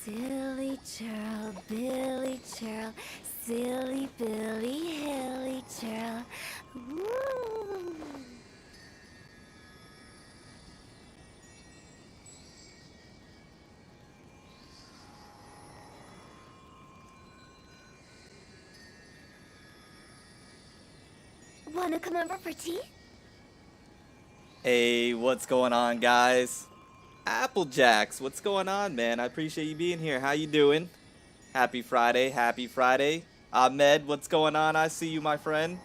Silly churl, Billy churl, silly Billy, hilly churl. Woo! Wanna come over for tea? Hey, what's going on, guys? Applejacks, what's going on, man? I appreciate you being here. How you doing? Happy Friday, happy Friday. Ahmed, what's going on? I see you, my friend.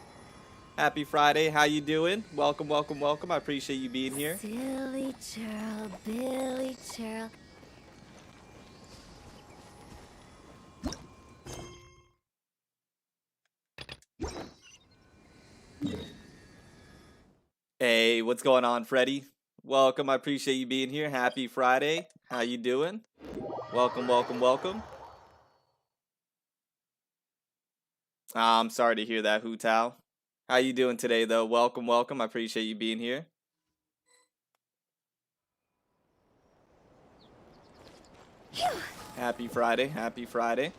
Happy Friday, how you doing? Welcome, welcome, welcome. I appreciate you being here. Silly churl, Billy churl. Hey, what's going on, Freddie? Welcome, I appreciate you being here. Happy Friday. How you doing? Welcome, welcome, welcome. I'm sorry to hear that, Hu Tao. How you doing today, though? Welcome, welcome. I appreciate you being here. Happy Friday, happy Friday.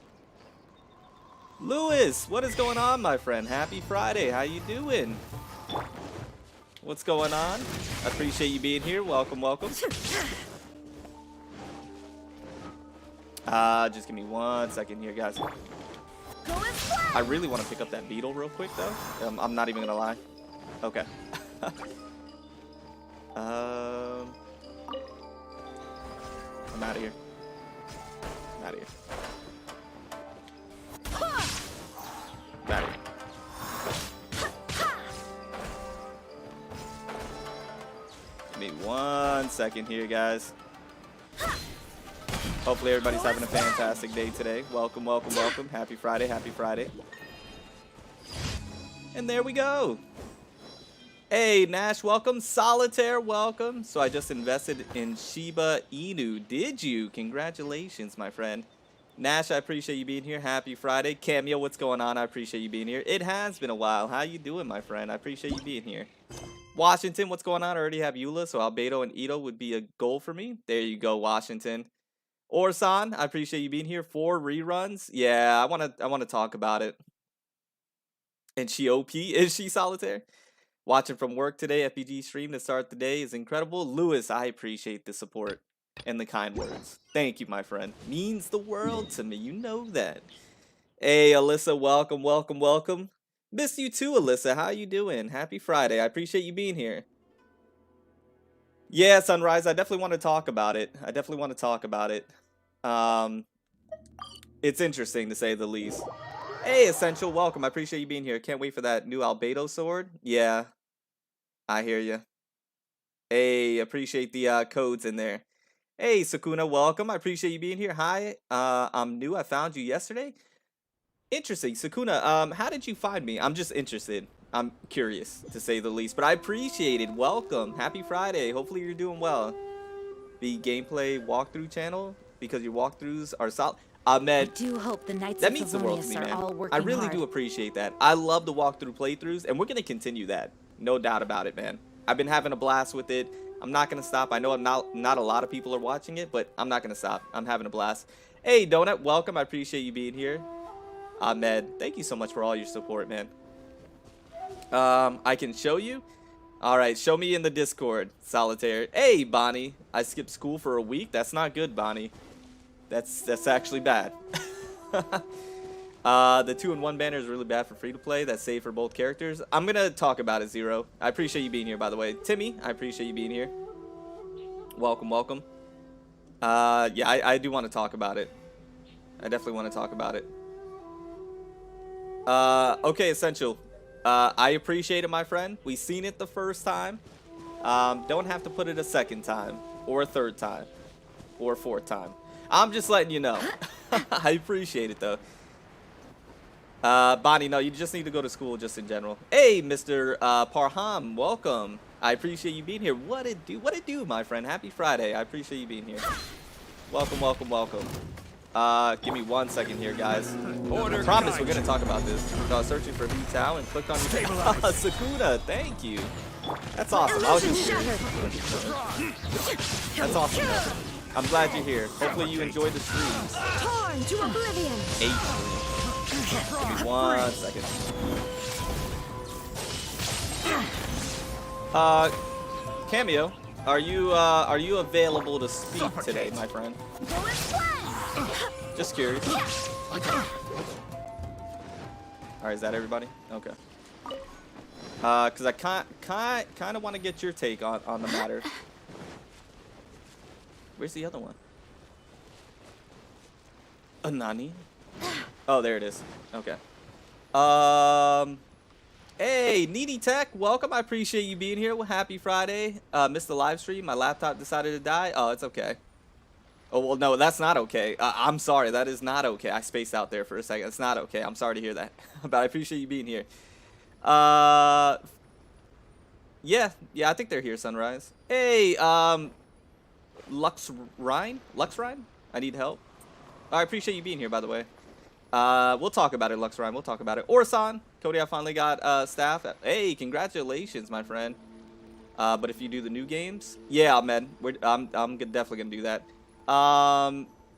Lewis, what is going on, my friend? Happy Friday. How you doing? What's going on? I appreciate you being here. Welcome, welcome. Just give me 1 second here, guys. I really want to pick up that beetle real quick, though. I'm not even gonna lie. Okay. I'm out of here. I'm out of here. I'm out of here. Give me 1 second here, guys. Hopefully everybody's having a fantastic day today. Welcome, welcome, welcome. Happy Friday, happy Friday. And there we go. Hey, Nash, welcome. Solitaire, welcome. So I just invested in Shiba Inu. Did you? Congratulations, my friend. Nash, I appreciate you being here. Happy Friday. Cameo, what's going on? I appreciate you being here. It has been a while. How you doing, my friend? I appreciate you being here. Washington, what's going on? I already have Eula, so Albedo and Ito would be a goal for me. There you go, Washington. Orsan, I appreciate you being here. 4 reruns. Yeah, I wanna talk about it. And she OP? Is she Solitaire? Watching from work today, FPG stream to start the day is incredible. Lewis, I appreciate the support and the kind words. Thank you, my friend. Means the world to me. You know that. Hey, Alyssa, welcome, welcome, welcome. Miss you too, Alyssa. How you doing? Happy Friday. I appreciate you being here. Yeah, Sunrise, I definitely want to talk about it. I definitely want to talk about it. It's interesting to say the least. Hey, Essential, welcome. I appreciate you being here. Can't wait for that new Albedo sword. Yeah, I hear you. Hey, appreciate the codes in there. Hey, Sakuna, welcome. I appreciate you being here. Hi, I'm new. I found you yesterday. Interesting, Sakuna. How did you find me? I'm just interested. I'm curious, to say the least. But I appreciate it. Welcome. Happy Friday. Hopefully you're doing well. The gameplay walkthrough channel, because your walkthroughs are solid. Ahmed, I do hope the Knights that of means the world to me, Favonius are all man. working I really hard. do appreciate that. I love the walkthrough playthroughs, and we're going to continue that. No doubt about it, man. I've been having a blast with it. I'm not going to stop. I know not a lot of people are watching it, but I'm not going to stop. I'm having a blast. Hey, Donut, welcome. I appreciate you being here. Ahmed, thank you so much for all your support, man. I can show you. All right, show me in the Discord, Solitaire. Hey, Bonnie, I skipped school for a week. That's not good, Bonnie. That's actually bad. The 2-in-1 banner is really bad for free-to-play. That's safe for both characters. I'm gonna talk about it, Zero. I appreciate you being here, by the way. Timmy, I appreciate you being here. Welcome, welcome. Yeah, I do want to talk about it. I definitely want to talk about it. Okay, Essential. I appreciate it, my friend. We seen it the first time. Don't have to put it a second time, or a third time, or a fourth time. I'm just letting you know. I appreciate it, though. Bonnie, no, you just need to go to school just in general. Hey, Mr. Parham, welcome. I appreciate you being here. What it do, my friend? Happy Friday. I appreciate you being here. Welcome, welcome, welcome. Give me 1 second here, guys. I promise we're gonna talk about this. So I was searching for Hu Tao and clicked on your Sakuna, thank you. That's awesome. I was just curious. That's awesome, man. I'm glad you're here. Hopefully you enjoyed the streams. Torn to oblivion. 8 streams. Give me 1 second. Cameo, are you available to speak today, my friend? Just curious. Alright, is that everybody? Okay. Cause I kind of want to get your take on the matter. Where's the other one? Nani? Oh, there it is. Okay. Hey, Needy Tech, welcome. I appreciate you being here. Well, happy Friday. Missed the live stream. My laptop decided to die. Oh, it's okay. Oh, well, no, that's not okay. I'm sorry. That is not okay. I spaced out there for a second. It's not okay. I'm sorry to hear that. But I appreciate you being here. Yeah, I think they're here, Sunrise. Hey, Lux Rhine? I need help. I appreciate you being here, by the way. We'll talk about it, Lux Rhine. We'll talk about it. Orson, Cody, I finally got staff. Hey, congratulations, my friend. But if you do the new games, yeah, Ahmed, I'm definitely gonna do that.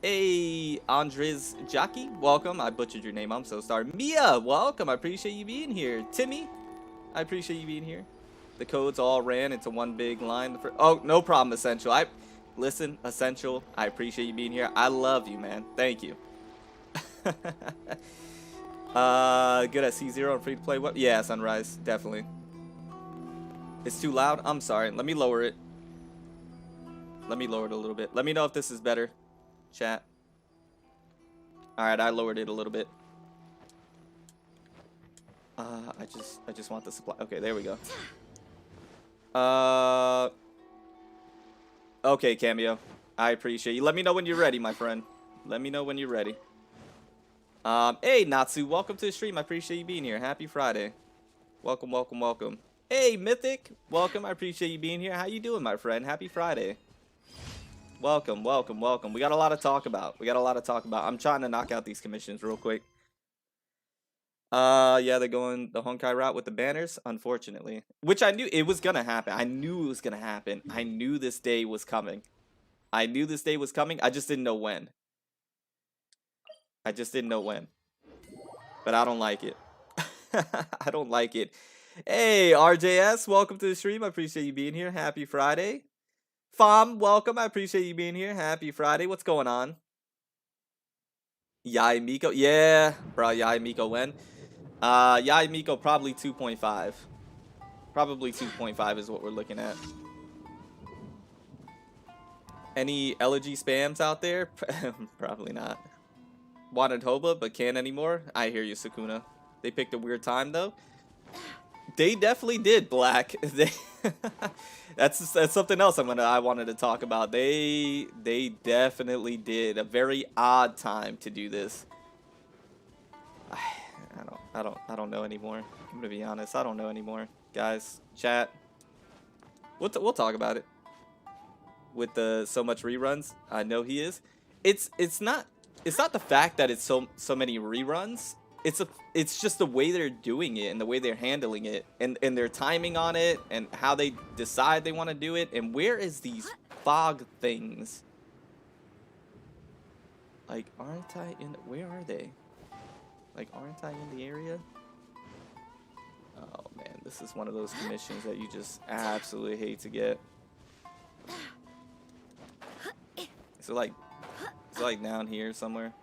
Hey, Andres Jackie, welcome. I butchered your name. I'm so sorry. Mia, welcome. I appreciate you being here. Timmy, I appreciate you being here. The codes all ran into one big line. Oh, no problem, Essential. Listen, Essential, I appreciate you being here. I love you, man. Thank you. Good at C0 and free to play. What? Yeah, Sunrise, definitely. It's too loud. I'm sorry. Let me lower it. Let me lower it a little bit. Let me know if this is better, chat. All right, I lowered it a little bit. I just want the supply. Okay, there we go. Okay, Cameo. I appreciate you. Let me know when you're ready, my friend. Let me know when you're ready. Hey, Natsu, welcome to the stream. I appreciate you being here. Happy Friday. Welcome, welcome, welcome. Hey, Mythic, welcome. I appreciate you being here. How you doing, my friend? Happy Friday. Welcome, welcome, welcome. We got a lot to talk about. I'm trying to knock out these commissions real quick. Yeah, they're going the Honkai route with the banners, unfortunately. Which I knew it was gonna happen. I knew this day was coming. I just didn't know when. But I don't like it. I don't like it. Hey, RJS, welcome to the stream. I appreciate you being here. Happy Friday. Fam, welcome. I appreciate you being here. Happy Friday. What's going on? Yai Miko. Yeah, bro. Yai Miko when? Yai Miko probably 2.5. Probably 2.5 is what we're looking at. Any elegy spams out there? Probably not. Wanted Hoba, but can't anymore. I hear you, Sakuna. They picked a weird time though. They definitely did, Black. That's something else I wanted to talk about. They definitely did a very odd time to do this. I don't know anymore. I'm gonna be honest. I don't know anymore, guys. Chat. We'll talk about it. With the so much reruns, I know he is. It's not the fact that it's so many reruns. It's just the way they're doing it and the way they're handling it and their timing on it and how they decide they want to do it. And where is these fog things? Like, aren't I in? Where are they? Like, aren't I in the area? Oh man, this is one of those commissions that you just absolutely hate to get. So like down here somewhere.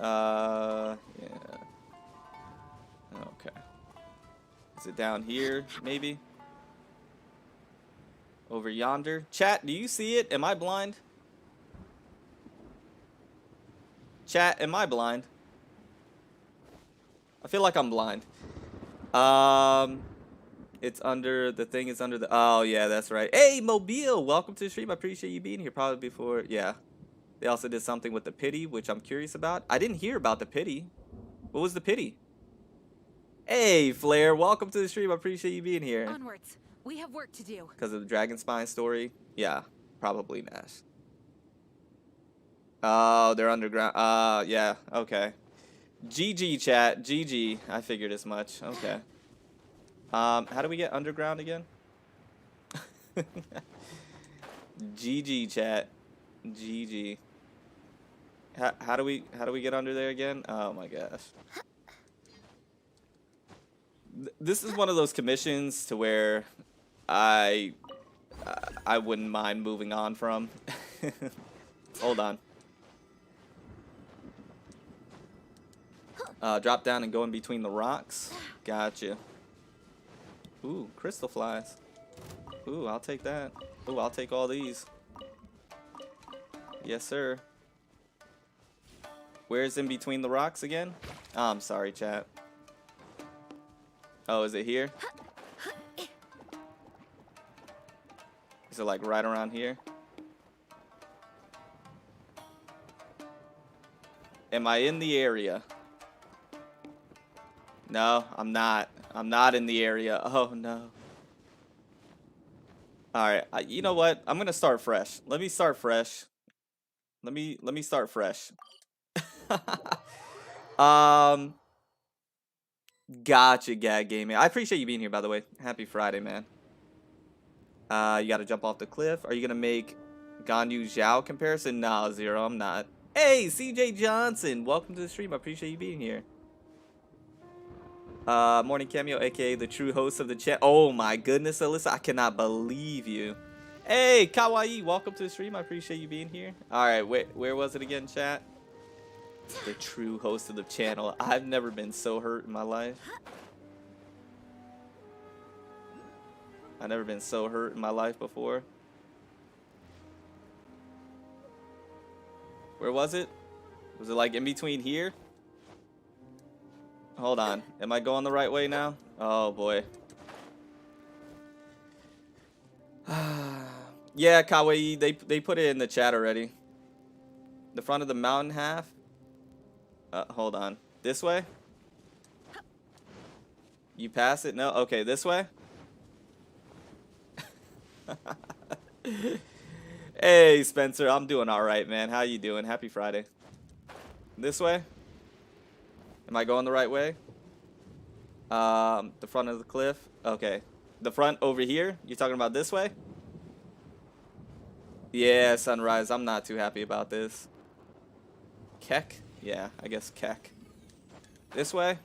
Yeah. Okay. Is it down here, maybe? Over yonder? Chat, do you see it? Am I blind? Chat, am I blind? I feel like I'm blind. It's under, the thing is under the, oh yeah, that's right. Hey, Mobile, welcome to the stream. I appreciate you being here. Probably before, yeah. They also did something with the pity, which I'm curious about. I didn't hear about the pity. What was the pity? Hey, Flair, welcome to the stream. I appreciate you being here. Onwards. We have work to do. Because of the Dragon Spine story? Yeah, probably Nash. Oh, they're underground. Yeah, okay. GG, chat. GG. I figured as much. Okay. How do we get underground again? GG chat. GG. How do we get under there again? Oh my gosh. This is one of those commissions to where I wouldn't mind moving on from. Hold on. Drop down and go in between the rocks. Gotcha. Ooh, crystal flies. Ooh, I'll take that. Ooh, I'll take all these. Yes, sir. Where's in between the rocks again? Oh, I'm sorry, chat. Oh, is it here? Is it like right around here? Am I in the area? No, I'm not. I'm not in the area. Oh, no. All right. You know what? I'm going to start fresh. Let me start fresh. Let me start fresh. Gotcha, Gag Gaming. I appreciate you being here, by the way. Happy Friday, man. You got to jump off the cliff. Are you going to make Ganyu Zhao comparison? No, Zero, I'm not. Hey, CJ Johnson. Welcome to the stream. I appreciate you being here. Morning Cameo, aka the true host of the chat. Oh my goodness, Alyssa, I cannot believe you. Hey, Kawaii, welcome to the stream. I appreciate you being here. All right, where was it again, chat? The true host of the channel. I've never been so hurt in my life. I've never been so hurt in my life before. Where was it? Was it like in between here? Hold on. Am I going the right way now? Oh, boy. Yeah, Kawaii, they put it in the chat already. The front of the mountain half? Hold on. This way? You pass it? No? Okay, this way? Hey, Spencer. I'm doing all right, man. How you doing? Happy Friday. This way? Am I going the right way? The front of the cliff? Okay. The front over here? You talking about this way? Yeah, sunrise. I'm not too happy about this. Keck? Yeah, I guess Keck. This way?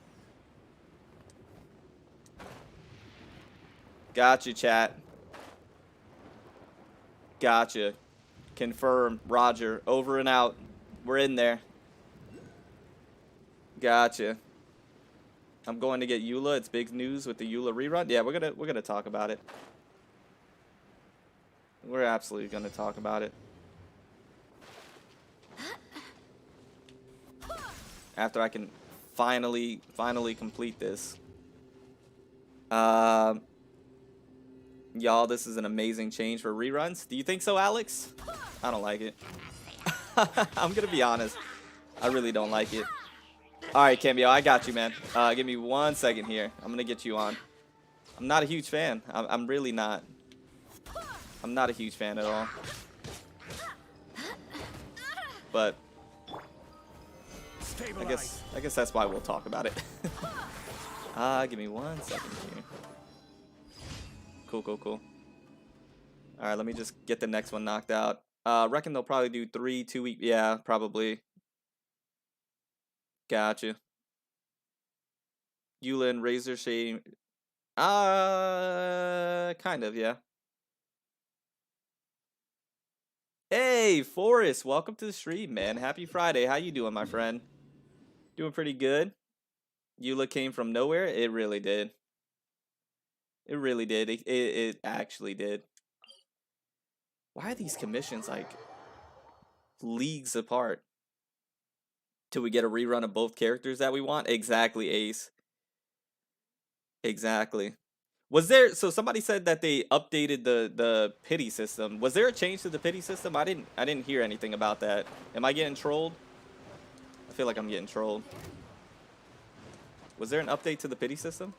Gotcha, chat. Gotcha. Confirm. Roger. Over and out. We're in there. Gotcha. I'm going to get Eula. It's big news with the Eula rerun. Yeah, we're gonna talk about it. We're absolutely gonna talk about it. After I can finally complete this. Y'all, this is an amazing change for reruns. Do you think so, Alex? I don't like it. I'm gonna be honest. I really don't like it. Alright, Cameo, I got you, man. Give me 1 second here. I'm gonna get you on. I'm not a huge fan. I'm really not. I'm not a huge fan at all. But I guess that's why we'll talk about it. Give me 1 second here. Cool. Alright, let me just get the next one knocked out. Reckon they'll probably do 2 weeks. Yeah, probably. Gotcha. Eula and Razor Shade. Kind of, yeah. Hey, Forrest, welcome to the stream, man. Happy Friday. How you doing, my friend? Doing pretty good. Eula came from nowhere. It really did. It really did. It actually did. Why are these commissions like leagues apart? Till we get a rerun of both characters that we want? Exactly, Ace. Exactly. Was there, so somebody said that they updated the pity system. Was there a change to the pity system? I didn't hear anything about that. Am I getting trolled? I feel like I'm getting trolled. Was there an update to the pity system?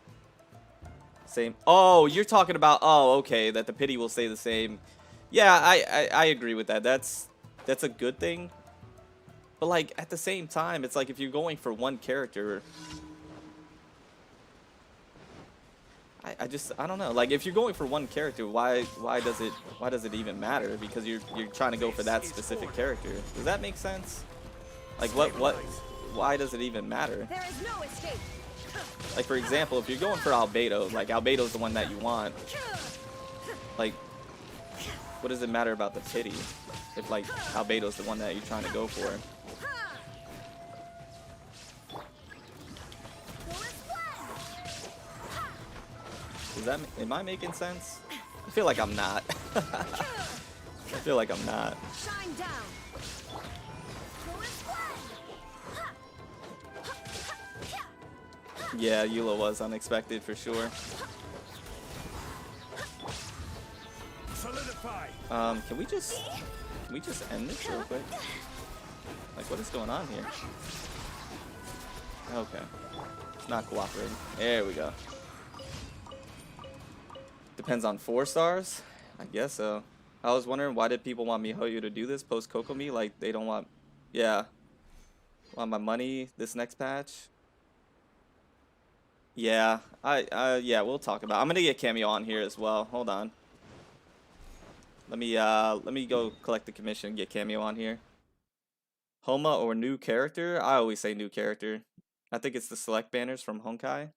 Same. Oh, you're talking about, oh, okay, that the pity will stay the same. Yeah, I agree with that. That's a good thing. But like at the same time, it's like if you're going for one character, I don't know. Like if you're going for one character, why does it even matter? Because you're trying to go for that specific character. Does that make sense? Like why does it even matter? There is no escape. Like for example, if you're going for Albedo, like Albedo's the one that you want. Like what does it matter about the pity if like Albedo's the one that you're trying to go for? Does that, am I making sense? I feel like I'm not. I feel like I'm not. Shine down. Yeah, Eula was unexpected for sure. Can we just end this real quick? Like what is going on here? Okay. It's not cooperating. There we go. Depends on 4 stars? I guess so. I was wondering why did people want MiHoYo to do this post Kokomi? Like they don't want, yeah, want my money this next patch. Yeah, yeah, we'll talk about it. I'm gonna get Cameo on here as well. Hold on. Let me go collect the commission and get Cameo on here. Homa or new character? I always say new character. I think it's the select banners from Honkai.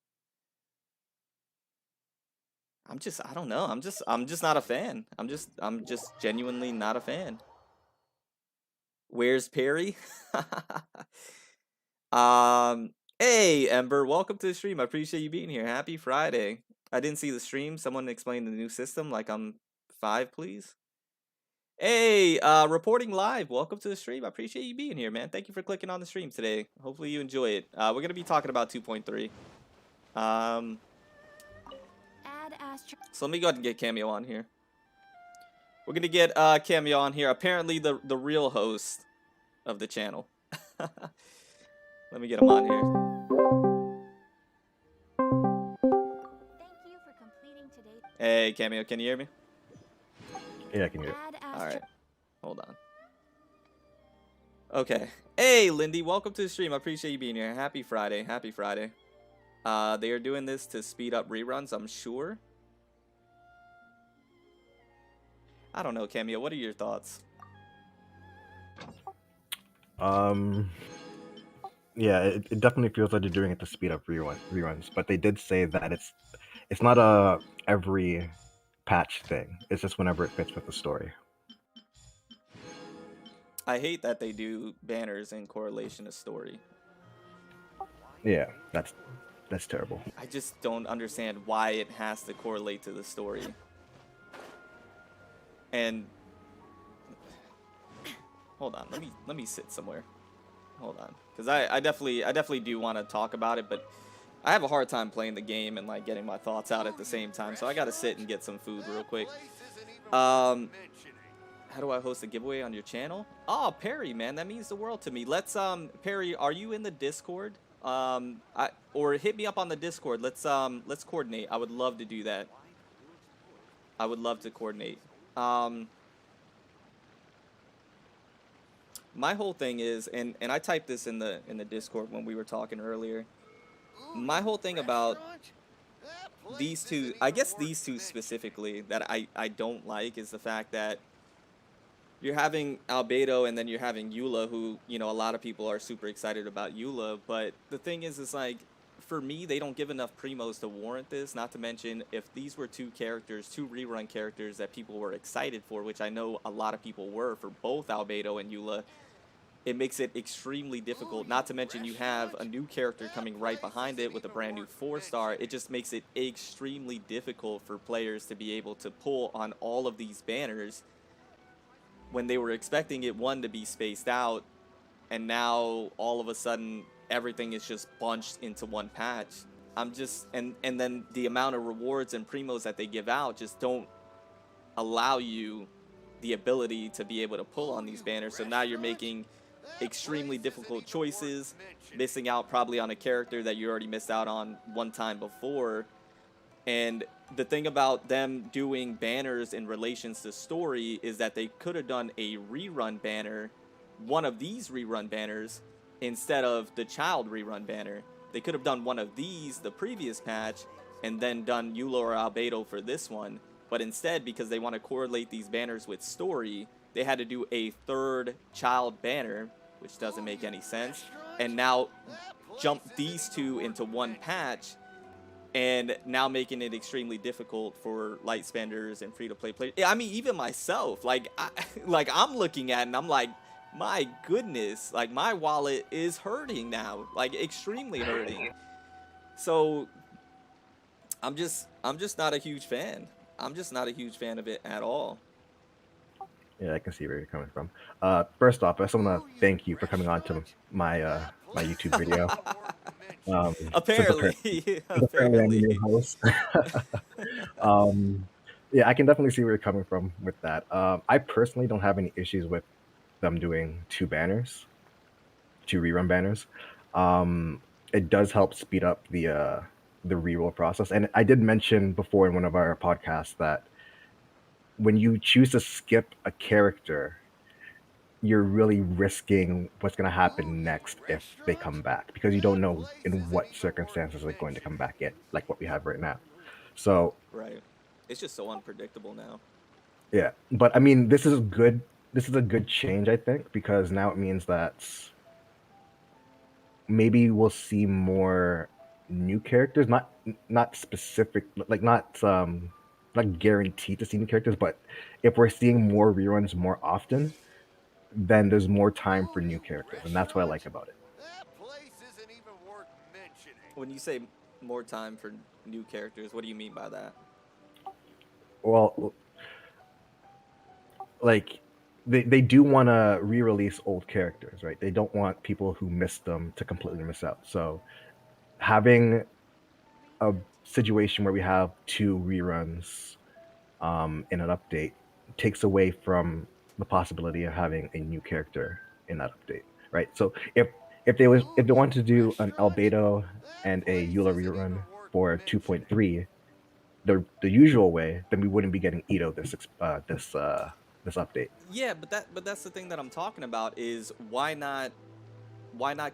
I don't know. I'm just not a fan. I'm just genuinely not a fan. Where's Perry? Hey Ember, welcome to the stream. I appreciate you being here. Happy Friday. I didn't see the stream. Someone explain the new system like I'm 5, please. Hey, reporting live. Welcome to the stream. I appreciate you being here, man. Thank you for clicking on the stream today. Hopefully you enjoy it. We're gonna be talking about 2.3. So let me go ahead and get Cameo on here. We're gonna get Cameo on here. Apparently the real host of the channel. Let me get him on here. Thank you for completing today. Hey Cameo, can you hear me? Yeah, I can hear it. Alright. Hold on. Okay. Hey Lindy, welcome to the stream. I appreciate you being here. Happy Friday. Happy Friday. They are doing this to speed up reruns, I'm sure. I don't know, Cameo. What are your thoughts? Yeah, it definitely feels like they're doing it to speed up reruns, but they did say that it's not a every patch thing. It's just whenever it fits with the story. I hate that they do banners in correlation to story. Yeah, that's terrible. I just don't understand why it has to correlate to the story. And hold on, let me sit somewhere. Hold on, because I definitely do want to talk about it, but I have a hard time playing the game and like getting my thoughts out at the same time, so I gotta sit and get some food real quick. How do I host a giveaway on your channel? Oh, Perry, man, that means the world to me. Let's Perry, are you in the Discord? Or hit me up on the Discord. Let's coordinate. I would love to do that. I would love to coordinate. My whole thing is, and I typed this in the Discord when we were talking earlier. My whole thing about these two, I guess these two specifically, that I don't like is the fact that you're having Albedo and then you're having Eula, who, you know, a lot of people are super excited about Eula, but the thing is like, for me, they don't give enough primos to warrant this, not to mention if these were two rerun characters that people were excited for, which I know a lot of people were for both Albedo and Eula, it makes it extremely difficult, not to mention you have a new character coming right behind it with a brand new 4-star. It just makes it extremely difficult for players to be able to pull on all of these banners when they were expecting it, one, to be spaced out, and now all of a sudden everything is just bunched into one patch. I'm just, and then the amount of rewards and primos that they give out just don't allow you the ability to be able to pull on these banners. So now you're making extremely difficult choices, missing out probably on a character that you already missed out on one time before. And the thing about them doing banners in relations to story is that they could have done a rerun banner, one of these rerun banners, instead of the child rerun banner. They could have done one of these the previous patch and then done Eula or Albedo for this one. But instead, because they want to correlate these banners with story, they had to do a third child banner, which doesn't make any sense, and now jump these two into one patch, and now making it extremely difficult for light spenders and free-to-play players. I mean, even myself, like, I'm looking at it and I'm like, my goodness, like, my wallet is hurting now, like, extremely hurting. So I'm just not a huge fan. I'm just not a huge fan of it at all. Yeah, I can see where you're coming from. First off, I just want to thank you for coming on to my my YouTube video. Apparently, Apparently I'm apparently. your host. Yeah, I can definitely see where you're coming from with that. I personally don't have any issues with them doing two rerun banners. It does help speed up the reroll process. And I did mention before in one of our podcasts that when you choose to skip a character, you're really risking what's going to happen next if they come back, because you don't know in what circumstances they're going to come back in, like what we have right now. So Right. It's just so unpredictable now. yeah, but I mean, this is good. This is a good change, I think, because now it means that maybe we'll see more new characters, not specific, like not guaranteed to see new characters, but if we're seeing more reruns more often, then there's more time for new characters, and that's what I like about it. When you say more time for new characters, what do you mean by that? Well, like they do want to re-release old characters, right? They don't want people who missed them to completely miss out. So having a situation where we have two reruns in an update takes away from the possibility of having a new character in that update, right? So if they wanted to do an Albedo and a Eula rerun for 2.3, the usual way, then we wouldn't be getting Ito this update. Yeah, but that's the thing that I'm talking about is why not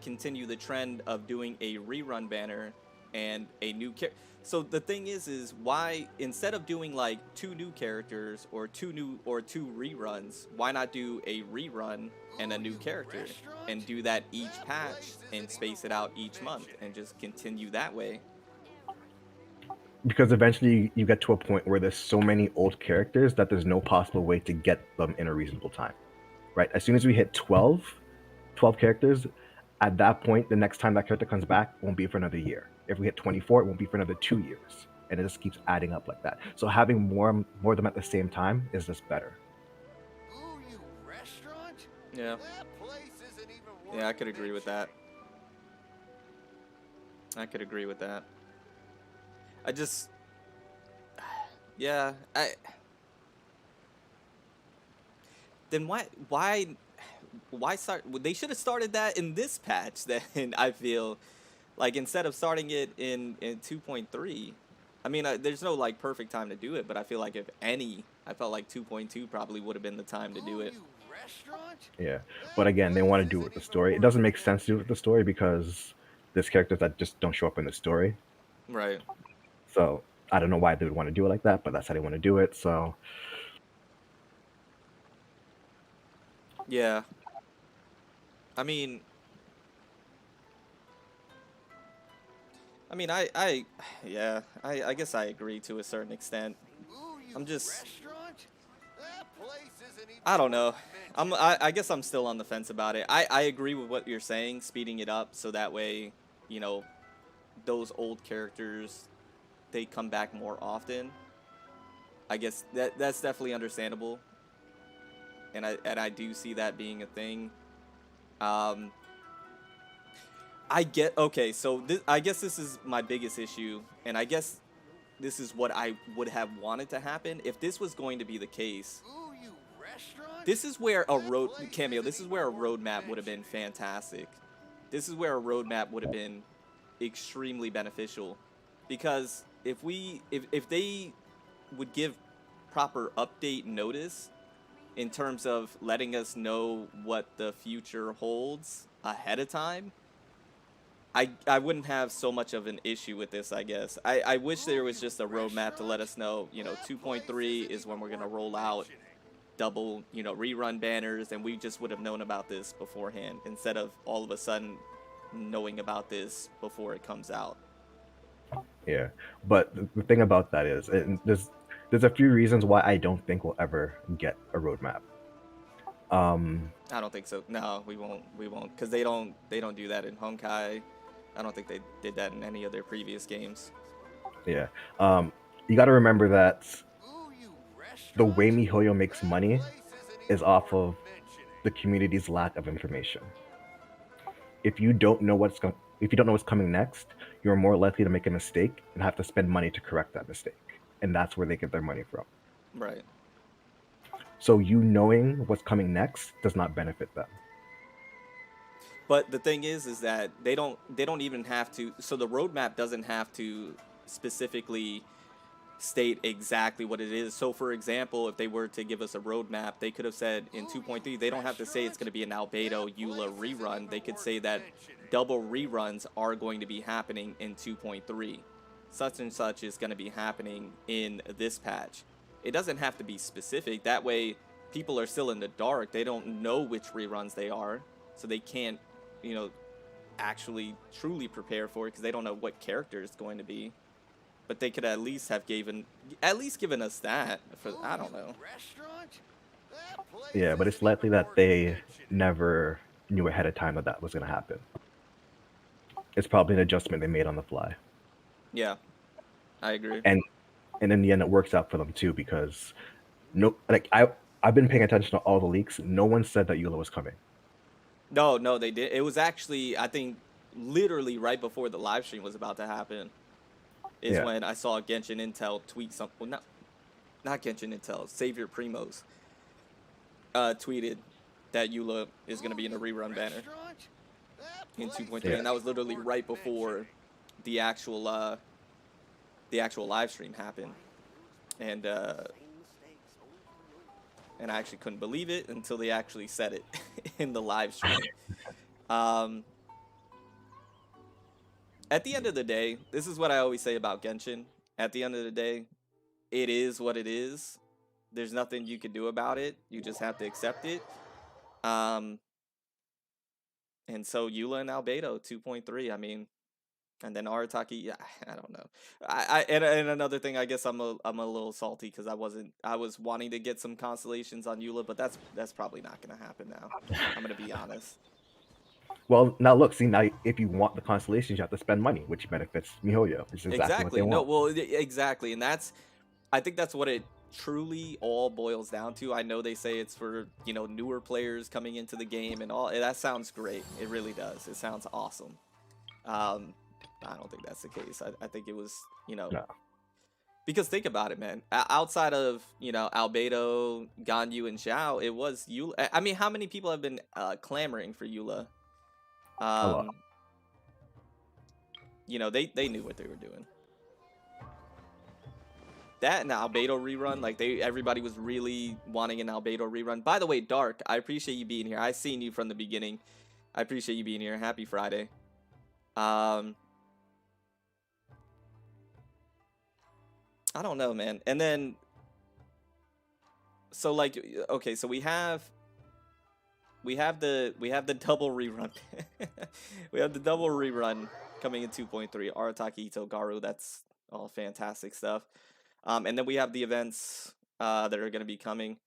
continue the trend of doing a rerun banner and a new character? So the thing is why, instead of doing like two new characters or two reruns, why not do a rerun and a new character and do that each patch and space it out each month and just continue that way? Because eventually you get to a point where there's so many old characters that there's no possible way to get them in a reasonable time, right? As soon as we hit 12 characters, at that point, the next time that character comes back won't be for another year. If we hit 24, it won't be for another 2 years. And it just keeps adding up like that. So having more of them at the same time is just better. Yeah. Yeah, I could agree with that. I could agree with that. I just, yeah, then why start? They should have started that in this patch then. I feel like instead of starting it in 2.3. I mean, there's no like perfect time to do it, but I feel like if any, I felt like 2.2 probably would have been the time to do it. Yeah, but again, they want to do it with the story. It doesn't make sense to do it with the story because there's characters that just don't show up in the story. Right. So I don't know why they would want to do it like that, but that's how they want to do it. So yeah. I mean, yeah, I guess I agree to a certain extent. I'm just, I don't know. I guess I'm still on the fence about it. I agree with what you're saying, speeding it up so that way, you know, those old characters, they come back more often. I guess that's definitely understandable. And I do see that being a thing. Okay, so I guess this is my biggest issue, and I guess this is what I would have wanted to happen if this was going to be the case. This is where a roadmap would have been fantastic. This is where a roadmap would have been extremely beneficial, because if they would give proper update notice in terms of letting us know what the future holds ahead of time, I wouldn't have so much of an issue with this, I guess. I wish there was just a roadmap to let us know, 2.3 is when we're gonna roll out double, rerun banners, and we just would have known about this beforehand instead of all of a sudden knowing about this before it comes out. Yeah, but the thing about that is, and there's a few reasons why I don't think we'll ever get a roadmap. I don't think so. No, we won't. We won't, because they don't do that in Honkai. I don't think they did that in any of their previous games. Yeah, you got to remember that the way MiHoYo makes money is off of the community's lack of information. If you don't know if you don't know what's coming next, you're more likely to make a mistake and have to spend money to correct that mistake, and that's where they get their money from. Right. So you knowing what's coming next does not benefit them. But the thing is that they don't even have to. So the roadmap doesn't have to specifically state exactly what it is. So for example, if they were to give us a roadmap, they could have said in 2.3, they don't have to say it's going to be an Albedo Eula rerun. They could say that double reruns are going to be happening in 2.3. Such and such is going to be happening in this patch. It doesn't have to be specific. That way people are still in the dark. They don't know which reruns they are, so they can't, actually truly prepare for it because they don't know what character it's going to be. But they could at least have given us that. For I don't know. Yeah, but it's likely that they never knew ahead of time that that was going to happen. It's probably an adjustment they made on the fly. Yeah, I agree. And in the end, it works out for them too, because I've been paying attention to all the leaks. No one said that Eula was coming. No, they did. It was actually, I think, literally right before the live stream was about to happen. Is when I saw Genshin Intel tweet something. Well, not Genshin Intel. Savior Primos tweeted that Eula is going to be in a rerun banner in 2.3, and that was literally right before the actual live stream happened, and I actually couldn't believe it until they actually said it in the live stream. At the end of the day, this is what I always say about Genshin. At the end of the day, it is what it is. There's nothing you can do about it. You just have to accept it. And so Eula and Albedo 2.3. I mean, and then Arataki. Yeah, I don't know. And another thing, I guess I'm a little salty because I was wanting to get some constellations on Eula, but that's probably not gonna happen now. I'm gonna be honest. Well, now look, now if you want the constellations, you have to spend money, which benefits MiHoYo. Which is exactly what they want. No, well, exactly, and I think that's what it truly all boils down to. I know they say it's for newer players coming into the game and all. That sounds great. It really does. It sounds awesome. I don't think that's the case. I think it was No. Because think about it, man. Outside of Albedo, Ganyu, and Xiao, it was Eula. I mean, how many people have been clamoring for Eula? A lot. They knew what they were doing. That and the Albedo rerun, like everybody was really wanting an Albedo rerun. By the way, Dark, I appreciate you being here. I seen you from the beginning. I appreciate you being here. Happy Friday. I don't know, man. And then, so like, okay, so we have the double rerun. We have the double rerun coming in 2.3. Arataki, Ito, Garu. That's all fantastic stuff. And then we have the events that are going to be coming.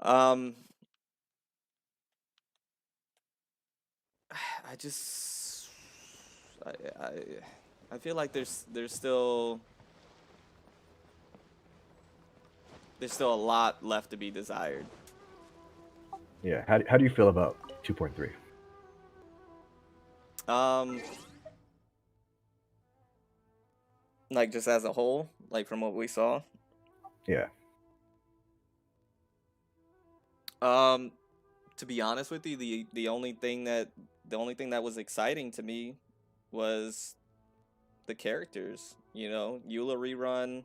I feel like there's still a lot left to be desired. Yeah. How do you feel about 2.3? Like just as a whole, like from what we saw. Yeah. To be honest with you, the only thing that was exciting to me was the characters. Eula rerun,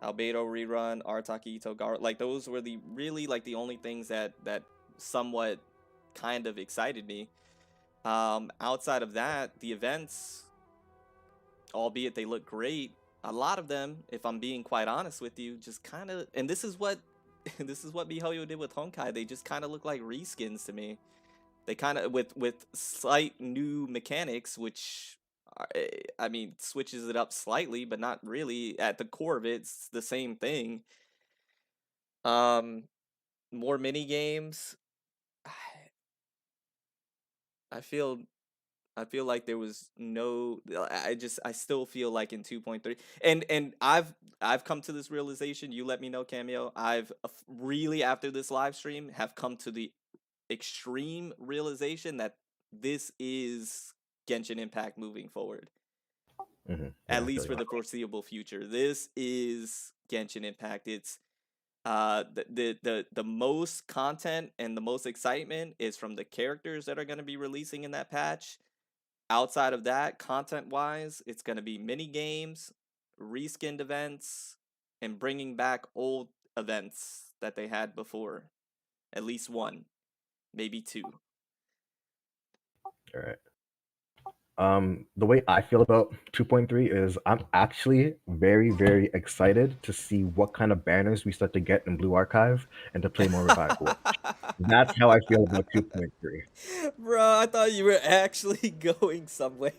Albedo rerun, Arataki, Ito, Garu. Like those were the only things that somewhat kind of excited me. Outside of that, the events, albeit they look great, a lot of them, if I'm being quite honest with you, just kind of, and this is what this is what miHoYo did with Honkai. They just kind of look like reskins to me. They kind of with slight new mechanics, which I mean switches it up slightly, but not really. At the core of it, it's the same thing. Um, More mini games. I feel like there was no. I still feel like in 2.3, and I've come to this realization. You let me know, Cameo. I've really, after this live stream, have come to the extreme realization that this is Genshin Impact moving forward. Yeah, At least for the foreseeable future. This is Genshin Impact. It's the most content and the most excitement is from the characters that are going to be releasing in that patch. Outside of that, content wise, it's going to be mini games, reskinned events, and bringing back old events that they had before. At least one, maybe two. All right. The way I feel about 2.3 is I'm actually very, very excited to see what kind of banners we start to get in Blue Archive and to play more Revival. That's how I feel about 2.3. Bro, I thought you were actually going somewhere.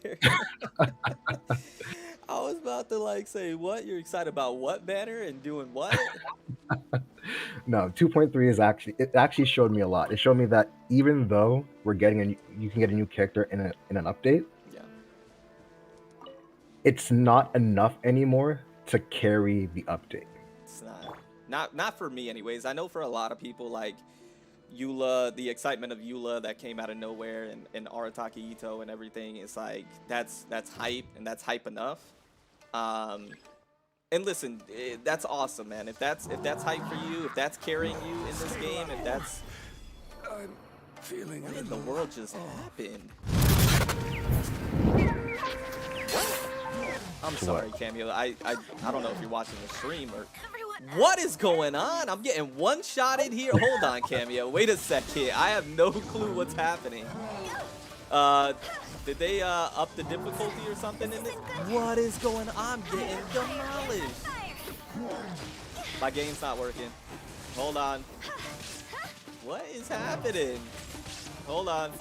I was about to like say, what? You're excited about what banner and doing what? No, 2.3 is actually showed me a lot. It showed me that even though you can get a new character in an update, Yeah. it's not enough anymore to carry the update. It's not for me anyways. I know for a lot of people, like Eula, the excitement of Eula that came out of nowhere, and Arataki Ito and everything, is like that's hype, and that's hype enough. And listen, that's awesome, man. If that's hype for you, if that's carrying you in this game, if that's I'm feeling what a in the little world just happened? I'm sorry, Cameo. I don't know if you're watching the stream or what is going on. I'm getting one-shotted here. Hold on, Cameo. Wait a second. I have no clue what's happening. Did they up the difficulty or something in this? What is going on? I'm getting demolished. My game's not working. Hold on. What is happening? Hold on.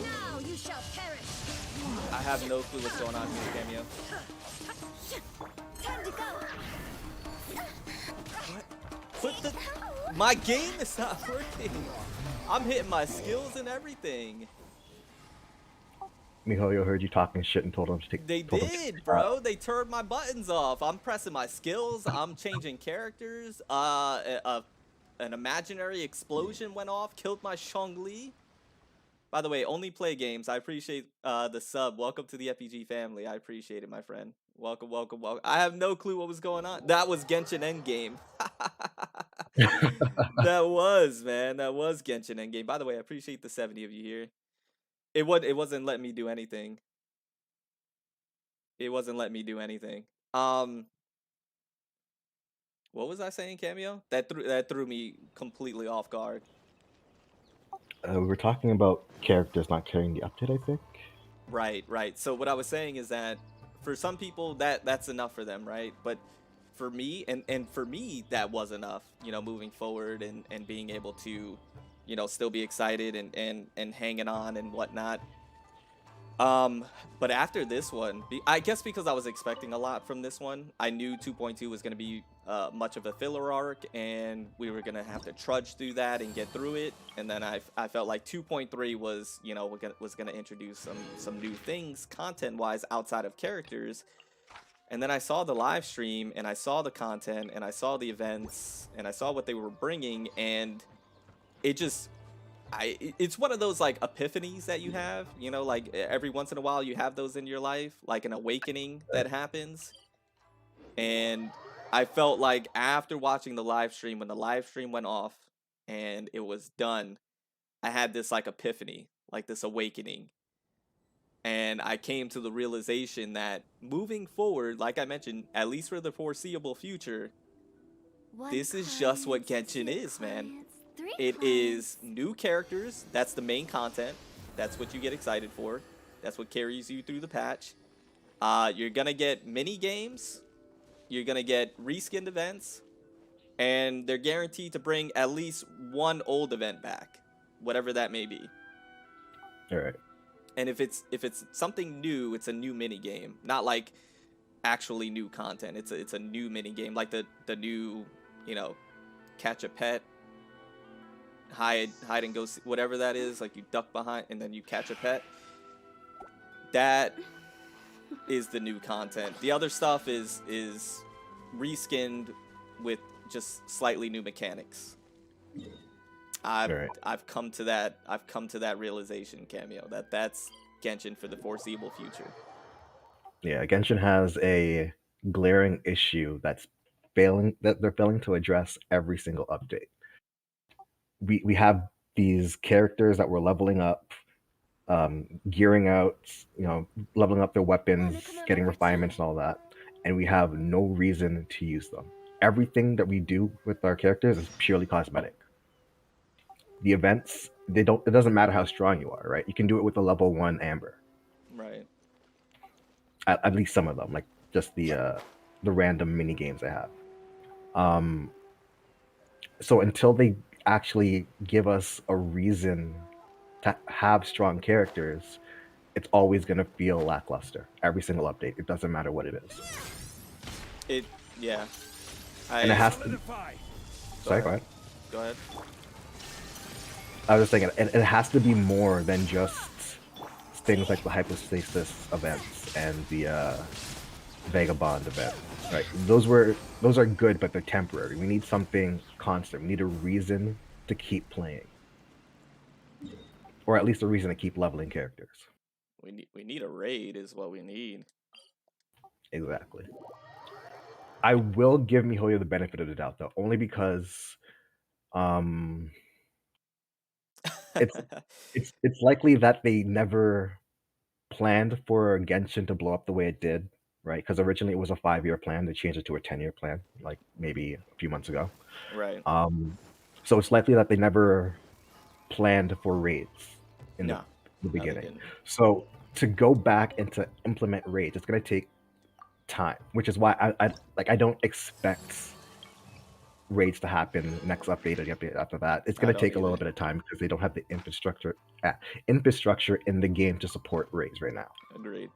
Now you shall perish. I have no clue what's going on here, Cameo. Time to go. My game is not working. I'm hitting my skills and everything. miHoYo heard you talking shit and told him to take. They did, bro. They turned my buttons off. I'm pressing my skills. I'm changing characters. An imaginary explosion went off, killed my Shangli. By the way, only play games. I appreciate the sub. Welcome to the FPG family. I appreciate it, my friend. Welcome, welcome, welcome. I have no clue what was going on. That was Genshin Endgame. That was, man. That was Genshin Endgame. By the way, I appreciate the 70 of you here. It wasn't letting me do anything. It wasn't letting me do anything. What was I saying, Cameo? That threw me completely off guard. We were talking about characters not carrying the update, I think. Right. So what I was saying is that for some people that's enough for them, right? But for me and for me that was enough, moving forward and being able to, still be excited and hanging on and whatnot. But after this one, I guess because I was expecting a lot from this one, I knew 2.2 was going to be much of a filler arc, and we were going to have to trudge through that and get through it. And then I felt like 2.3 was, was going to introduce some new things content-wise outside of characters. And then I saw the live stream, and I saw the content, and I saw the events, and I saw what they were bringing, and it just... it's one of those like epiphanies that you have, like every once in a while you have those in your life, like an awakening that happens. And I felt like after watching the live stream, when the live stream went off and it was done, I had this like epiphany, like this awakening. And I came to the realization that moving forward, like I mentioned, at least for the foreseeable future, this is just what Genshin is, man. 3 It points. is new characters. That's the main content. That's what you get excited for. That's what carries you through the patch. You're gonna get mini games. You're gonna get reskinned events, and they're guaranteed to bring at least one old event back, whatever that may be. All right. And if it's something new, it's a new mini game, not like actually new content. It's a new mini game, like the new, catch a pet, hide and go, whatever that is. Like you duck behind and then you catch a pet. That is the new content. The other stuff is reskinned with just slightly new mechanics. I've come to that realization, Cameo, that's Genshin for the foreseeable future. Yeah, Genshin has a glaring issue that they're failing to address every single update. We have these characters that we're leveling up, gearing out, leveling up their weapons, getting refinements and all that, and we have no reason to use them. Everything that we do with our characters is purely cosmetic. The events, it doesn't matter how strong you are, right? You can do it with a level 1 Amber. Right. At least some of them, like just the random mini games they have. So until they actually give us a reason to have strong characters, it's always going to feel lackluster. Every single update, it doesn't matter what it is. And it has to. Sorry, go ahead. Go ahead. I was just thinking, it has to be more than just things like the hypostasis events and the vagabond event. Right? Those are good, but they're temporary. We need something constant. We need a reason to keep playing, or at least a reason to keep leveling characters. We need a raid is what we need. Exactly. I will give MiHoYo the benefit of the doubt, though, only because it's likely that they never planned for Genshin to blow up the way it did, right? Because originally it was a 5-year plan. They changed it to a 10-year plan, like maybe a few months ago. Right. So it's likely that they never planned for raids in the No, they beginning. didn't. So to go back and to implement raids, it's going to take time, which is why I don't expect raids to happen next update or the update after that. It's going to take a little bit of time because they don't have the infrastructure in the game to support raids right now. Agreed.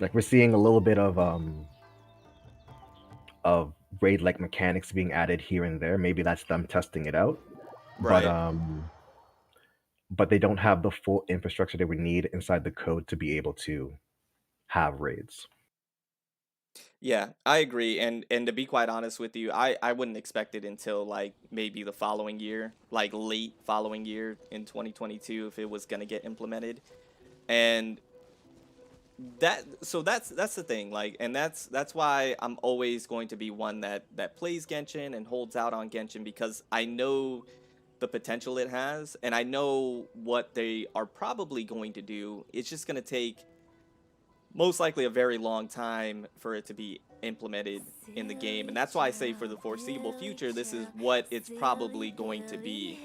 Like we're seeing a little bit of raid like mechanics being added here and there. Maybe that's them testing it out. Right. But they don't have the full infrastructure they would need inside the code to be able to have raids. Yeah, I agree. And to be quite honest with you, I wouldn't expect it until like maybe the following year, like late following year in 2022 if it was going to get implemented. And that's the thing, like, and that's why I'm always going to be one that plays Genshin and holds out on Genshin, because I know the potential it has and I know what they are probably going to do. It's just going to take most likely a very long time for it to be implemented in the game, and that's why I say for the foreseeable future this is what it's probably going to be,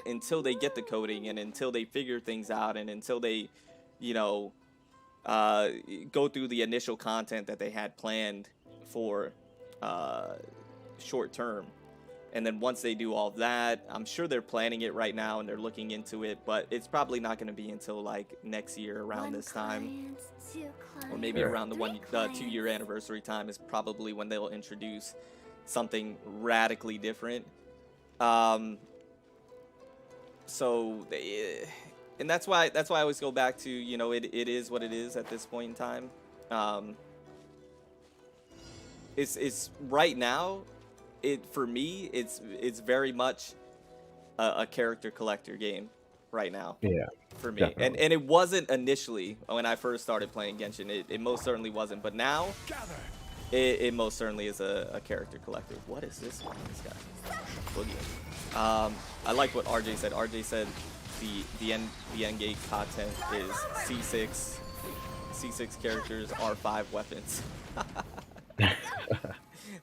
until they get the coding and until they figure things out and until they go through the initial content that they had planned for short term. And then once they do all that, I'm sure they're planning it right now and they're looking into it, but it's probably not going to be until like next year around this time, or maybe around the 2-year anniversary time is probably when they'll introduce something radically different. And that's why I always go back to, it is what it is at this point in time. It's right now. For me, it's very much a character collector game right now. Yeah, for me, definitely. and it wasn't initially when I first started playing Genshin. It most certainly wasn't, but now it most certainly is a character collector. What is this guy? Boogie. I like what RJ said. RJ said the end game content is C6 characters, R5 weapons.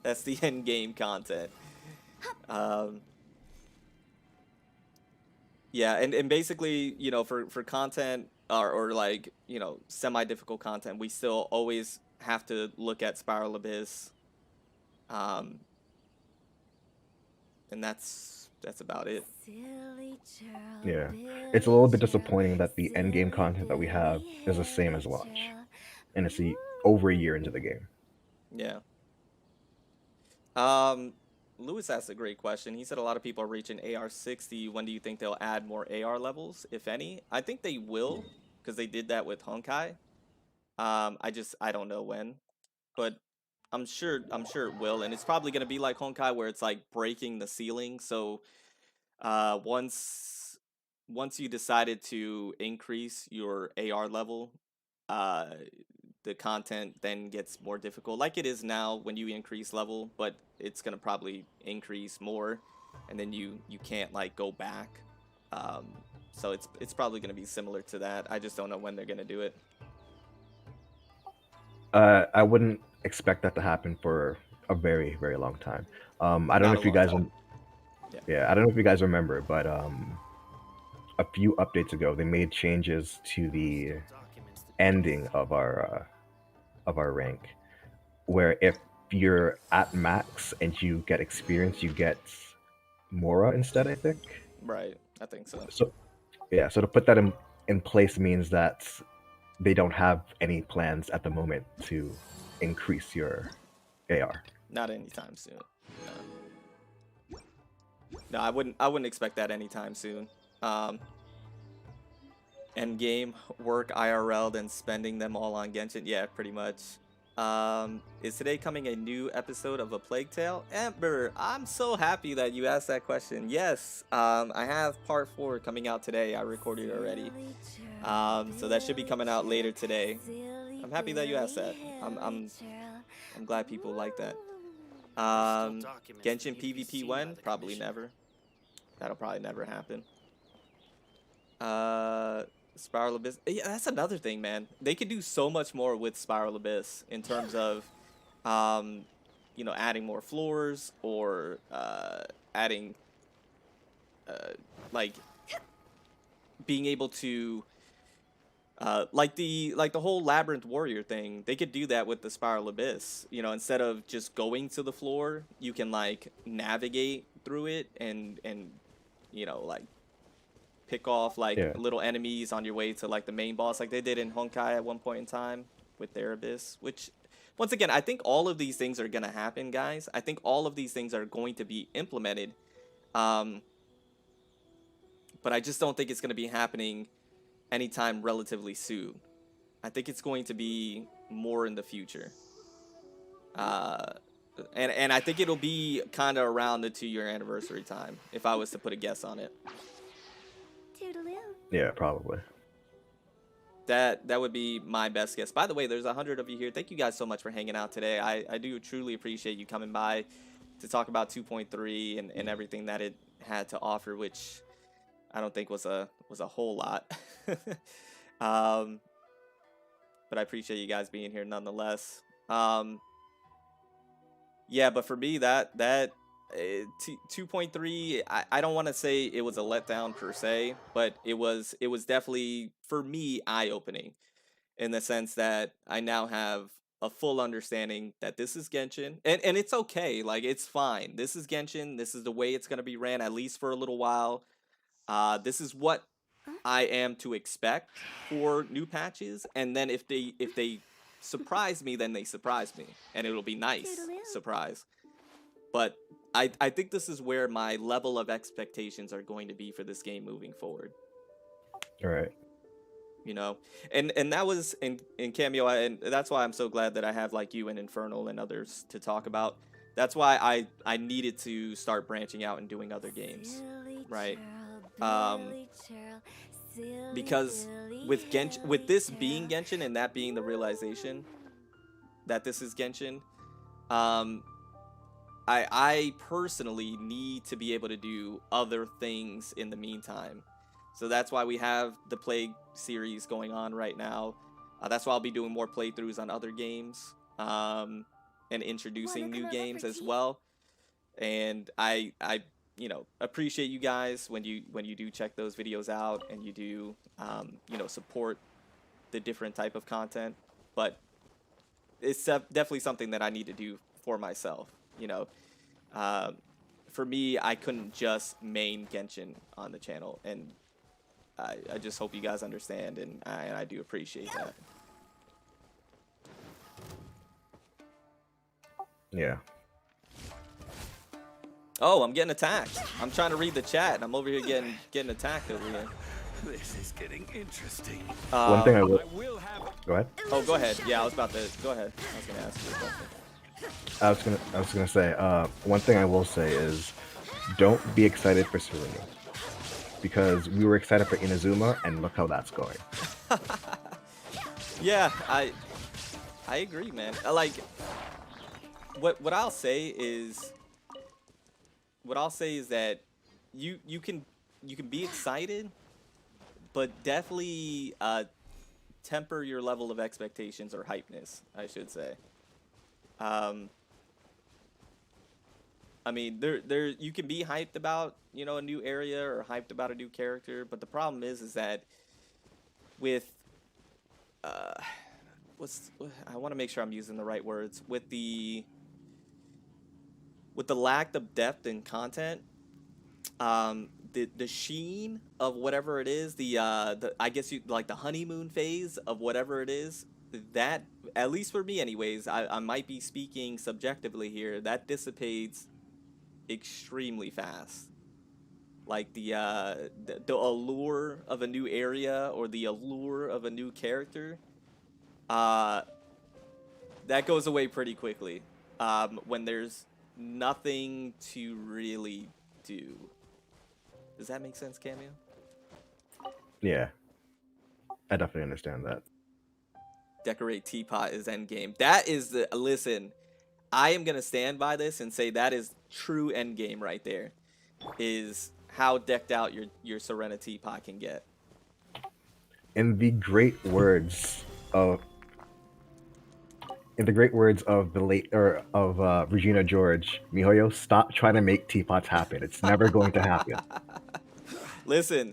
That's the end game content. Um, yeah, and basically, you know, for content or like, you know, semi-difficult content, we still always have to look at Spiral Abyss. Um, and that's about it. Yeah, it's a little bit disappointing that the end game content that we have is the same as launch, and it's over a year into the game. Yeah. Um, Lewis asked a great question. He said a lot of people are reaching AR 60. When do you think they'll add more AR levels, if any? I think they will, because they did that with Honkai. I don't know when, but I'm sure it will, and it's probably gonna be like Honkai where it's like breaking the ceiling. So once you decided to increase your AR level, uh the content then gets more difficult, like it is now when you increase level, but it's gonna probably increase more, and then you can't like go back. So it's probably gonna be similar to that. I just don't know when they're gonna do it. I wouldn't expect that to happen for a very, very long time. I don't Not know a if you long guys, time. Yeah. yeah, I don't know if you guys remember, but a few updates ago, they made changes to the ending of our rank, where if you're at max and you get experience, you get Mora instead, I think. Right. I think so. So yeah, so to put that in place means that they don't have any plans at the moment to increase your AR. Not anytime soon. No, I wouldn't expect that anytime soon. Um, End game work IRL, then spending them all on Genshin. Yeah, pretty much. Is today coming a new episode of A Plague Tale? Amber, I'm so happy that you asked that question. Yes, I have part 4 coming out today. I recorded it already. So that should be coming out later today. I'm happy that you asked that. I'm glad people like that. Genshin PvP when? Probably never. That'll probably never happen. Spiral Abyss. Yeah, that's another thing, man. They could do so much more with Spiral Abyss in terms of, um, you know, adding more floors or adding, like, being able to, like the whole Labyrinth Warrior thing. They could do that with the Spiral Abyss. You know, instead of just going to the floor, you can like navigate through it and you know like pick off like Yeah. little enemies on your way to like the main boss, like they did in Honkai at one point in time with their Abyss. Which, once again, I think all of these things are gonna happen, guys. I think all of these things are going to be implemented, but I just don't think it's gonna be happening anytime relatively soon. I think it's going to be more in the future. Uh, and I think it'll be kind of around the 2-year anniversary time, if I was to put a guess on it. Toodaloo. Yeah, probably. That would be my best guess. By the way, there's 100 of you here. Thank you guys so much for hanging out today. I do truly appreciate you coming by to talk about 2.3 and everything that it had to offer, which I don't think was a whole lot. But I appreciate you guys being here nonetheless. Yeah, but for me, that 2.3, I don't want to say it was a letdown per se, but it was definitely, for me, eye-opening in the sense that I now have a full understanding that this is Genshin, and it's okay, like it's fine. This is Genshin. This is the way it's gonna be ran, at least for a little while. This is what I am to expect for new patches, and then if they surprise me, then they surprise me, and it'll be nice surprise. But I think this is where my level of expectations are going to be for this game moving forward. All right. You know, and that was in Cameo, and that's why I'm so glad that I have like you and Infernal and others to talk about. That's why I needed to start branching out and doing other games, right? Because with with this being Genshin and that being the realization that this is Genshin, I personally need to be able to do other things in the meantime. So that's why we have the Plague series going on right now. That's why I'll be doing more playthroughs on other games, and introducing new games as well. and I you know, appreciate you guys when you do check those videos out and you do you know, support the different type of content. But it's definitely something that I need to do for myself. You know, uh, for me, I couldn't just main Genshin on the channel, and I just hope you guys understand, and I do appreciate that. Yeah. Oh, I'm getting attacked. I'm trying to read the chat, and I'm over here getting attacked over here. This is getting interesting. One thing I will. I will have. Go ahead. Oh, go ahead. Yeah, I was about to go ahead. I was gonna ask you a question. I was gonna say. One thing I will say is, don't be excited for Serena, because we were excited for Inazuma, and look how that's going. Yeah, I agree, man. Like, what I'll say is that you can be excited, but definitely temper your level of expectations or hypeness, I should say. I mean, there you can be hyped about, you know, a new area or hyped about a new character, but the problem is that with I want to make sure I'm using the right words, with the lack of depth in content, the sheen of whatever it is, the I guess you like the honeymoon phase of whatever it is, that, at least for me anyways, I might be speaking subjectively here, that dissipates extremely fast. Like the allure of a new area or the allure of a new character, that goes away pretty quickly, when there's nothing to really do. Does that make sense, Cameo? Yeah, I definitely understand that. Decorate teapot is endgame. That is the, listen, I am gonna stand by this and say that is true endgame right there. Is how decked out your Serenitea Pot can get. In the great words of the late or of Regina George, Mihoyo, stop trying to make teapots happen. It's never going to happen. Listen,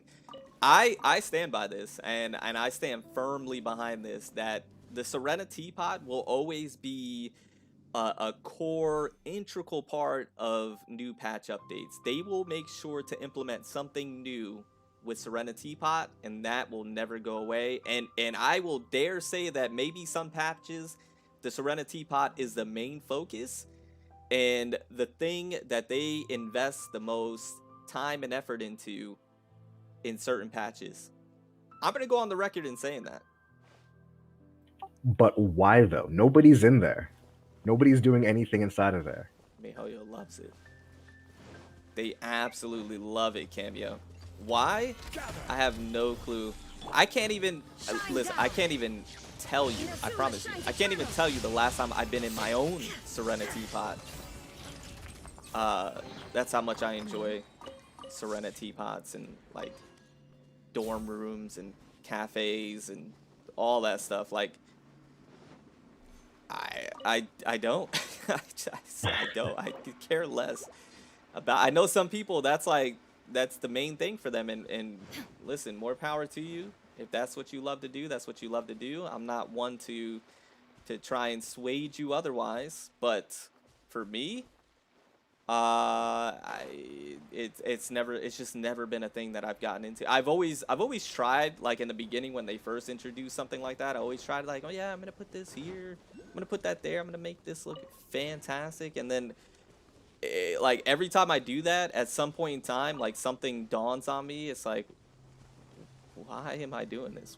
I stand by this, and I stand firmly behind this, that the Serenitea Pot will always be a core, integral part of new patch updates. They will make sure to implement something new with Serenitea Pot, and that will never go away. And I will dare say that maybe some patches, the Serenitea Pot is the main focus, and the thing that they invest the most time and effort into in certain patches. I'm gonna go on the record in saying that. But why though? Nobody's in there. Nobody's doing anything inside of there. Mihoyo loves it. They absolutely love it, Cameo. Why? I have no clue. I can't even listen. I can't even tell you. I promise you. I can't even tell you the last time I've been in my own Serenitea Pot. That's how much I enjoy Serenitea Pots and like dorm rooms and cafes and all that stuff. Like, I don't. I don't. I could care less about. I know some people that's the main thing for them, and listen, more power to you. If that's what you love to do, that's what you love to do. I'm not one to try and sway you otherwise, but for me, it's just never been a thing that I've gotten into. I've always tried, like in the beginning when they first introduced something like that, I always tried like, oh yeah, I'm gonna put this here, I'm gonna put that there, I'm gonna make this look fantastic, and then like every time I do that, at some point in time, like something dawns on me. It's like, why am I doing this?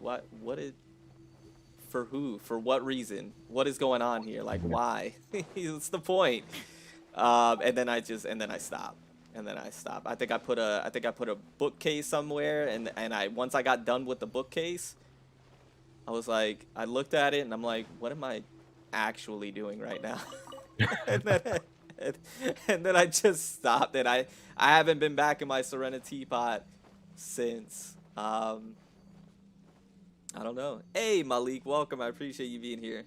For who? For what reason? What is going on here? Like, why? What's the point? And then I stop. I think I put a bookcase somewhere, and once I got done with the bookcase, I was like, I looked at it and I'm like, what am I actually doing right now? and then I just stopped, and I haven't been back in my Serenitea Pot since. I don't know. Hey Malik, welcome. I appreciate you being here.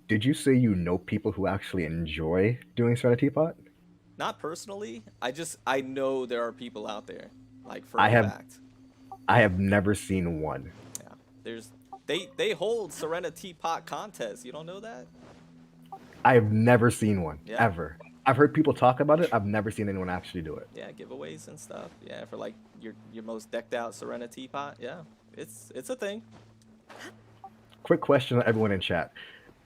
Did you say you know people who actually enjoy doing Serenitea Pot? Not personally. I know there are people out there, like for I a have fact. I have never seen one. Yeah. There's they hold Serenitea Pot contests. You don't know that? I have never seen one Yeah. ever. I've heard people talk about it. I've never seen anyone actually do it. Yeah, giveaways and stuff. Yeah, for like your most decked out Serenitea Pot. Yeah. It's a thing. Quick question to everyone in chat: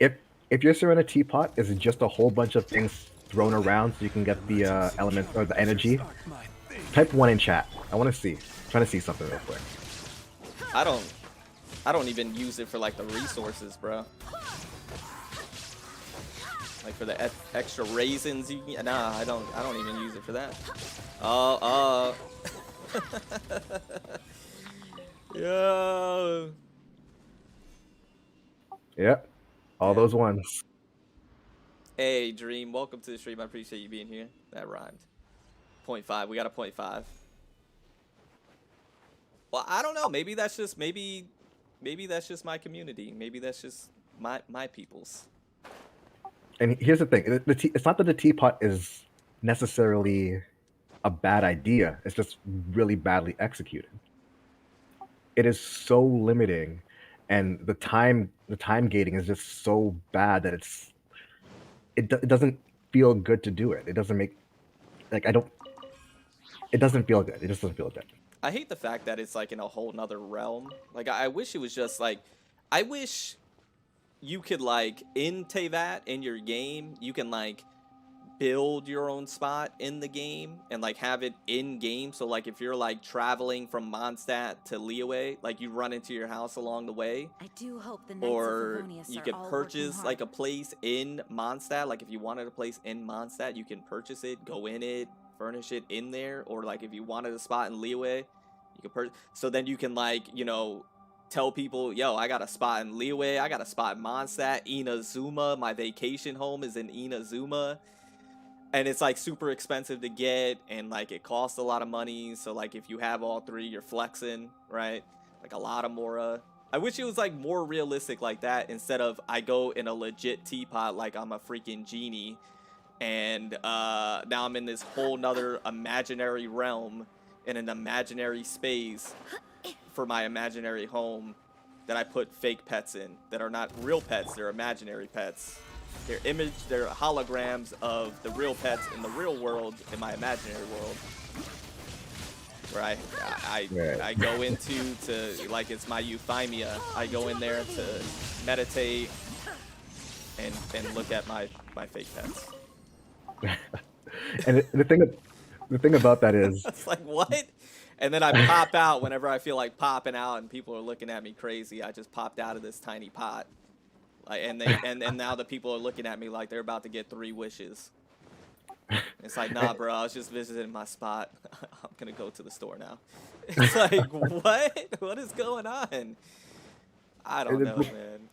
If your Serena teapot is just a whole bunch of things thrown around so you can get the elements or the energy, type one in chat. I want to see. Trying to see something real quick. I don't even use it for like the resources, bro. Like for the extra raisins, nah, I don't even use it for that. Yeah. Yep, all those ones. Hey, Dream, welcome to the stream. I appreciate you being here. That rhymed. 0.5. We got a 0.5. Well, I don't know. Maybe that's just maybe that's just my community. Maybe that's just my people's. And here's the thing: it's not that the teapot is necessarily a bad idea. It's just really badly executed. It is so limiting, and the time gating is just so bad that it doesn't feel good to do it. It doesn't make like I don't. It doesn't feel good. It just doesn't feel good. I hate the fact that it's like in a whole nother realm. Like I wish it was just like, I wish you could like in Tevat in your game, you can like build your own spot in the game and like have it in game. So like if you're like traveling from Mondstadt to Liyue, like you run into your house along the way. I do hope the Knights Or of Favonius you are could all purchase working like a hard. place in Mondstadt. Like if you wanted a place in Mondstadt, you can purchase it, go in it, furnish it in there. Or like if you wanted a spot in Liyue, you could purchase. So then you can like, you know, tell people, yo, I got a spot in Liyue, I got a spot in Mondstadt, Inazuma, my vacation home is in Inazuma. And it's like super expensive to get, and like it costs a lot of money. So like if you have all three, you're flexing, right? Like a lot of Mora. I wish it was like more realistic like that instead of I go in a legit teapot like I'm a freaking genie, and now I'm in this whole nother imaginary realm in an imaginary space for my imaginary home that I put fake pets in that are not real pets, they're imaginary pets. They're holograms of the real pets in the real world in my imaginary world. Where I go into to like it's my euphemia. I go in there to meditate and look at my fake pets. And the thing about that is It's like what? And then I pop out whenever I feel like popping out and people are looking at me crazy. I just popped out of this tiny pot. Like, and now the people are looking at me like they're about to get 3 wishes. It's like, nah, bro, I was just visiting my spot. I'm gonna go to the store now. It's like, what? What is going on? I don't know, man.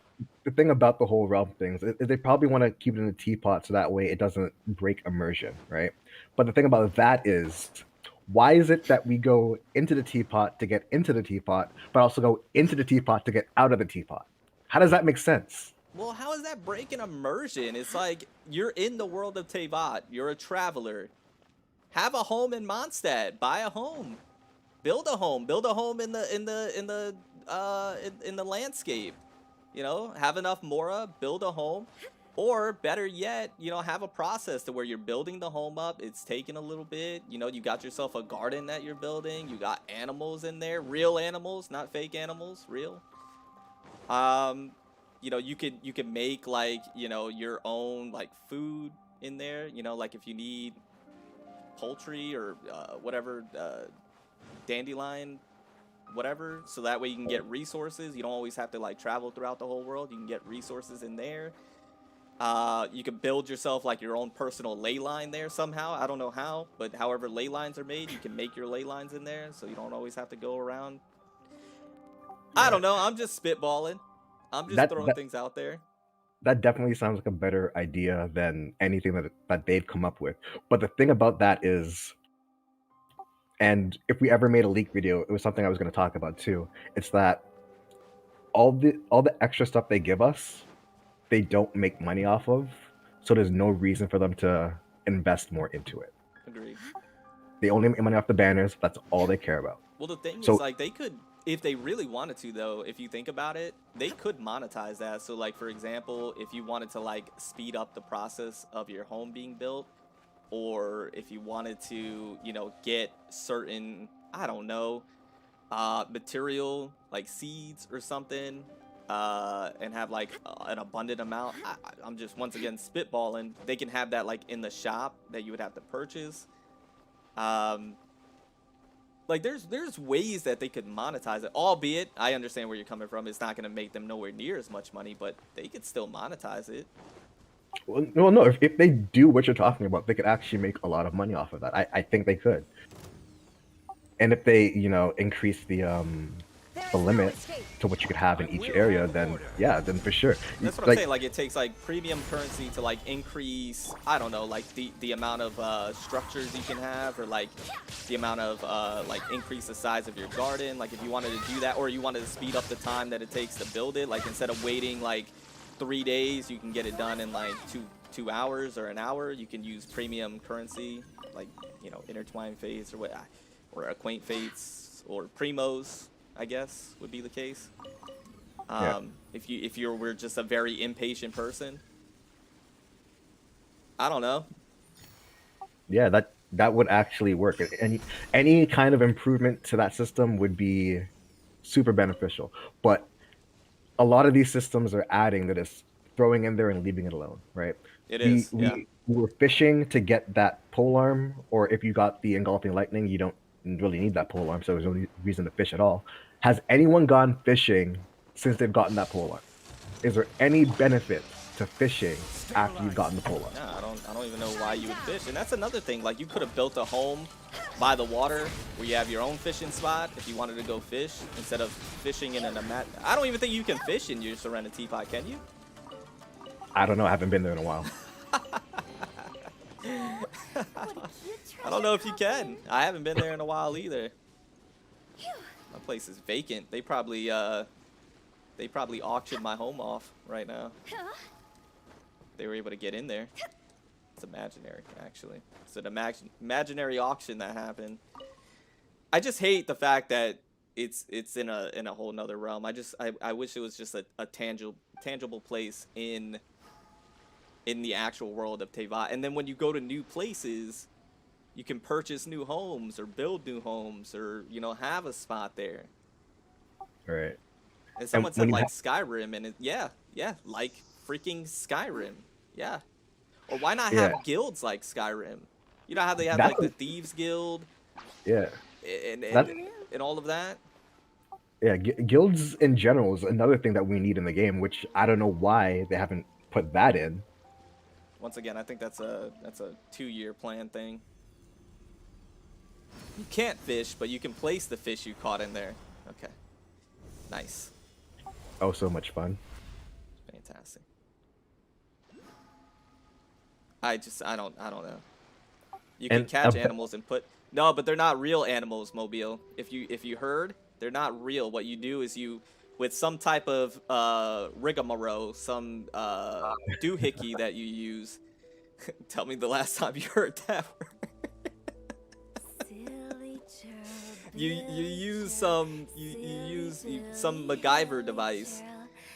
the thing about the whole realm things is they probably want to keep it in a teapot so that way it doesn't break immersion, right? But the thing about that is, why is it that we go into the teapot to get into the teapot, but also go into the teapot to get out of the teapot? How does that make sense? Well, how is that breaking immersion? It's like you're in the world of Tevat. You're a traveler. Have a home in Mondstadt. Buy a home. Build a home. Build a home in the landscape. You know, have enough Mora. Build a home. Or better yet, you know, have a process to where you're building the home up. It's taking a little bit. You know, you got yourself a garden that you're building. You got animals in there, real animals, not fake animals, real. You know, you can make like, you know, your own like food in there. You know, like if you need poultry or whatever, dandelion, whatever. So that way you can get resources. You don't always have to like travel throughout the whole world. You can get resources in there. You can build yourself like your own personal ley line there somehow. I don't know how, but however ley lines are made, you can make your ley lines in there, so you don't always have to go around. I don't know. I'm just spitballing. I'm just throwing things out there. That definitely sounds like a better idea than anything that they've come up with. But the thing about that is, and if we ever made a leak video, it was something I was going to talk about too. It's that all the extra stuff they give us, they don't make money off of, so there's no reason for them to invest more into it. Agreed. They only make money off the banners. That's all they care about. Well, the thing So is, like, they could, if they really wanted to, though, if you think about it, they could monetize that. So, like, for example, if you wanted to, like, speed up the process of your home being built, or if you wanted to, you know, get certain, I don't know, material, like seeds or something, and have, like, an abundant amount. I'm just, once again, spitballing. They can have that, like, in the shop that you would have to purchase. Like there's ways that they could monetize it, albeit I understand where you're coming from. It's not going to make them nowhere near as much money, but they could still monetize it. well, no, if they do what you're talking about, they could actually make a lot of money off of that. I think they could. And if they, you know, increase the limit to what you could have in each area, then yeah, then for sure. That's what I'm saying. Like, it takes, like, premium currency to, like, increase, I don't know, like, the amount of structures you can have, or, like, the amount of, like, increase the size of your garden. Like, if you wanted to do that, or you wanted to speed up the time that it takes to build it, like, instead of waiting, like, 3 days, you can get it done in, like, two hours or an hour. You can use premium currency, like, you know, intertwined fates, or what, or acquaint fates, or primos, I guess would be the case. Yeah. If you were just a very impatient person, I don't know. Yeah, that would actually work. Any kind of improvement to that system would be super beneficial. But a lot of these systems are adding that is throwing in there and leaving it alone, right? It is, yeah. We were fishing to get that pole arm, or if you got the engulfing lightning, you don't really need that pole arm, so there's no reason to fish at all. Has anyone gone fishing since they've gotten that pole arm? Is there any benefit to fishing after you've gotten the pole arm? Nah, I don't even know why you would fish. And that's another thing. Like, you could have built a home by the water where you have your own fishing spot if you wanted to go fish, instead of fishing in I don't even think you can fish in your Serenitea Pot, can you? I don't know. I haven't been there in a while. I don't know if you can. I haven't been there in a while either. My place is vacant. They probably auctioned my home off right now. They were able to get in there. It's imaginary, actually. It's an imaginary auction that happened. I just hate the fact that it's in a whole nother realm. I wish it was just a tangible place in the actual world of Teyvat. And then when you go to new places, you can purchase new homes or build new homes, or, you know, have a spot there. Right. And someone said, like, Skyrim, and yeah, like freaking Skyrim. Yeah. Or why not have guilds like Skyrim? You know how they have, like, the Thieves Guild? Yeah. And all of that? Yeah, guilds in general is another thing that we need in the game, which I don't know why they haven't put that in. Once again, I think that's a 2-year plan thing. You can't fish, but you can place the fish you caught in there. Okay. Nice. Oh, so much fun. Fantastic. I don't know. You can catch animals and put... No, but they're not real animals, Mobile. If you heard, they're not real. What you do is you, with some type of rigmarole, some doohickey that you use. Tell me the last time you heard that word. You use some MacGyver device.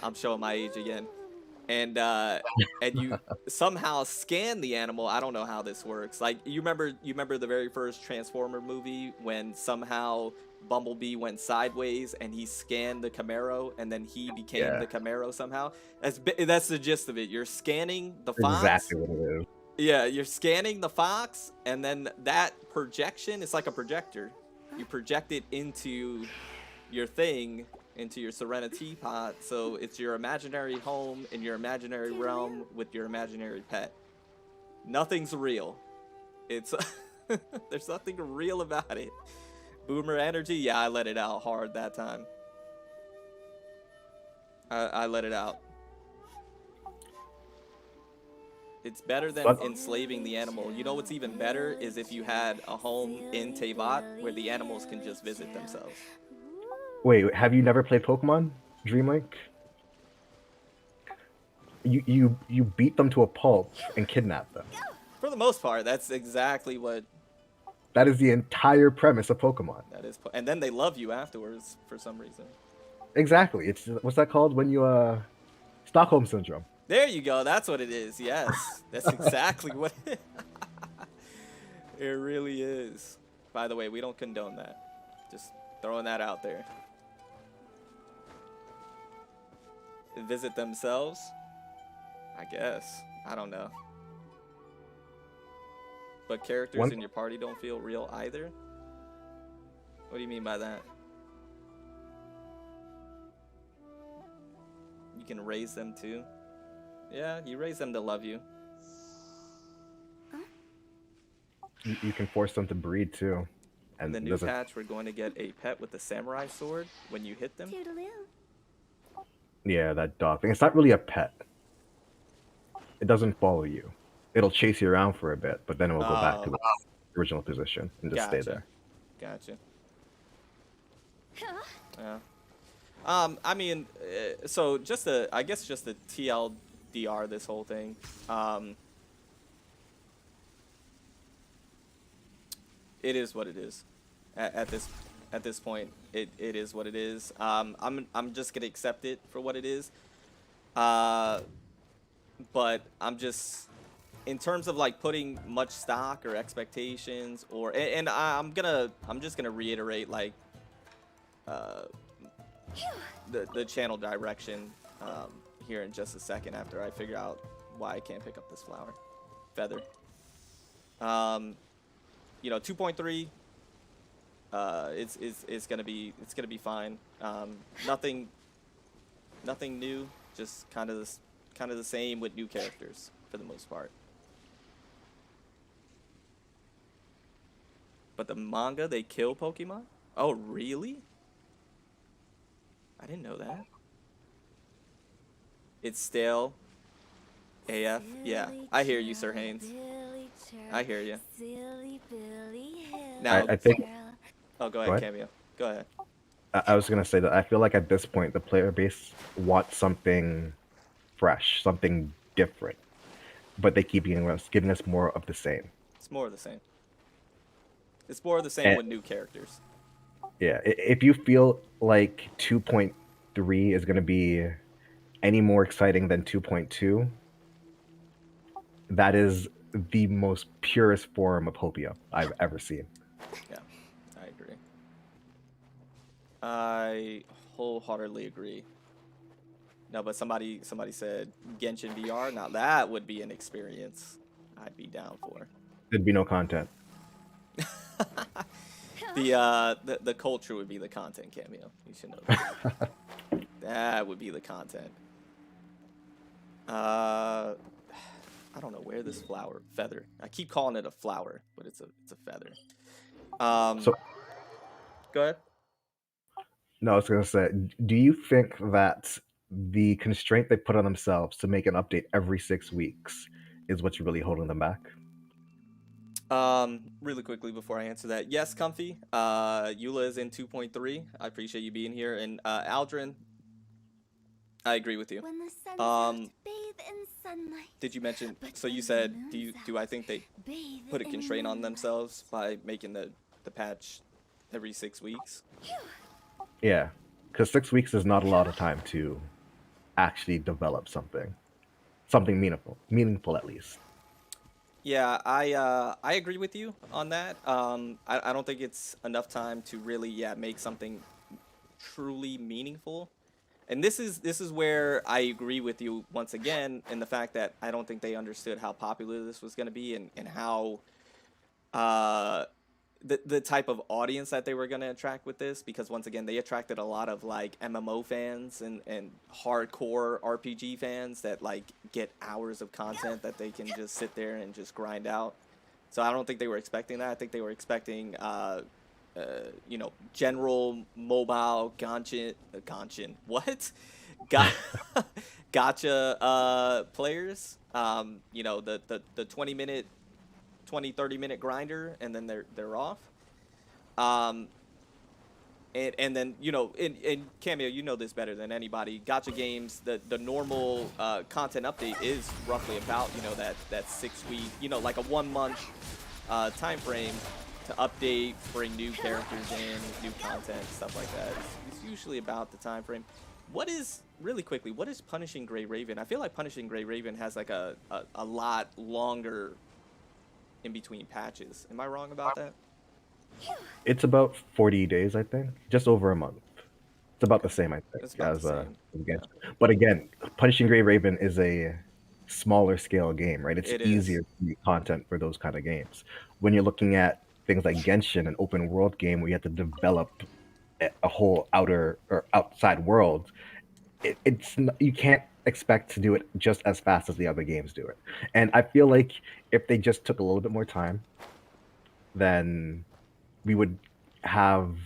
I'm showing my age again. And you somehow scan the animal. I don't know how this works. Like, you remember the very first Transformer movie when somehow Bumblebee went sideways and he scanned the Camaro and then he became the Camaro somehow. That's the gist of it. You're scanning the fox. Exactly what it is. Yeah, you're scanning the fox, and then that projection, it's like a projector. You project it into your thing, into your Serenitea Pot, so it's your imaginary home in your imaginary realm with your imaginary pet. Nothing's real. It's there's nothing real about it. Boomer energy, yeah, I let it out hard that time. I let it out. It's better than enslaving the animal. You know what's even better is if you had a home in Teyvat where the animals can just visit themselves. Wait, have you never played Pokemon Dream Link? You beat them to a pulp and kidnap them. For the most part, that's exactly what That is the entire premise of Pokemon. that is. And then they love you afterwards for some reason. Exactly. It's what's that called when you Stockholm syndrome. There you go. That's what it is. Yes, that's exactly what it really is. By the way, we don't condone that. Just throwing that out there. Visit themselves? I guess. I don't know. But characters in your party don't feel real either? What do you mean by that? You can raise them too? Yeah, you raise them to love you. You can force them to breed too. In And the new there's a, patch, we're going to get a pet with a samurai sword when you hit them. Toodaloo. yeah, that dog thing. It's not really a pet. It doesn't follow you. It'll chase you around for a bit, but then it will go back to its original position and just stay there. Gotcha. Yeah. I mean, so just I guess just the TLDR, this whole thing. It is what it is. At this point, it is what it is. I'm just gonna accept it for what it is. But I'm just, in terms of like putting much stock or expectations, or and I'm just gonna reiterate like the channel direction here in just a second after I figure out why I can't pick up this feather. You know, 2.3. It's gonna be fine. Nothing new. Just kind of the same with new characters for the most part. But the manga, they kill Pokemon? Oh, really? I didn't know that. It's stale. AF. Yeah, I hear you, Sir Haynes. I hear you. Now, I think oh, go ahead, Cameo. Go ahead. I was gonna say that I feel like at this point the player base wants something fresh, something different, but they keep giving us more of the same. It's more of the same. It's more of the same with new characters. Yeah, if you feel like 2.3 is gonna be any more exciting than 2.2, that is the most purest form of Hopia I've ever seen. Yeah, I agree. I wholeheartedly agree. No, but somebody said Genshin VR. Now that would be an experience I'd be down for. There'd be no content. The culture would be the content, Cameo. You should know that. That would be the content. I don't know where this feather. I keep calling it a flower, but it's a feather. So, go ahead. no, I was gonna say, do you think that the constraint they put on themselves to make an update every 6 weeks is what's really holding them back? Really quickly before I answer that, yes, Comfy. Eula is in 2.3. I appreciate you being here, and Aldrin, I agree with you. When the sun out, bathe in sunlight. Did you mention? But So you when said, the moon's do I think they bathe put a in constraint on moonlight. themselves by making the patch every 6 weeks? Yeah, because 6 weeks is not a lot of time to actually develop something meaningful at least. Yeah, I agree with you on that. I don't think it's enough time to really make something truly meaningful. And this is where I agree with you once again in the fact that I don't think they understood how popular this was going to be and how the type of audience that they were going to attract with this, because once again they attracted a lot of like MMO fans and hardcore RPG fans that like get hours of content that they can just sit there and just grind out. So I don't think they were expecting that. I think they were expecting you know, general mobile Genshin what? Gotcha players. You know, the 20-30 minute grinder, and then they're off. And then, you know, in Cameo, you know this better than anybody. Gacha games, the normal content update is roughly about, you know, that 6 week, you know, like a 1 month time frame to update, bring new characters in, new content, stuff like that. It's usually about the time frame. What is, really quickly, what is Punishing Gray Raven? I feel like Punishing Gray Raven has like a lot longer in between patches. Am I wrong about that? It's about 40 days, I think, just over a month. It's about the Okay. same, I It's think, about the as same. Yeah. Genshin. But again, Punishing Gray Raven is a smaller scale game, right? It's It is. easier to make content for those kind of games. When you're looking at things like Genshin, an open world game where you have to develop a whole outer or outside world, you can't expect to do it just as fast as the other games do it. And I feel like if they just took a little bit more time, then we would have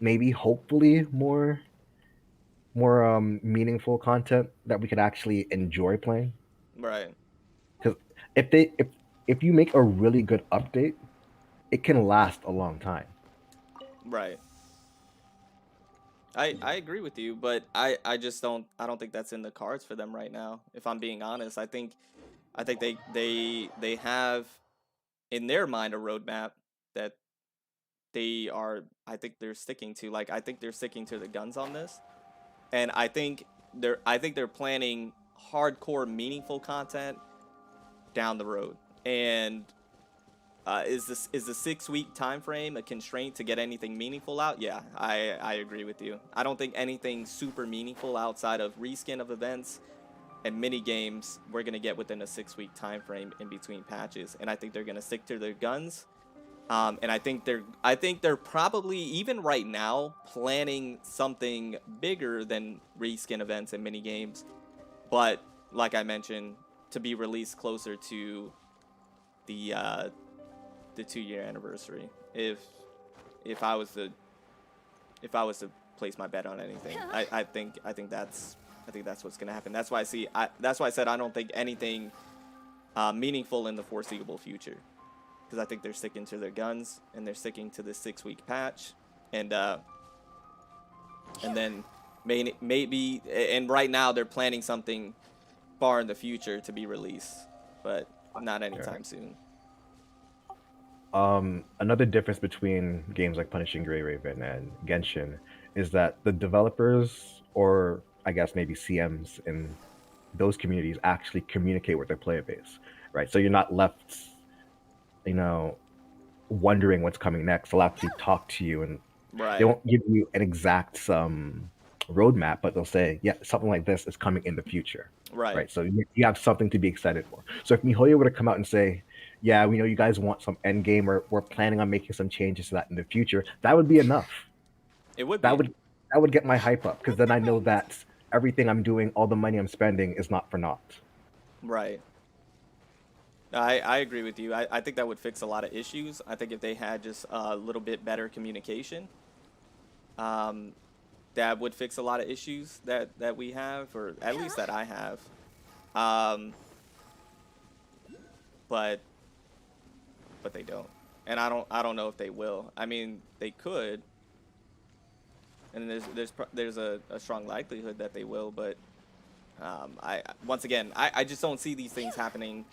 maybe hopefully more meaningful content that we could actually enjoy playing. Right. Because if you make a really good update, it can last a long time. Right. I agree with you, but I just I don't think that's in the cards for them right now. If I'm being honest, I think they have in their mind a roadmap that I think they're sticking to. Like, I think they're sticking to the guns on this. And I think they're planning hardcore meaningful content down the road. And is the 6 week time frame a constraint to get anything meaningful out? Yeah, I agree with you. I don't think anything super meaningful outside of reskin of events and mini games we're gonna get within a 6 week time frame in between patches. And I think they're gonna stick to their guns. And I think they're probably even right now planning something bigger than reskin events and mini games, but like I mentioned, to be released closer to the 2 year anniversary. If I was to place my bet on anything, I think that's what's gonna happen. That's why that's why I said I don't think anything meaningful in the foreseeable future. Because I think they're sticking to their guns and they're sticking to the 6 week patch, and then maybe and right now they're planning something far in the future to be released, but not anytime soon. Another difference between games like Punishing Gray Raven and Genshin is that the developers, or I guess maybe CMs in those communities, actually communicate with their player base, right? So you're not left, you know, wondering what's coming next. They'll actually talk to you, and they Right. won't give you an exact roadmap, but they'll say, yeah, something like this is coming in the future, Right. right? So you have something to be excited for. So if MiHoYo were to come out and say, yeah, we know you guys want some end game, or we're planning on making some changes to that in the future, that would be enough. It would That be. would get my hype up, because then I know that everything I'm doing, all the money I'm spending, is not for naught. Right. I agree with you. I think that would fix a lot of issues. I think if they had just a little bit better communication, um, that would fix a lot of issues that we have, or at least that I have. Um, but they don't, and I don't know if they will. I mean, they could, and there's a strong likelihood that they will, but I once again I just don't see these things happening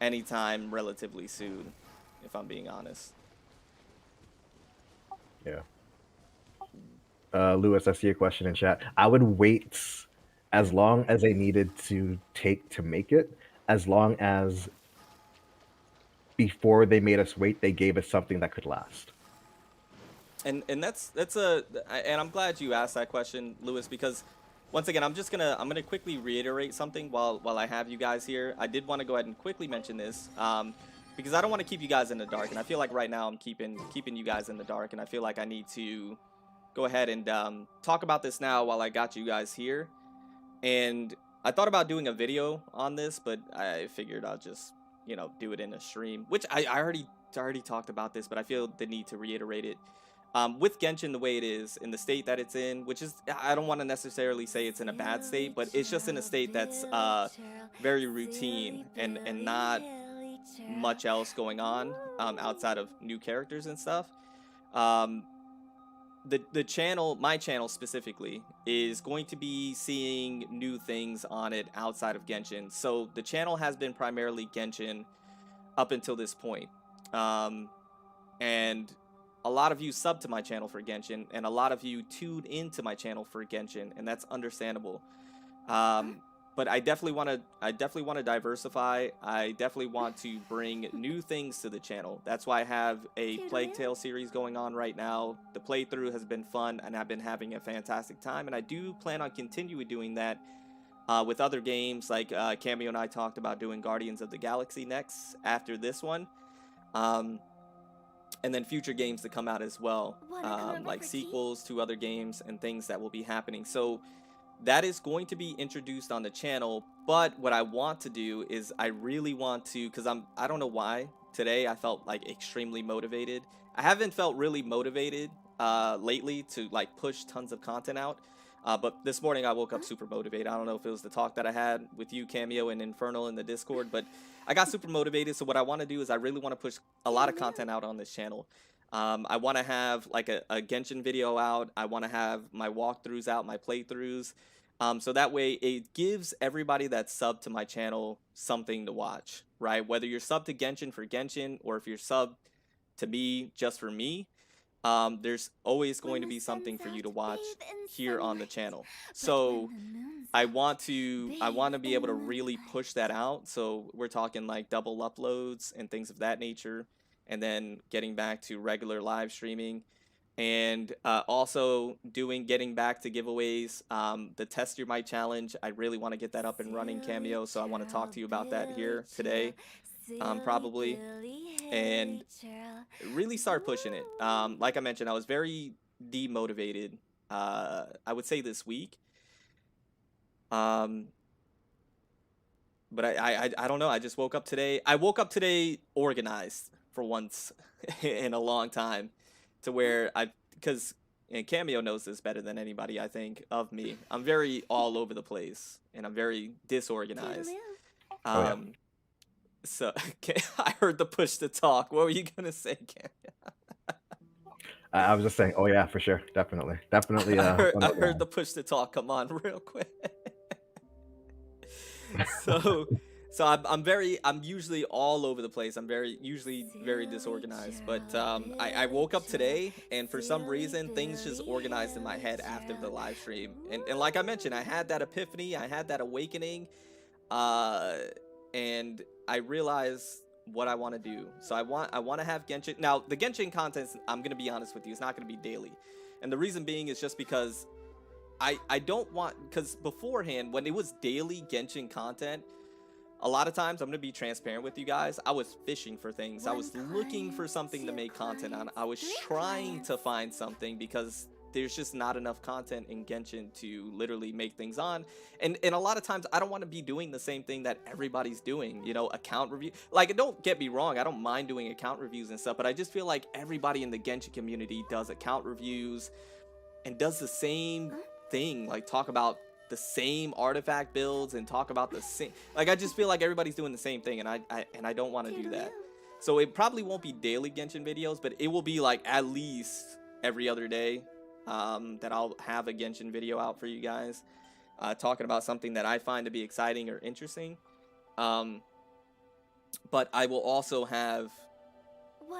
anytime relatively soon, if I'm being honest. Yeah. Lewis, I see a question in chat. I would wait as long as they needed to take to make it, as long as before they made us wait, they gave us something that could last. And and I'm glad you asked that question, Lewis, because once again I'm gonna quickly reiterate something while I have you guys here. I did want to go ahead and quickly mention this, because I don't want to keep you guys in the dark, and I feel like right now I'm keeping you guys in the dark, and I feel like I need to go ahead and talk about this now while I got you guys here. And I thought about doing a video on this, but I figured I'll just, you know, do it in a stream, which I already talked about this, but I feel the need to reiterate it. With Genshin the way it is, in the state that it's in, which is, I don't want to necessarily say it's in a bad state, but it's just in a state that's very routine and not much else going on outside of new characters and stuff. Um, the channel, my channel specifically, is going to be seeing new things on it outside of Genshin. So the channel has been primarily Genshin up until this point. And a lot of you sub to my channel for Genshin, and a lot of you tune into my channel for Genshin, and that's understandable. But I definitely want to diversify. I definitely want to bring new things to the channel. That's why I have a Plague Tale series going on right now. The playthrough has been fun, and I've been having a fantastic time, and I do plan on continuing doing that with other games. Like Cameo and I talked about doing Guardians of the Galaxy next after this one. And then future games to come out as well, like sequels to other games and things that will be happening. So that is going to be introduced on the channel. But what I want to do is I really want to, because I don't know why today I felt like extremely motivated. I haven't felt really motivated lately to like push tons of content out. But this morning I woke up super motivated. I don't know if it was the talk that I had with you, Cameo, and Infernal in the Discord, but I got super motivated. So what I want to do is I really want to push a lot of content out on this channel. I want to have like a Genshin video out. I want to have my walkthroughs out, my playthroughs. So that way it gives everybody that sub to my channel something to watch, right? Whether you're sub to Genshin for Genshin, or if you're sub to me just for me, there's always going to be something for you to watch here on the channel. So I want to be able to really push that out. So we're talking like double uploads and things of that nature, and then getting back to regular live streaming, and also getting back to giveaways. The Test Your Might challenge, I really want to get that up and running, Cameo. So I want to talk to you about that here today, probably, and really start pushing it. Like I mentioned, I was very demotivated, I would say this week. But I don't know. I just woke up today. I woke up today organized for once in a long time, to where because and Cameo knows this better than anybody, I think, of me. I'm very all over the place, and I'm very disorganized. So I heard the push to talk. What were you gonna say, Cameo? I was just saying, oh yeah, for sure, definitely. I heard the push to talk come on real quick. So I'm usually all over the place. I'm usually very disorganized. But I woke up today, and for some reason things just organized in my head after the live stream. And like I mentioned, I had that epiphany, I had that awakening, and I realized what I want to do. So I want to have Genshin. Now the Genshin content, I'm gonna be honest with you, it's not gonna be daily, and the reason being is just because I don't want, because beforehand when it was daily Genshin content, a lot of times, I'm going to be transparent with you guys, I was fishing for things. I was looking for something to make content on. I was trying to find something, because there's just not enough content in Genshin to literally make things on. And a lot of times I don't want to be doing the same thing that everybody's doing, you know, account review. Like, don't get me wrong, I don't mind doing account reviews and stuff, but I just feel like everybody in the Genshin community does account reviews and does the same thing, like talk about the same artifact builds and talk about the same, like, I just feel like everybody's doing the same thing, and I don't want to do that. So it probably won't be daily Genshin videos, but it will be like at least every other day that I'll have a Genshin video out for you guys, talking about something that I find to be exciting or interesting. But I will also have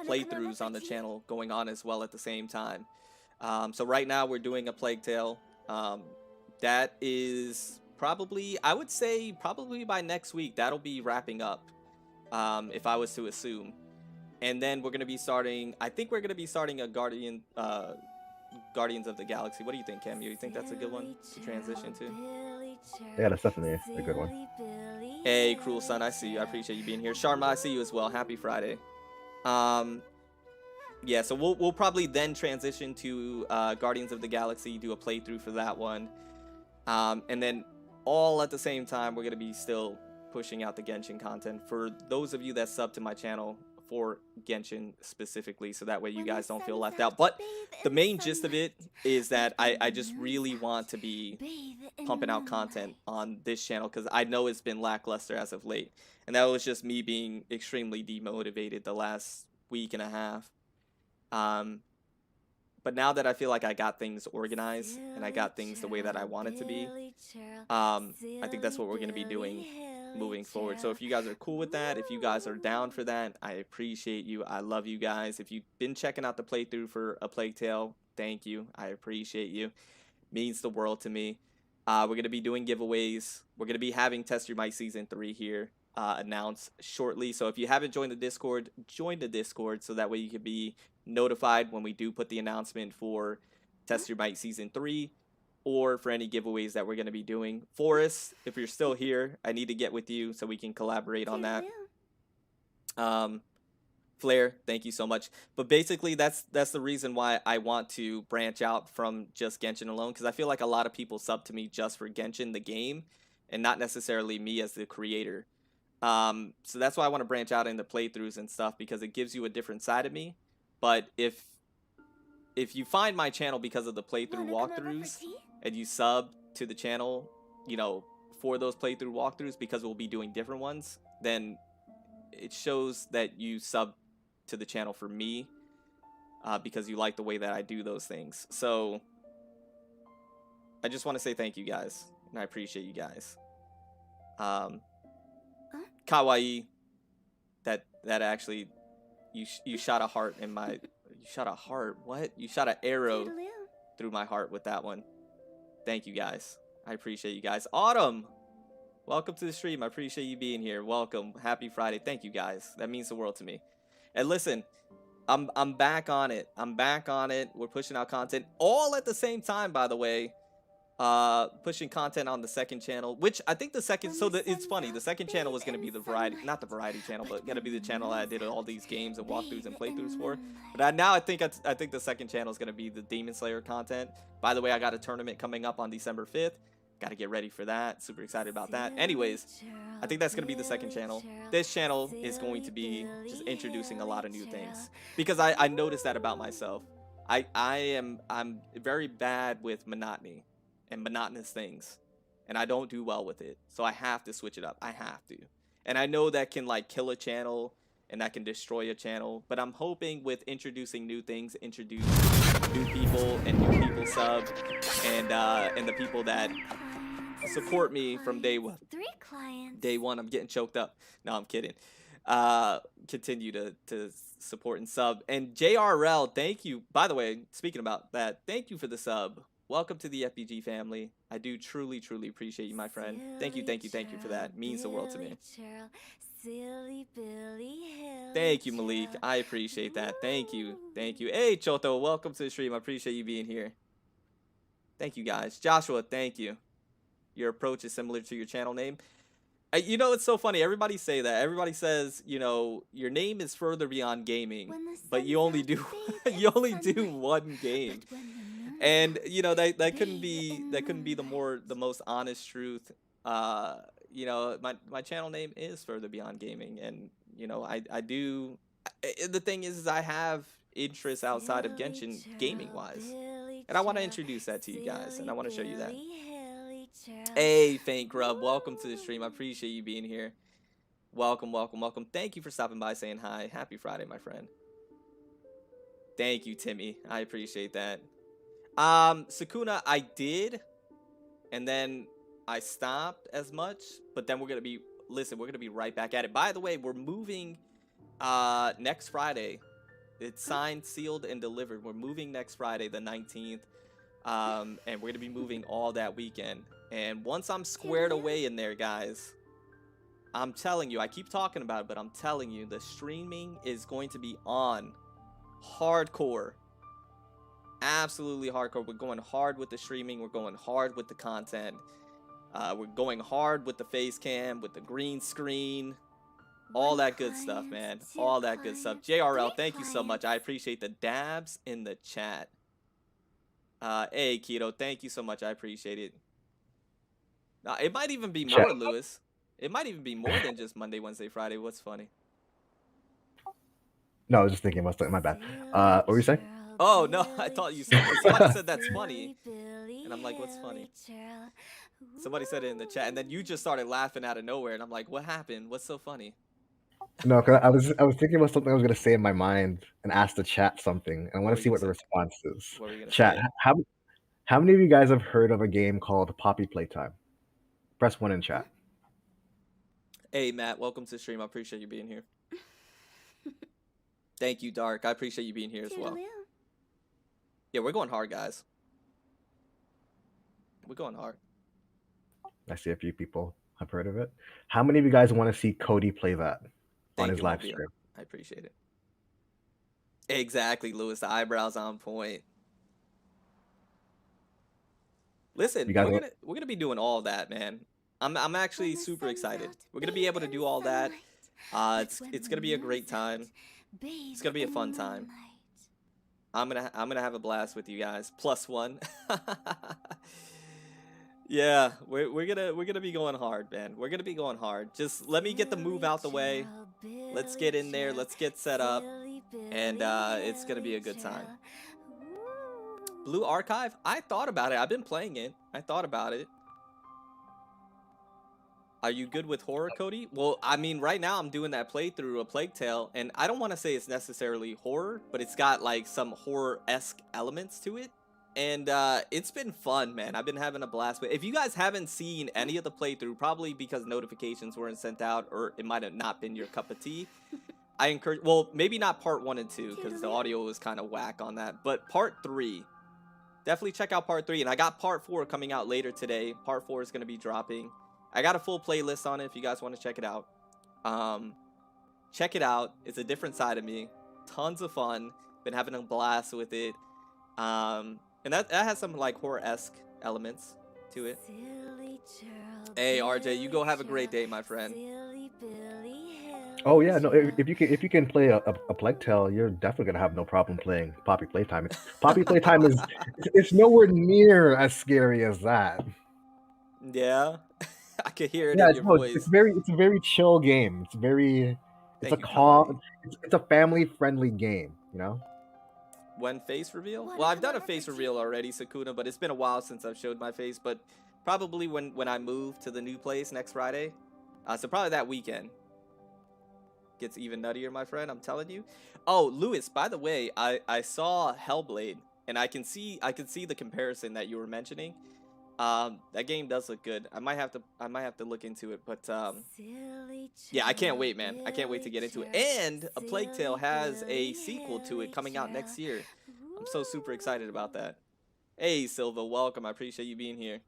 playthroughs on the channel going on as well at the same time. So right now we're doing a Plague Tale. That is probably, I would say probably by next week that'll be wrapping up, if I was to assume. And then we're gonna be starting, I think we're gonna be starting a Guardians of the Galaxy. What do you think, Cameo? You think that's a good one to transition to? Yeah, that's definitely a good one. Hey, Cruel Sun, I see you. I appreciate you being here. Sharma, I see you as well. Happy Friday. Yeah, so we'll probably then transition to Guardians of the Galaxy, do a playthrough for that one. And then all at the same time, we're going to be still pushing out the Genshin content for those of you that sub to my channel for Genshin specifically, so that way you guys don't feel left out. But the main gist of it is that I just really want to be pumping out content on this channel, because I know it's been lackluster as of late. And that was just me being extremely demotivated the last week and a half. But now that I feel like I got things organized and I got things the way that I want it to be, I think that's what we're going to be doing moving forward. So if you guys are cool with that, if you guys are down for that, I appreciate you. I love you guys. If you've been checking out the playthrough for A Plague Tale, thank you. I appreciate you. Means the world to me. We're going to be doing giveaways. We're going to be having Test Your Mic Season 3 here announced shortly. So if you haven't joined the Discord, join the Discord so that way you can be notified when we do put the announcement for Test Your Mic Season 3 or for any giveaways that we're going to be doing. Forrest, if you're still here, I need to get with you so we can collaborate on that. Flair, thank you so much. But basically, that's the reason why I want to branch out from just Genshin alone, because I feel like a lot of people sub to me just for Genshin, the game, and not necessarily me as the creator. So that's why I want to branch out into playthroughs and stuff, because it gives you a different side of me. But if you find my channel because of the playthrough walkthroughs and you sub to the channel, you know, for those playthrough walkthroughs, because we'll be doing different ones, then it shows that you sub to the channel for me because you like the way that I do those things. So I just want to say thank you guys, and I appreciate you guys. Kawaii, that actually, you shot a heart in my, you shot a heart, what? You shot an arrow through my heart with that one. Thank you guys. I appreciate you guys. Autumn, welcome to the stream. I appreciate you being here. Welcome. Happy Friday. Thank you guys. That means the world to me. And listen, I'm back on it. I'm back on it. We're pushing out content all at the same time, by the way. Pushing content on the second channel, which I think the second, so it's funny, the second channel was going to be the variety, not the variety channel, but going to be the channel I did all these games and walkthroughs and playthroughs for. But now I think the second channel is going to be the Demon Slayer content. By the way, I got a tournament coming up on December 5th. Got to get ready for that. Super excited about that. Anyways, I think that's going to be the second channel. This channel is going to be just introducing a lot of new things, because I noticed that about myself. I'm very bad with monotony and monotonous things, and I don't do well with it, so I have to switch it up. I have to. And I know that can like kill a channel and that can destroy a channel, but I'm hoping with introducing new things, introduce new people and new people sub, and the people that support me from day one. Day one, I'm getting choked up. No, I'm kidding. Continue to support and sub. And JRL, thank you. By the way, speaking about that, thank you for the sub. Welcome to the FBG family. I do truly, truly appreciate you, my friend. Thank you, thank you, thank you for that. It means the world to me. Thank you, Malik. I appreciate that. Thank you. Thank you. Hey, Choto, welcome to the stream. I appreciate you being here. Thank you, guys. Joshua, thank you. Your approach is similar to your channel name. You know, it's so funny. Everybody say that. Everybody says, you know, your name is further beyond gaming, but you only do one game. And you know, that couldn't be the most honest truth. You know, my channel name is further beyond gaming, and you know, I do. The thing is I have interests outside of Genshin gaming wise, and I want to introduce that to you guys, and I want to show you that. Hey, Faint Grub, welcome to the stream. I appreciate you being here. Welcome, welcome, welcome. Thank you for stopping by, saying hi. Happy Friday, my friend. Thank you, Timmy. I appreciate that. Sakuna, I did, and then I stopped as much, but then we're gonna be right back at it. By the way, we're moving next Friday. It's signed, sealed, and delivered. We're moving next Friday, the 19th, and we're gonna be moving all that weekend. And once I'm squared away in there, guys, I'm telling you, I keep talking about it, but I'm telling you, the streaming is going to be on hardcore. Absolutely hardcore. We're going hard with the streaming. We're going hard with the content. We're going hard with the face cam, with the green screen, all that good stuff, man. All that good stuff. JRL, thank you so much. I appreciate the dabs in the chat. Hey, Keto, thank you so much. I appreciate it. It might even be more, Lewis. It might even be more than just Monday, Wednesday, Friday. What's funny? No, I was just thinking about something. My bad. What were you saying? Oh, no, I thought you said, somebody said that's funny. And I'm like, what's funny? Somebody said it in the chat, and then you just started laughing out of nowhere, and I'm like, what happened? What's so funny? No, 'cause I was thinking about something I was gonna say in my mind and ask the chat something. I What want were to you see gonna what the say? response is. What were you gonna Chat, say? how many of you guys have heard of a game called Poppy Playtime? Press one in chat. Hey, Matt, welcome to the stream. I appreciate you being here. Thank you, Dark. I appreciate you being here as well. Toodaloo. Yeah, we're going hard, guys. We're going hard. I see a few people have heard of it. How many of you guys want to see Cody play that on Thank his you, live Mobia. stream? I appreciate it. Exactly, Lewis. The eyebrows on point. Listen, You guys we're gonna be doing all that, man. I'm actually When the super sun's excited. out, We're gonna be bathe able to in do all that. sunlight. It's That's when it's the gonna be a moon great is out, time. It's bathe gonna be a in fun time. moonlight. I'm gonna have a blast with you guys. +1. Yeah, we're gonna be going hard, man. We're gonna be going hard. Just let me get the move out the way. Let's get in there. Let's get set up, and it's gonna be a good time. Blue Archive? I thought about it. I've been playing it. I thought about it. Are you good with horror, Cody? Well, I mean, right now I'm doing that playthrough of Plague Tale, and I don't want to say it's necessarily horror, but it's got like some horror-esque elements to it. And it's been fun, man. I've been having a blast with it. If you guys haven't seen any of the playthrough, probably because notifications weren't sent out, or it might have not been your cup of tea, I encourage, well, maybe not part 1 and 2, because the audio was kind of whack on that, but part 3, definitely check out part 3, and I got part 4 coming out later today. Part 4 is going to be dropping. I got a full playlist on it if you guys want to check it out. Check it out. It's a different side of me. Tons of fun. Been having a blast with it. And that has some like horror-esque elements to it. Hey, RJ, you go have a great day, my friend. Oh yeah, no. If you can play a Plague Tale, you're definitely gonna have no problem playing Poppy Playtime. Poppy Playtime is it's nowhere near as scary as that. Yeah, I could hear it Yeah, in your voice. it's a very chill game. It's Thank a you, calm. Kawaii. It's a family friendly game. You know. When face reveal? What Well, a I've done a clever face cheat. reveal already, Sakuna, but it's been a while since I've showed my face. But probably when I move to the new place next Friday, so probably that weekend. Gets even nuttier, my friend. I'm telling you. Oh, Lewis. By the way, I saw Hellblade, and I can see the comparison that you were mentioning. That game does look good. I might have to look into it, but yeah, I can't wait, man. I can't wait to get into it. And A Plague Tale has a sequel to it coming out next year. I'm so super excited about that. Hey, Silva, welcome. I appreciate you being here.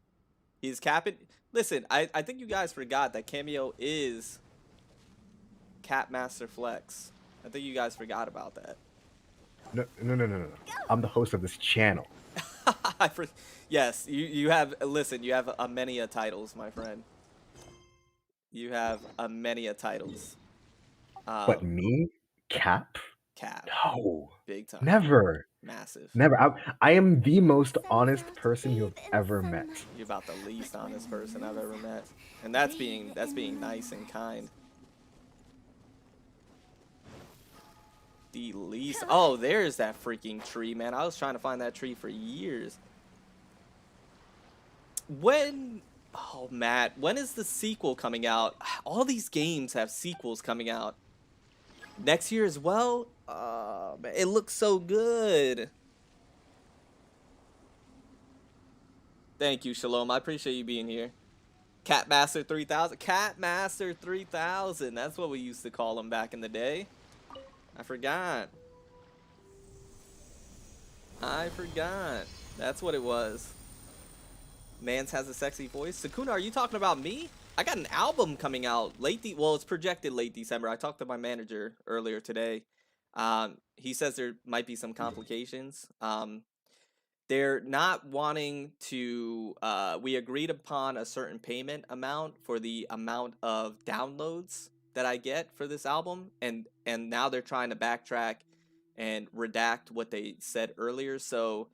He's capping. Listen, I think you guys forgot that Cameo is Cat Master Flex. I think you guys forgot about that. No. I'm the host of this channel. Yes, you have. Listen, you have a many a titles, my friend. You have a many a titles. But me, Cap? Cap, No, big time, never, massive. never. I am the most honest person you have ever met. You're about the least honest person I've ever met, and that's being nice and kind. The least. Oh, there's that freaking tree, man. I was trying to find that tree for years. When, oh, Matt, when is the sequel coming out? All these games have sequels coming out next year as well. Man, it looks so good. Thank you, Shalom. I appreciate you being here. Catmaster 3000. Catmaster 3000. That's what we used to call him back in the day. I forgot. That's what it was. Mans has a sexy voice. Sakuna, are you talking about me? I got an album coming out well, it's projected late December. I talked to my manager earlier today. He says there might be some complications. They're not wanting to, we agreed upon a certain payment amount for the amount of downloads that I get for this album, and now they're trying to backtrack and redact what they said earlier. So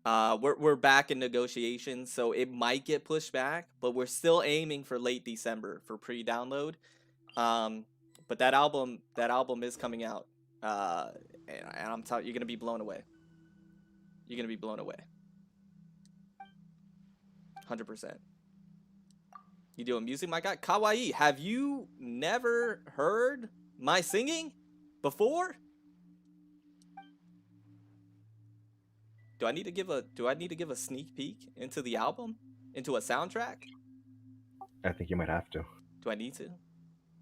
we're back in negotiations, so it might get pushed back, but we're still aiming for late December for pre-download. But that album is coming out, and I'm telling you, you're gonna be blown away. You're gonna be blown away. 100%. You doing music, my guy? Kawaii, have you never heard my singing before? Do I need to give a sneak peek into the album? Into a soundtrack? I think you might have to. Do I need to?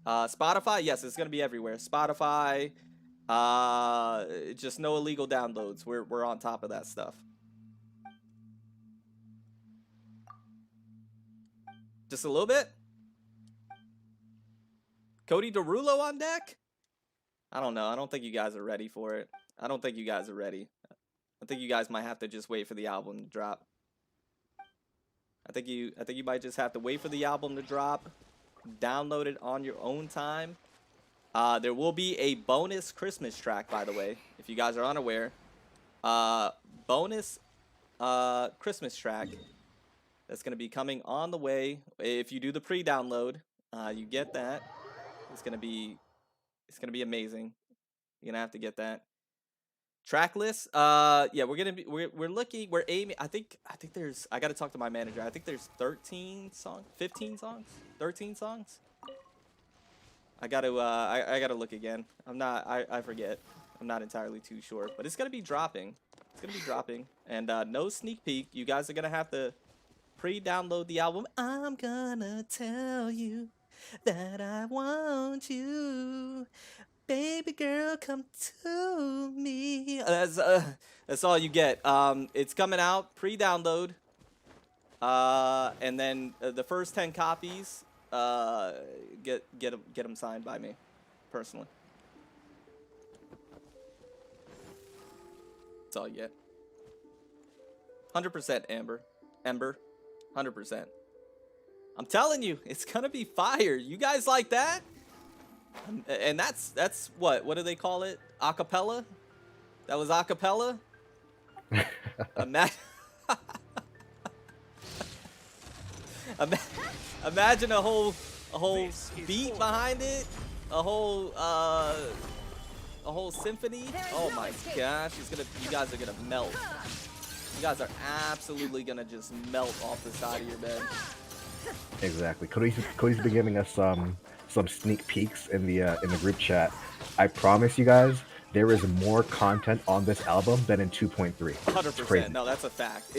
Spotify? Yes, it's gonna be everywhere. Spotify, just no illegal downloads. We're on top of that stuff. Just a little bit? Cody Derulo on deck? I don't know. I don't think you guys are ready for it. I don't think you guys are ready. I think you guys might have to just wait for the album to drop. I think you might just have to wait for the album to drop. Download it on your own time. There will be a bonus Christmas track, by the way, if you guys are unaware. Bonus Christmas track that's gonna be coming on the way. If you do the pre-download, you get that. It's gonna be amazing. You're gonna have to get that. Track list. Yeah, we're aiming. I think there's. I gotta talk to my manager. I think there's 13 songs, 15 songs, 13 songs. I gotta look again. I forget. I'm not entirely too sure, but it's gonna be dropping. It's gonna be dropping, and no sneak peek. You guys are gonna have to pre-download the album. I'm gonna tell you that I want you. Baby girl, come to me. That's all you get. It's coming out pre-download, and then the first 10 copies, get them signed by me, personally. That's all you get. 100% Ember, 100%. I'm telling you, it's gonna be fire. You guys like that? And that's what do they call it? Acapella? That was acapella? Imagine a whole beat behind it, a whole symphony. Oh my gosh, you guys are gonna melt. You guys are absolutely gonna just melt off the side of your bed. Exactly. Cody's been giving us some sneak peeks in the group chat. I promise you guys, there is more content on this album than in 2.3. 100%. No, that's a fact.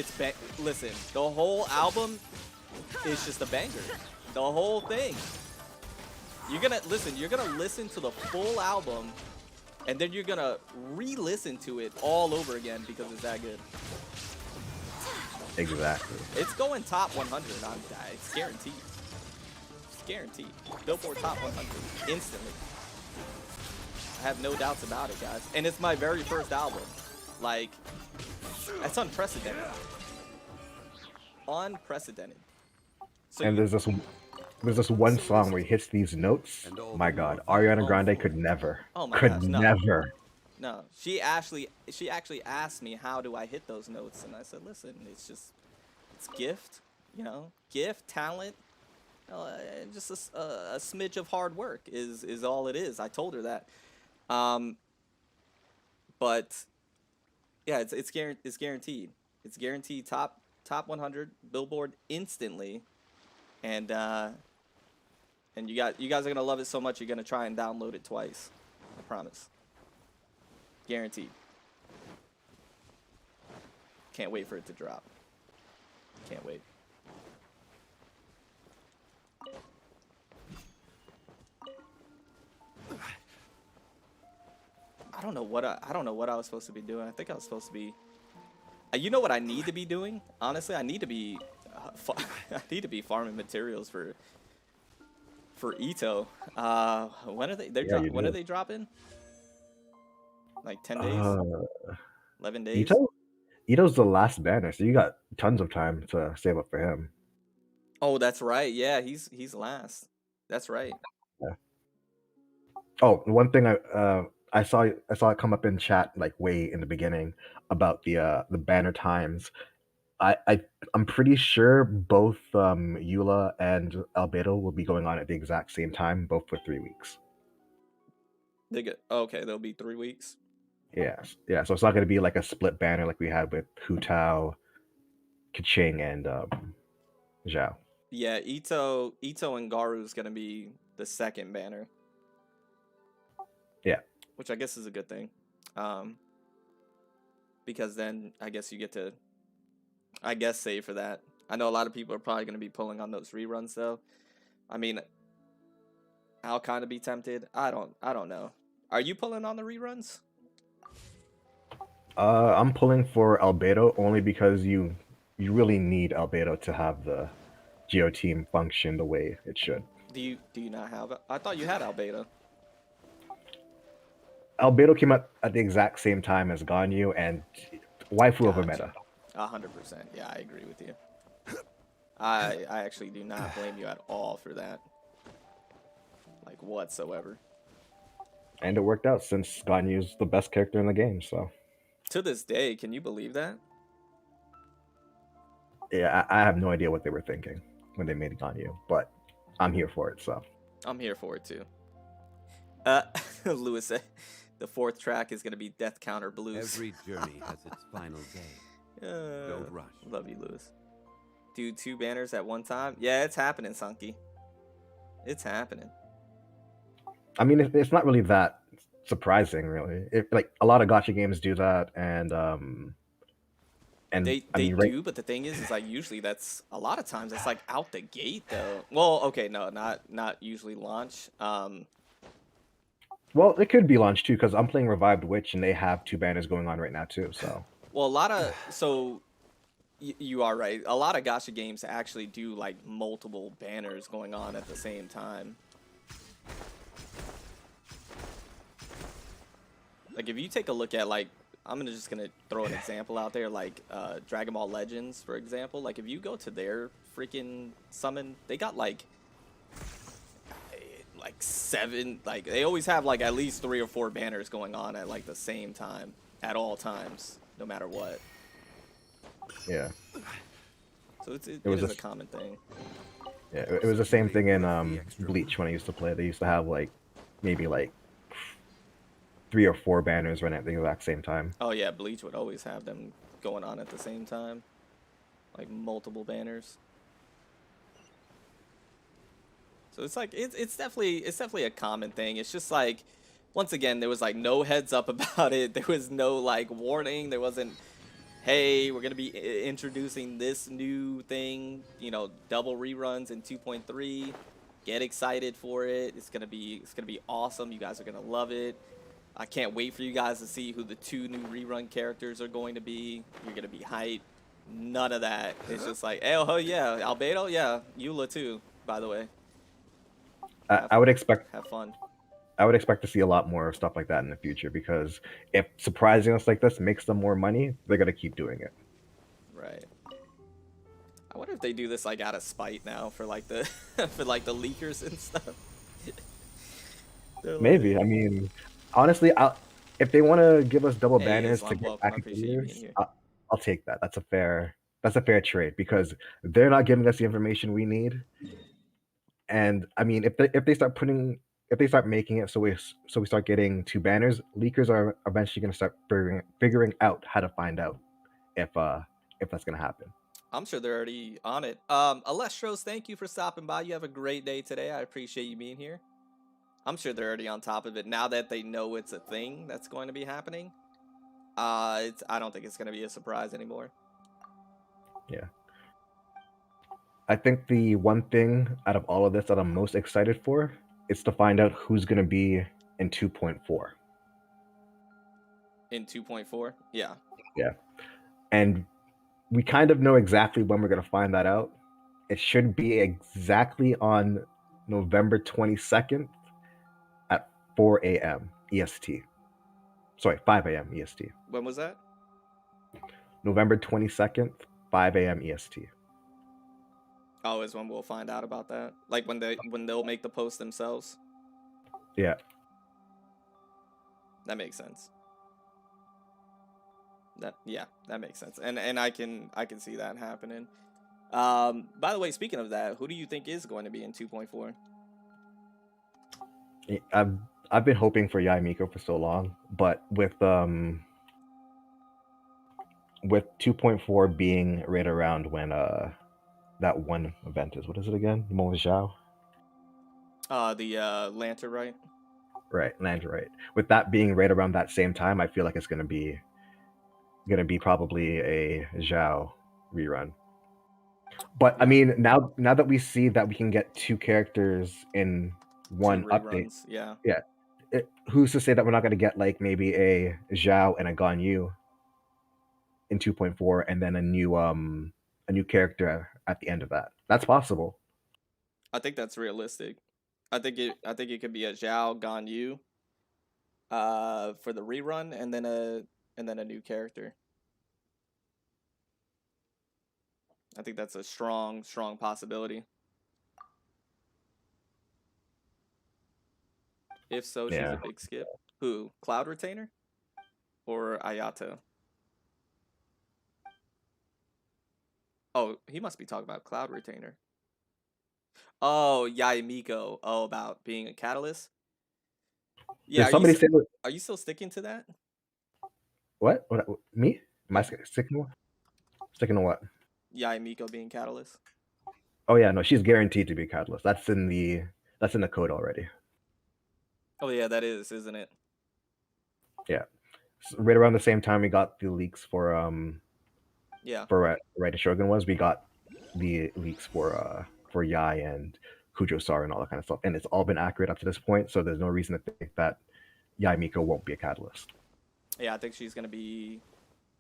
Listen, the whole album is just a banger. The whole thing. You're gonna listen to the full album, and then you're gonna re-listen to it all over again because it's that good. Exactly. It's going top 100. It's guaranteed. It's guaranteed. Billboard top 100 instantly. I have no doubts about it, guys. And it's my very first album. Like, that's unprecedented. Unprecedented. So and there's this one song where he hits these notes. My God, Ariana Grande could never. Oh my could gosh, no. never. No, she actually asked me how do I hit those notes, and I said, listen, it's gift, gift, talent, just a smidge of hard work is all it is. I told her that, but yeah, it's guaranteed. It's guaranteed top 100 Billboard instantly, and you guys are gonna love it so much you're gonna try and download it twice. I promise. Guaranteed. Can't wait for it to drop. Can't wait. I don't know what I was supposed to be doing. I think I was supposed to be. You know what I need to be doing? Honestly, I need to be. I need to be farming materials for Ito. When are they? When are they dropping? Like 10 days? 11 days? Ito's the last banner, so you got tons of time to save up for him. Oh, that's right. Yeah, he's last. That's right. Yeah. Oh, one thing I saw it come up in chat like way in the beginning about the banner times. I'm pretty sure both Eula and Albedo will be going on at the exact same time, both for 3 weeks. Okay, they'll be 3 weeks. Yeah. So it's not going to be like a split banner like we had with Hu Tao, Keqing, and Zhao. Yeah, Ito and Garu is going to be the second banner. which I guess is a good thing. Because then I guess you get to, I guess, save for that. I know a lot of people are probably going to be pulling on those reruns though. I mean, I'll kind of be tempted. I don't know. Are you pulling on the reruns? I'm pulling for Albedo only because you really need Albedo to have the Geo team function the way it should. Do you not have it? I thought you had Albedo. Albedo came out at the exact same time as Ganyu and waifu of a meta. 100%. Yeah, I agree with you. I actually do not blame you at all for that. Like, whatsoever. And it worked out since Ganyu's the best character in the game, so. To this day, can you believe that? Yeah, I have no idea what they were thinking when they made Ganyu, but I'm here for it, so. I'm here for it too. Lewis said the 4th track is going to be Death Counter Blues. Every journey has its final day. Don't rush. Love you, Lewis. Do 2 banners at one time? Yeah, it's happening, Sunky. It's happening. I mean, it's not really that surprising, really. Like a lot of gacha games do that, and they I mean, do, but the thing is like usually that's a lot of times it's like out the gate though. Well, okay, no, not usually launch. Well, it could be launched too because I'm playing Revived Witch and they have 2 banners going on right now too. So. Well, a lot of you are right. A lot of gacha games actually do like multiple banners going on at the same time. Like if you take a look at like, I'm just gonna throw an example out there, like Dragon Ball Legends, for example. Like if you go to their freaking summon, they got like 7, like they always have like at least 3 or 4 banners going on at like the same time at all times, no matter what. Yeah. So it is a common thing. Yeah, it was the same thing in Bleach when I used to play. They used to have like maybe like 3 or 4 banners running at the exact same time. Oh yeah, Bleach would always have them going on at the same time, like multiple banners. So it's like it's definitely a common thing. It's just like, once again, there was like no heads up about it. There was no like warning. There wasn't, hey, we're gonna be introducing this new thing. You know, double reruns in 2.3. Get excited for it. It's gonna be awesome. You guys are gonna love it. I can't wait for you guys to see who the 2 new rerun characters are going to be. You're gonna be hyped. None of that. It's just like, oh yeah, Albedo, yeah, Eula too, by the way. I would expect have fun. I would expect to see a lot more stuff like that in the future because if surprising us like this makes them more money, they're gonna keep doing it. Right. I wonder if they do this like out of spite now for like the for like the leakers and stuff. Maybe. I mean, honestly, if they want to give us double banners to get back into years, I'll take that. That's a fair trade because they're not giving us the information we need. And I mean, if they start making it so we start getting 2 banners, leakers are eventually going to start figuring out how to find out if that's going to happen. I'm sure they're already on it. Alestros, thank you for stopping by. You have a great day today. I appreciate you being here. I'm sure they're already on top of it now that they know it's a thing that's going to be happening. I don't think it's going to be a surprise anymore. Yeah. I think the one thing out of all of this that I'm most excited for is to find out who's going to be in 2.4. In 2.4? Yeah. Yeah. And we kind of know exactly when we're going to find that out. It should be exactly on November 22nd at 4 a.m. EST. Sorry, 5 a.m. EST. When was that? November 22nd, 5 a.m. EST. Oh, is when we'll find out about that? Like when they'll make the post themselves? Yeah. That makes sense. That makes sense. And I can see that happening. By the way, speaking of that, who do you think is going to be in 2.4? I've been hoping for Yai Miko for so long, but with 2.4 being right around when that one event is, what is it again? The one with Zhao? The Lantern, right? Right, land right. With that being right around that same time, I feel like it's gonna be probably a Zhao rerun. But I mean, now that we see that we can get 2 characters in one update, reruns, yeah. Who's to say that we're not gonna get like maybe a Zhao and a Ganyu in 2.4, and then a new character at the end of that? That's possible. I think that's realistic. I think it could be a Zhao Ganyu for the rerun, and then a new character. I think that's a strong possibility. If so, she's a big skip. Who? Cloud Retainer? Or Ayato? Oh, he must be talking about Cloud Retainer. Oh, Yaimiko. Oh, about being a catalyst? Yeah, are you still sticking to that? What me? Am I sticking to what? Yaimiko being catalyst. Oh yeah, no, she's guaranteed to be catalyst. That's in the code already. Oh yeah, that is, isn't it? Yeah. So right around the same time we got the leaks for for Right Shogun we got the leaks for Yai and Kujo-Sar and all that kind of stuff, and it's all been accurate up to this point, so there's no reason to think that Yaimiko won't be a catalyst. Yeah, I think she's gonna be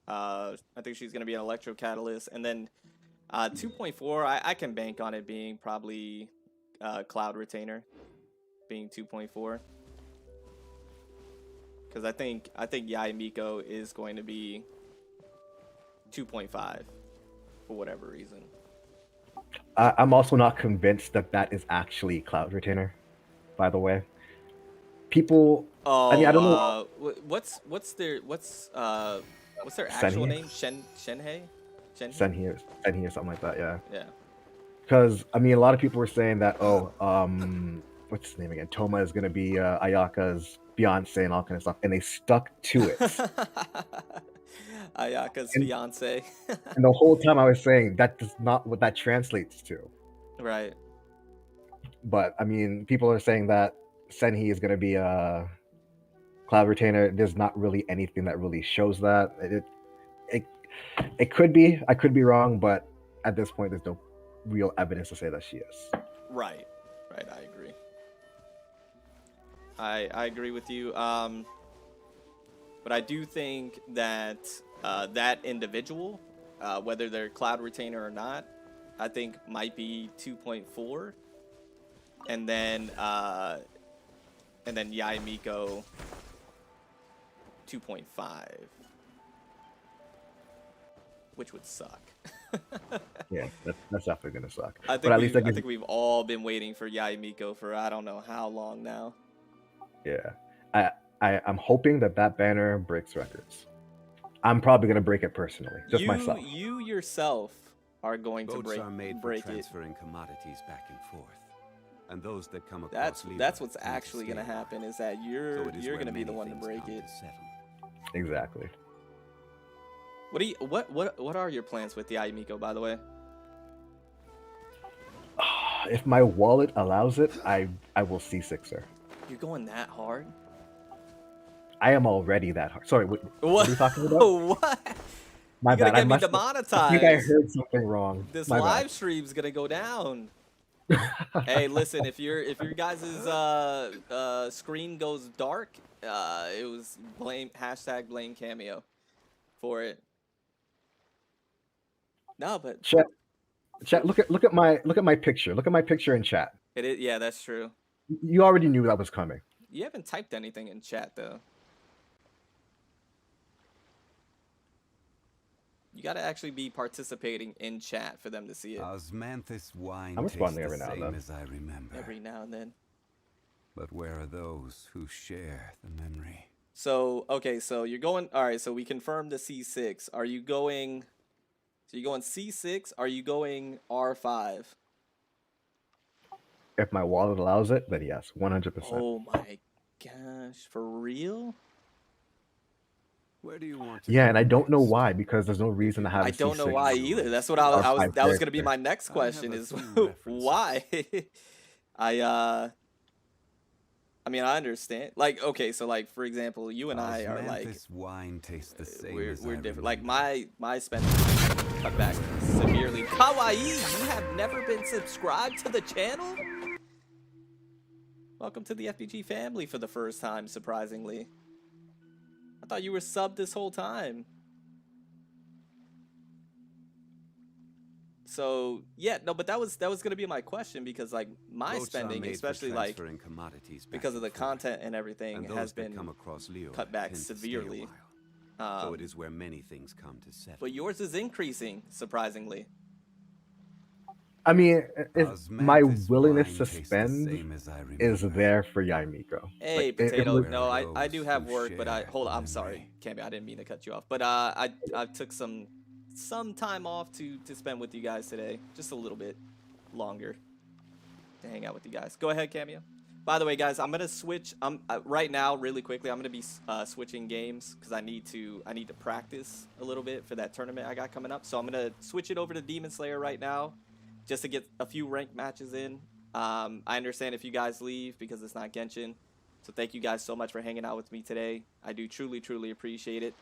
an electro catalyst, and then 2.4 I can bank on it being probably Cloud Retainer being 2.4. Because I think Yaimiko is going to be 2.5 for whatever reason. I'm also not convinced that is actually Cloud Retainer, by the way. People, I mean, I don't know. What's their actual name? Shenhei, Senhei or something like that. Yeah. Yeah. Because I mean, a lot of people were saying that what's his name again? Toma is gonna be Ayaka's fiance and all kind of stuff, and they stuck to it. Ayaka's fiance. And the whole time I was saying that is not what that translates to. Right. But I mean, people are saying that Senhei is gonna be a Cloud Retainer. There's not really anything that really shows that. It could be. I could be wrong, but at this point, there's no real evidence to say that she is. Right. I agree. I agree with you. But I do think that that individual, whether they're Cloud Retainer or not, I think might be 2.4, and then Yaimiko 2.5, which would suck. Yeah, that's definitely gonna suck. I think we've all been waiting for Yaimiko for I don't know how long now. Yeah, I'm hoping that banner breaks records. I'm probably gonna break it personally, just myself. You yourself are going to break it. Transferring commodities back and forth, and those that come across. That's what's actually gonna happen, is that you're gonna be the one to break it. Exactly. What are your plans with the Yaimiko, by the way? If my wallet allows it, I will C6 her. You're going that hard? I am already that hard. Sorry, what are you talking about? What? My You're bad. gonna get me demonetized. I think I heard something wrong. This live stream's gonna go down. Hey, listen, if your guys' screen goes dark, it was blame Cameo for it. No, but chat. Look at my picture. Look at my picture in chat. It is, yeah, that's true. You already knew that was coming. You haven't typed anything in chat though. You gotta actually be participating in chat for them to see it. Osmanthus wine I'm responding tastes every the now and same as I remember. Every now and then. But where are those who share the memory? So okay, so you're going. All right, so we confirmed the C6. Are you going? So you're going C6? Are you going R5? If my wallet allows it, then yes, 100%. Oh my gosh, for real? Where do you want to Yeah, and I don't know why, because there's no reason to have. I don't know why either. That's what I was. That was gonna be my next question. Is why? I mean, I understand. Like, okay, so like for example, you and I are like This wine tastes the same we're as I different. Like remember. my spending cut back severely. Kawaii, you have never been subscribed to the channel? Welcome to the FBG family for the first time, surprisingly. I thought you were subbed this whole time. So yeah, no, but that was gonna be my question because like my Boats are spending, made for especially like transferring commodities back because of the and forth, content and everything, and has those that been come across Leo cut back tend to stay a severely. while, though it is where many things come to settle. But yours is increasing, surprisingly. I mean, my Osmanthus willingness wine to tastes the spend same as I is remember. there for Yaimiko. Hey, Like, Potato. was, No, I do have Those work, but I who hold on. share I'm sorry, with me. Cammy. I didn't mean to cut you off, but I took some time off to spend with you guys today, just a little bit longer to hang out with you guys. Go ahead, Cameo. By the way, guys, I'm gonna switch. Right now, really quickly. I'm gonna be switching games because I need to practice a little bit for that tournament I got coming up. So I'm gonna switch it over to Demon Slayer right now, just to get a few ranked matches in. I understand if you guys leave because it's not Genshin. So thank you guys so much for hanging out with me today. I do truly appreciate it.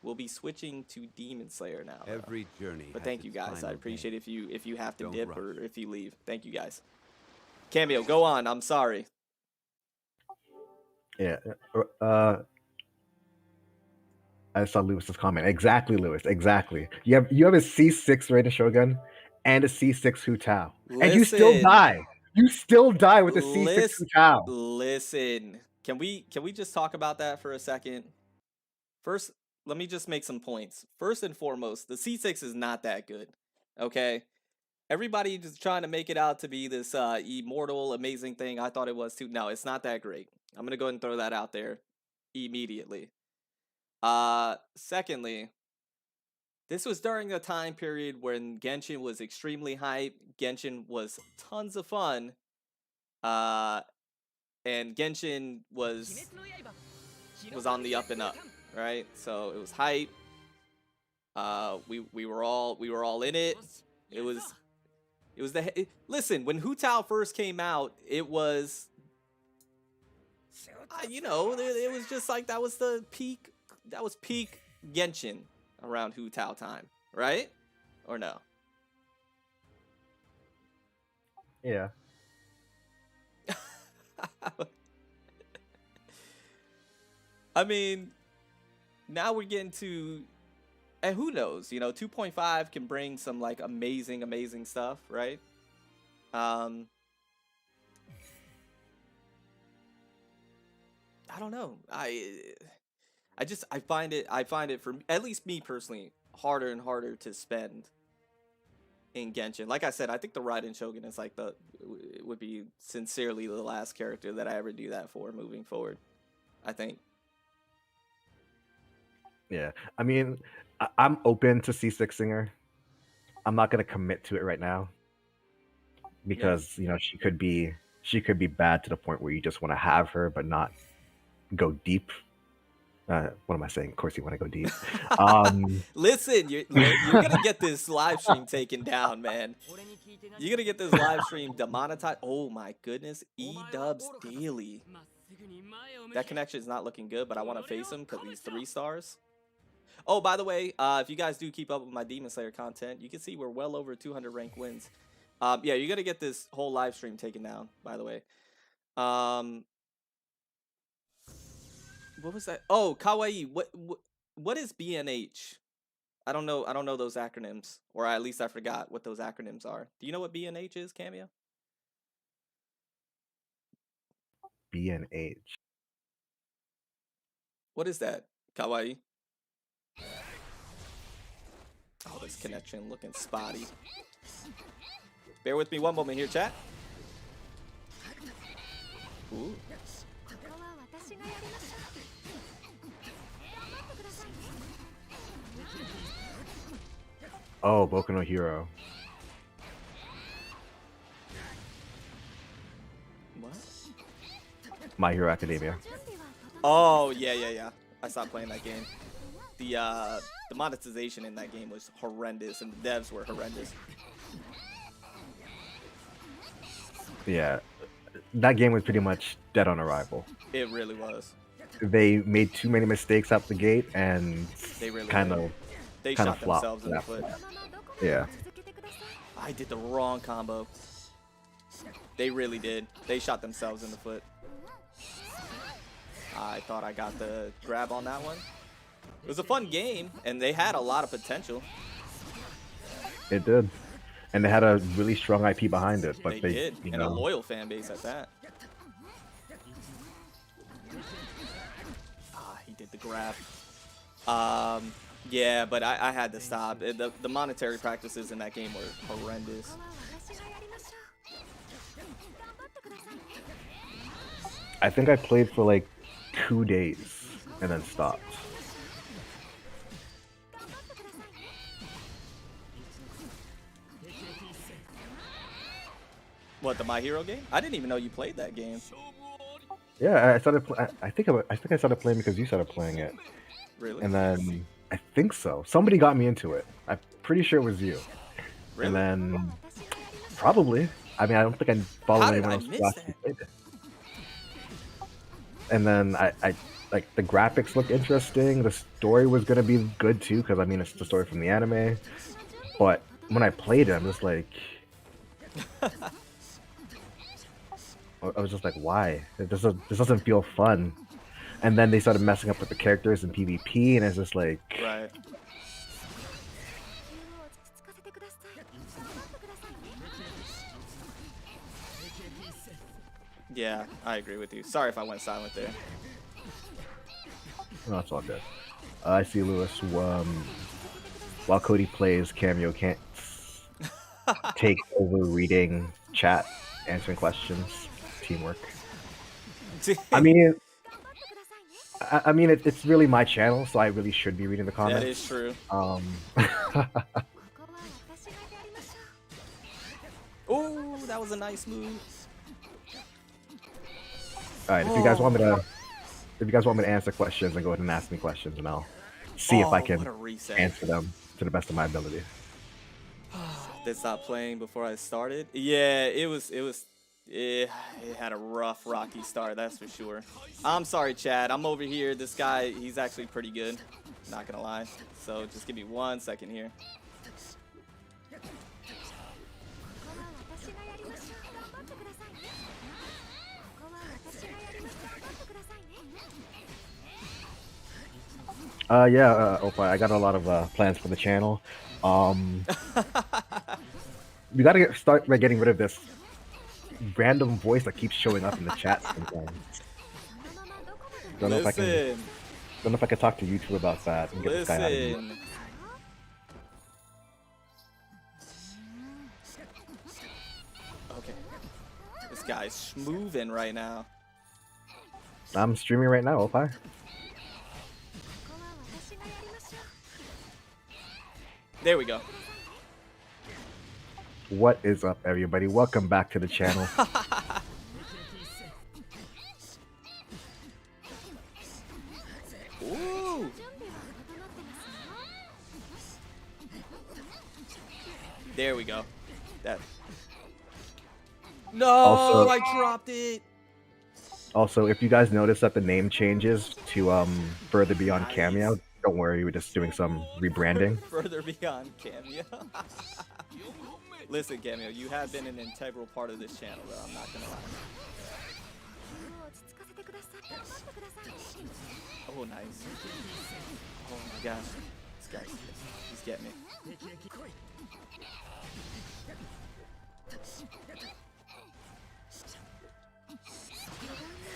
We'll be switching to Demon Slayer now. Every journey. But has thank you its guys. I final appreciate day. if you have to Don't dip rush. or if you leave. Thank you guys. Cameo, go on. I'm sorry. yeah. I saw Lewis's comment. Exactly, Lewis. Exactly. You have a C6 rated Shogun and a C6 Hu Tao, and you still Listen. die. You still die with the C6 Hu Tao. Listen. Can we just talk about that for a second? First, let me just make some points. First and foremost, the C6 is not that good. Okay? Everybody just trying to make it out to be this immortal, amazing thing. I thought it was too. No, it's not that great. I'm gonna go ahead and throw that out there immediately. Secondly, this was during a time period when Genshin was extremely hype. Genshin was tons of fun. And Genshin was on the up and up, right? So it was hype. We were all in it. It was listen, when Hu Tao first came out, it was it was just like that was peak Genshin around Hu Tao time, right? Or no? Yeah. I mean, now we're getting to, and who knows, 2.5 can bring some like amazing stuff, right? I don't know. I find it for at least me personally harder and harder to spend in Genshin. Like I said, I think the Raiden Shogun is like would be sincerely the last character that I ever do that for moving forward, I think. Yeah. I mean, I'm open to C6 Singer. I'm not gonna commit to it right now because she could be bad to the point where you just want to have her but not go deep. What am I saying? Of course you want to go deep. Listen, you're gonna get this live stream taken down, man. You're gonna get this live stream demonetized. Oh my goodness, E-Dubs Daily. That connection is not looking good, but I want to face him because he's 3 stars. Oh, by the way, if you guys do keep up with my Demon Slayer content, you can see we're well over 200 rank wins. Yeah, you're gonna get this whole live stream taken down, by the way. What was that? Oh, Kawaii. What is BNH? I don't know those acronyms, or at least I forgot what those acronyms are. Do you know what BNH is, Cameo? BNH. What is that, Kawaii? Oh, this connection looking spotty. Bear with me one moment here, chat. Ooh. Oh, Boku no Hero. What? My Hero Academia. Oh, yeah. I stopped playing that game. The monetization in that game was horrendous, and the devs were horrendous. Yeah. that game was pretty much dead on arrival. It really was. They made too many mistakes out the gate, and They really kind did. of They kind of shot flopped themselves in the after foot. that. Yeah. I did the wrong combo. They really did. They shot themselves in the foot. I thought I got the grab on that one. It was a fun game, and they had a lot of potential. It did, and they had a really strong IP behind it. But They did, you and a know, loyal fan base at that. He did the grab. Yeah, but I had to stop. The monetary practices in that game were horrendous. I think I played for like 2 days and then stopped. What, the My Hero game? I didn't even know you played that game. Yeah, I started. I think I started playing because you started playing it, Really? and then I think so. Somebody got me into it. I'm pretty sure it was you. Really? And then probably. I mean, I don't think I followed How did anyone I else who miss actually that? played it. And then I like the graphics looked interesting. The story was gonna be good too, because I mean it's the story from the anime. But when I played it, I'm just like, I was just like, why? This doesn't feel fun. And then they started messing up with the characters in PvP, and it's just like, Right. Yeah, I agree with you. Sorry if I went silent there. no, it's all good. I see Lewis. While Cody plays, Cameo can't take over reading chat, answering questions, teamwork. I mean, it's really my channel, so I really should be reading the comments. That is true. Oh, that was a nice move. All right, if you guys want me to answer questions, then go ahead and ask me questions, and I'll see if I Oh, can what a reset. answer them to the best of my ability. They stopped playing before I started. Yeah, it had a rough, rocky start, that's for sure. I'm sorry, Chad. I'm over here. This guy, he's actually pretty good. Not gonna lie. So just give me 1 second here. Opa, I got a lot of plans for the channel. We gotta start by getting rid of this random voice that keeps showing up in the chat sometimes. Don't know if I can talk to YouTube about that and get this guy out of here. Listen. Okay. This guy's schmoovin' right now. I'm streaming right now, Opa. There we go. What is up, everybody? Welcome back to the channel. Ooh. There we go. That. No, Also- I dropped it. Also, if you guys notice that the name changes to Further Beyond Nice. Cameo, don't worry, we're just doing some rebranding. Further beyond Cameo. Listen, Cameo, you have been an integral part of this channel, though. I'm not gonna lie. Oh, nice. Oh my gosh. This guy, he's getting me.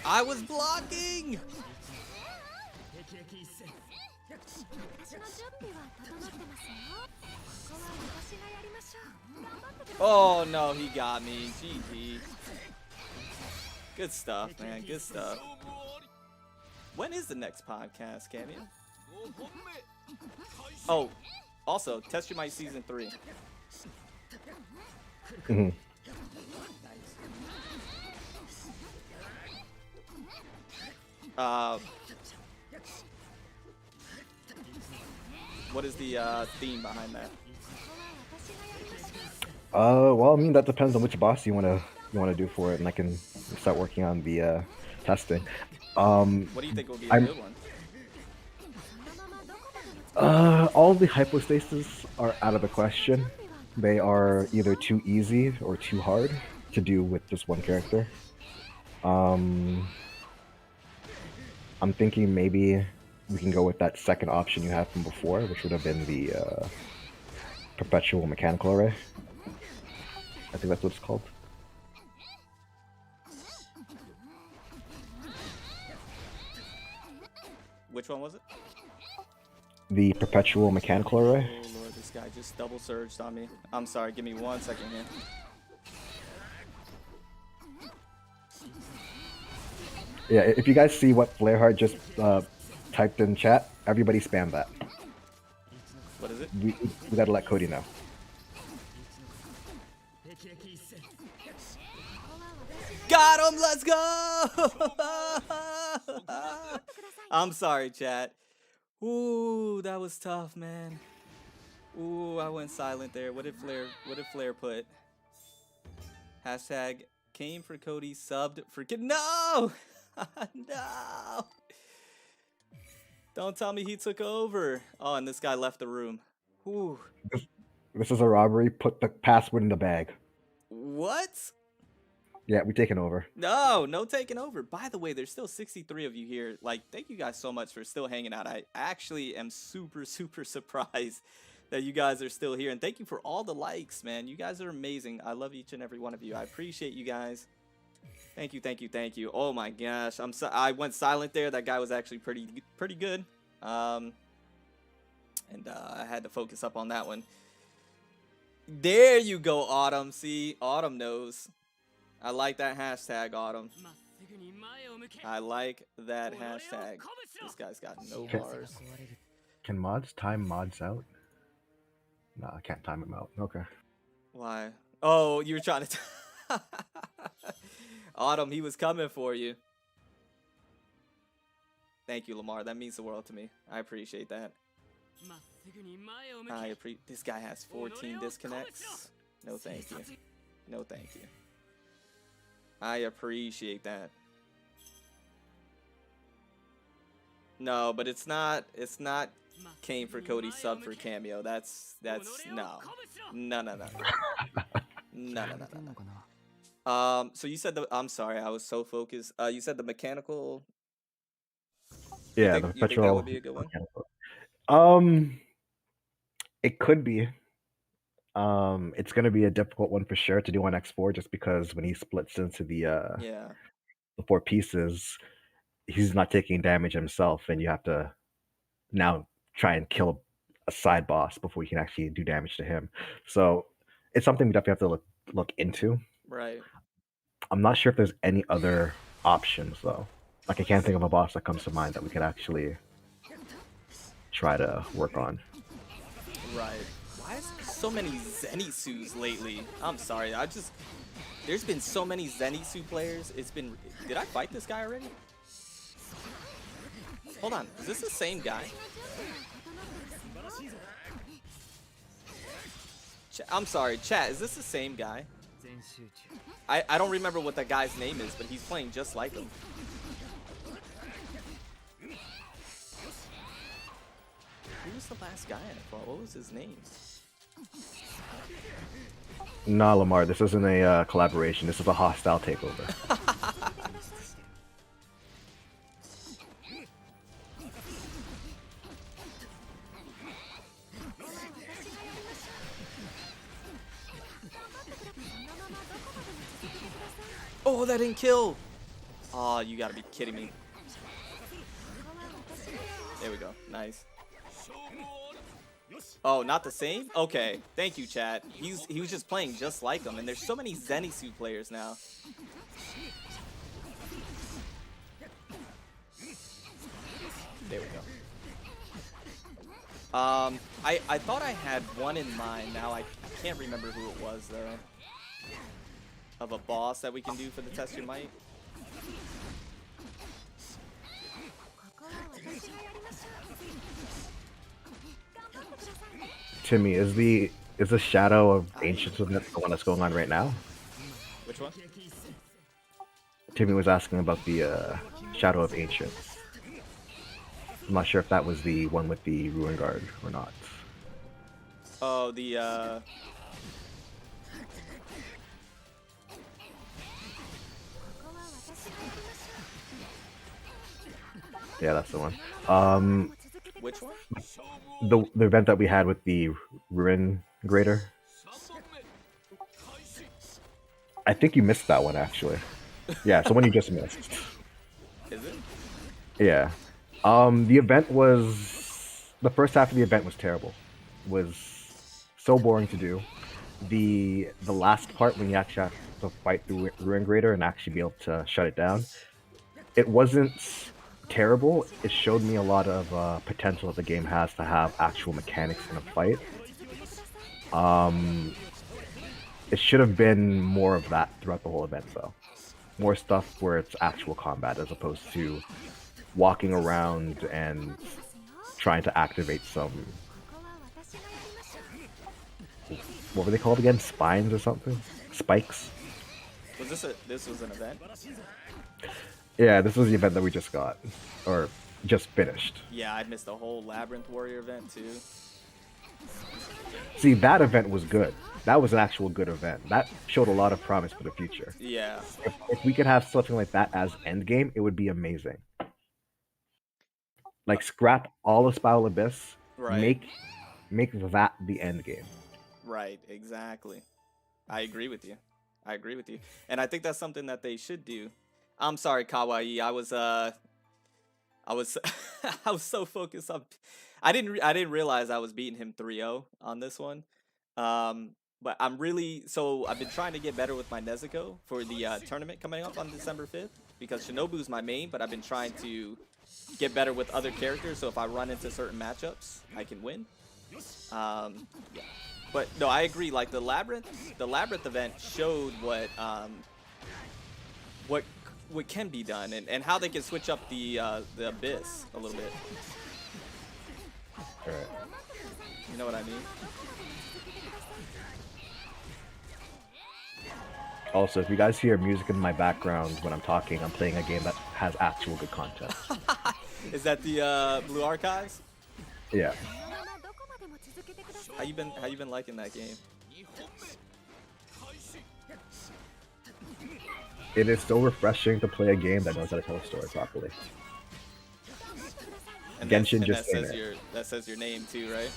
I was blocking! Oh no, he got me. GG. Good stuff, man. Good stuff. When is the next podcast, Cameo? Oh, also, Test Your Might Season 3. Mhm. What is the theme behind that? Well, I mean that depends on which boss you wanna you want to do for it, and I can start working on the testing. What do you think will be a good one? All the hypostases are out of the question. They are either too easy or too hard to do with just one character. I'm thinking maybe we can go with that second option you had from before, which would have been the perpetual mechanical array. I think that's what it's called. Which one was it? The perpetual mechanical array. Oh lord, this guy just double surged on me. I'm sorry, give me 1 second here. Yeah, if you guys see what Flareheart just typed in chat, everybody spam that. What is it? We gotta let Cody know. Got him! Let's go! I'm sorry, chat. Ooh, that was tough, man. Ooh, I went silent there. What did Flare put? Hashtag came for Cody, subbed for kid. No! No! Don't tell me he took over. Oh, and this guy left the room. Ooh. This is a robbery. Put the password in the bag. What? Yeah, we taking over. No taking over. By the way, there's still 63 of you here. Like, thank you guys so much for still hanging out. I actually am super surprised that you guys are still here. And thank you for all the likes, man. You guys are amazing. I love each and every one of you. I appreciate you guys. Thank you. Oh my gosh. I went silent there. That guy was actually pretty good. I had to focus up on that one. There you go, Autumn. See, Autumn knows. I like that hashtag, Autumn. I like that hashtag. This guy's got no bars. Can mods time mods out? No, I can't time him out. Okay. Why? Oh, you were trying to... Autumn, he was coming for you. Thank you, Lamar. That means the world to me. I appreciate that. This guy has 14 disconnects. No, thank you. No, thank you. I appreciate that. No, but it's not came for Cody, sub for cameo. That's no. So you said I'm sorry, I was so focused. You said the mechanical. Yeah, the perpetual. You think that would be a good one? It could be. It's gonna be a difficult one for sure to do on X4, just because when he splits into the 4 pieces, he's not taking damage himself, and you have to now try and kill a side boss before you can actually do damage to him. So it's something we definitely have to look into. Right. I'm not sure if there's any other options though. Like, I can't think of a boss that comes to mind that we could actually try to work on. Right. Why is there so many Zenitsus lately? I'm sorry. There's been so many Zenitsu players. Did I fight this guy already? Hold on. Is this the same guy? I'm sorry, chat. Is this the same guy? I don't remember what that guy's name is, but he's playing just like him. Who was the last guy I fought? What was his name? Nah, Lamar, this isn't a collaboration. This is a hostile takeover. Oh, that didn't kill. Oh, you gotta be kidding me. There we go. Nice. Oh, not the same? Okay. Thank you, chat. He was just playing just like him, and there's so many Zenitsu players now. There we go. I thought I had one in mind. Now I can't remember who it was though. Of a boss that we can do for the Test Your Might. Timmy, is the Shadow of Ancient Event the one that's going on right now? Which one? Timmy was asking about the Shadow of Ancients. I'm not sure if that was the one with the Ruin Guard or not. Oh, the Yeah, that's the one. which one? The event that we had with the Ruin Grader. I think you missed that one actually. Yeah, it's the one you just missed. Is it? Yeah. The event was the first half of the event was terrible. Was so boring to do. The last part when you actually have to fight through Ruin Grader and actually be able to shut it down, it wasn't terrible. It showed me a lot of potential that the game has to have actual mechanics in a fight. It should have been more of that throughout the whole event, though. More stuff where it's actual combat as opposed to walking around and trying to activate some. What were they called again? Spines or something? Spikes? Was this was an event? Yeah, this was the event that we just got. Or just finished. Yeah, I missed the whole Labyrinth Warrior event too. See, that event was good. That was an actual good event. That showed a lot of promise for the future. Yeah. If we could have something like that as endgame, it would be amazing. Like scrap all of Spiral Abyss, Right. make that the end game. Right, exactly. I agree with you. I agree with you. And I think that's something that they should do. I'm sorry, Kawaii. I was I was so focused on I didn't realize I was beating him 3-0 on this one. But I've been trying to get better with my Nezuko for the tournament coming up on December 5th because Shinobu's my main, but I've been trying to get better with other characters so if I run into certain matchups, I can win. Yeah. But no, I agree. Like the labyrinth event showed what can be done and how they can switch up the abyss a little bit. All right. You know what I mean? Also, if you guys hear music in my background when I'm talking, I'm playing a game that has actual good content. Is that the Blue Archives? Yeah. How you been liking that game? It is so refreshing to play a game that knows how to tell a story properly. And Genshin that just says your name too, right?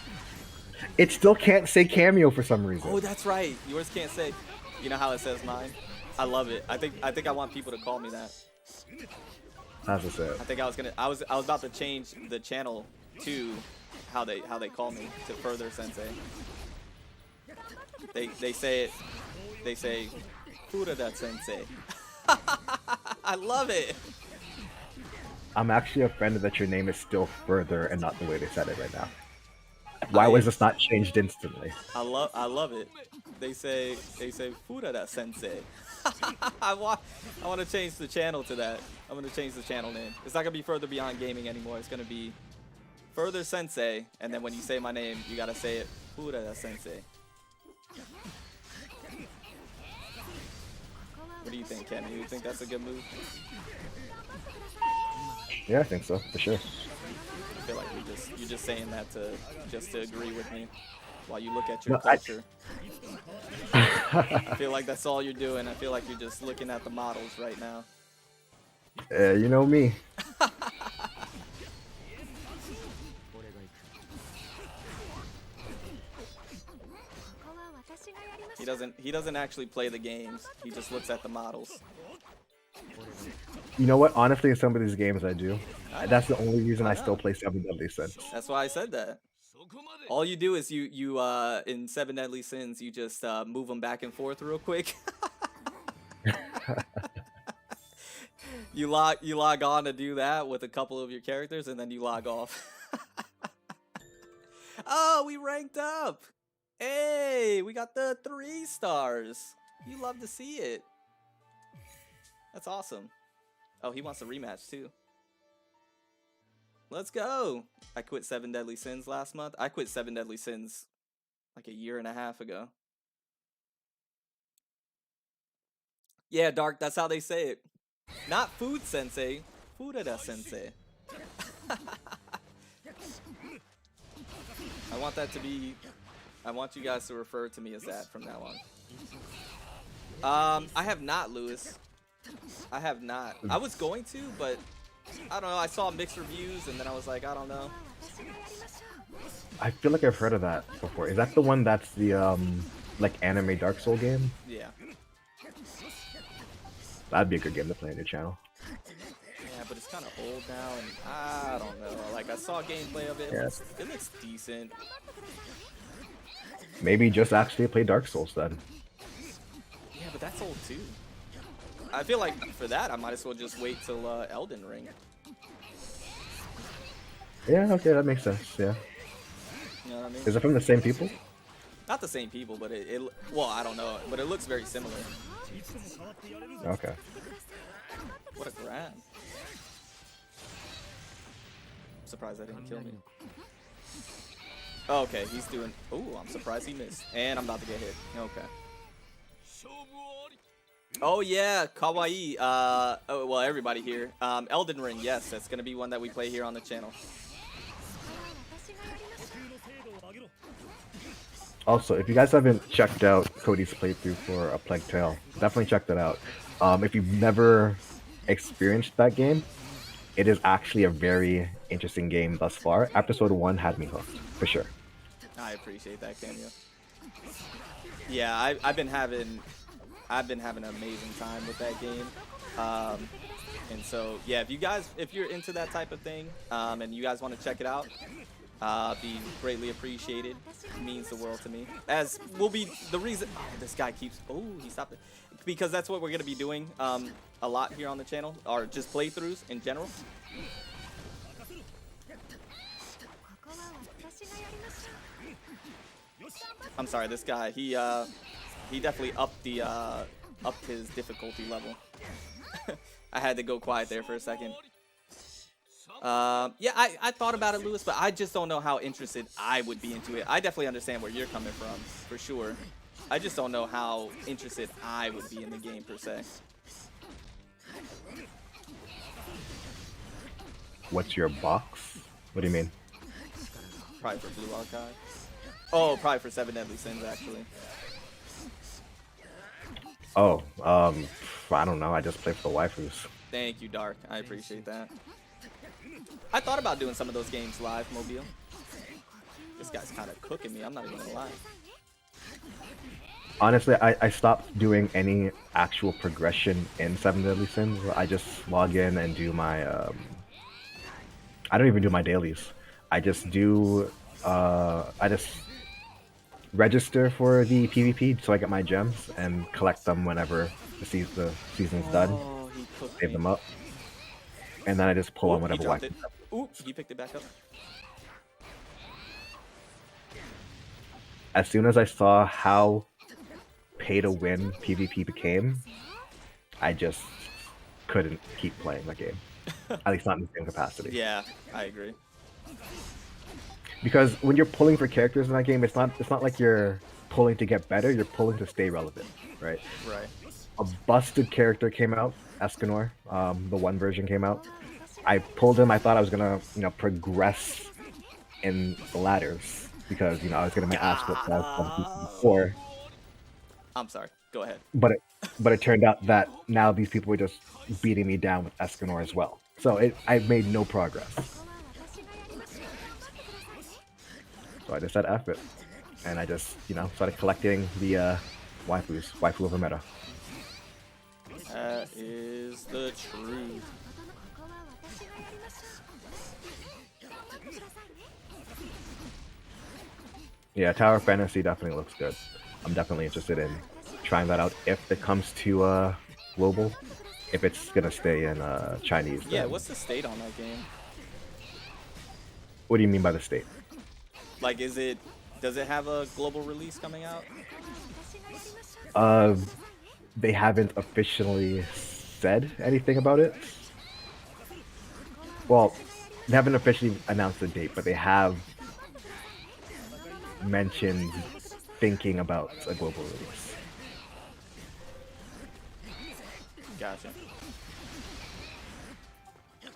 It still can't say cameo for some reason. Oh, that's right. Yours can't say. You know how it says mine? I love it. I think I want people to call me that. How's it say? I think I was about to change the channel to how they call me to Further Sensei. They say Furada Sensei. I love it. I'm actually offended that your name is still Further and not the way they said it right now. Why was this not changed instantly? I love it. They say Furada Sensei. I want to change the channel to that. I'm gonna change the channel name. It's not gonna be Further Beyond Gaming anymore. It's gonna be Further Sensei, and then when you say my name, you gotta say it Furada Sensei. What do you think, Ken? You think that's a good move? Yeah, I think so, for sure. I feel like you're just saying that to agree with me while you look at your culture. I feel like that's all you're doing. I feel like you're just looking at the models right now. You know me. He doesn't actually play the games. He just looks at the models. You know what? Honestly, in some of these games I do. That's the only reason I still play 7 Deadly Sins. That's why I said that. All you do is you in 7 Deadly Sins, you just move them back and forth real quick. You log on to do that with a couple of your characters, and then you log off. Oh, we ranked up. Hey, we got the 3 stars. You love to see it. That's awesome. Oh, he wants a rematch too. Let's go. I quit 7 Deadly Sins last month. I quit 7 Deadly Sins like a year and a half ago. Yeah, Dark, that's how they say it. Not food sensei, Furada sensei. I want that to be, I want you guys to refer to me as that from now on. I have not, Lewis. I have not. I was going to, but I don't know. I saw mixed reviews and then I was like, I don't know. I feel like I've heard of that before. Is that the one that's the like anime Dark Soul game? Yeah. That'd be a good game to play on your channel. Yeah, but it's kind of old now, and I don't know. Like I saw gameplay of it. Yeah. It looks decent. Maybe just actually play Dark Souls then. Yeah, but that's old too. I feel like for that, I might as well just wait till Elden Ring. Yeah, okay, that makes sense. Yeah. You know what I mean? Is it from the same people? Not the same people, but it well, I don't know, but it looks very similar. Okay. What a grab. I'm surprised that didn't kill me. Oh, okay, he's doing... Oh, I'm surprised he missed. And I'm about to get hit. Okay. Oh, yeah, kawaii. Oh, well, everybody here. Elden Ring, yes, that's going to be one that we play here on the channel. Also, if you guys haven't checked out Cody's playthrough for A Plague Tale, definitely check that out. If you've never experienced that game, it is actually a very interesting game thus far. Episode 1 had me hooked, for sure. I appreciate that, Kenya. Yeah, I've been having an amazing time with that game. And so, yeah, if you're into that type of thing, and you guys want to check it out, be greatly appreciated. It means the world to me. As will be the reason. Oh, this guy keeps. Oh, he stopped it. Because that's what we're gonna be doing a lot here on the channel, or just playthroughs in general. I'm sorry, this guy. He definitely upped his difficulty level. I had to go quiet there for a second. Yeah, I thought about it, Lewis, but I just don't know how interested I would be into it. I definitely understand where you're coming from, for sure. I just don't know how interested I would be in the game, per se. What's your box? What do you mean? Probably for Blue Archive. Oh, probably for 7 Deadly Sins, actually. Oh, I don't know. I just play for the waifus. Thank you, Dark. I appreciate that. I thought about doing some of those games live, Mobile. This guy's kind of cooking me. I'm not even gonna lie. Honestly, I stopped doing any actual progression in 7 Deadly Sins. I just log in and do my, I don't even do my dailies. I just do, I just register for the PvP so I get my gems and collect them whenever the season's done. Oh, he cooked Save me. them up. And then I just pull on He whatever dropped wife. it. Ooh, he picked it back up. As soon as I saw how pay-to-win PvP became, I just couldn't keep playing the game. At least not in the same capacity. Yeah, I agree. Because when you're pulling for characters in that game, it's not like you're pulling to get better, you're pulling to stay relevant, right? Right. A busted character came out, Escanor, the one version came out. I pulled him, I thought I was gonna, progress in the ladders because, I was gonna make ass whooped before. I'm sorry. Go ahead. But it turned out that now these people were just beating me down with Escanor as well. So I made no progress. So I just said F it. And I just, started collecting the waifu of a meta. That is the truth. Yeah, Tower Fantasy definitely looks good. I'm definitely interested in trying that out if it comes to global. If it's gonna stay in Chinese. Yeah, then. what's the state on that game? What do you mean by the state? Like, does it have a global release coming out? They haven't officially said anything about it. Well, they haven't officially announced a date, but they have mentioned thinking about a global release. Gotcha.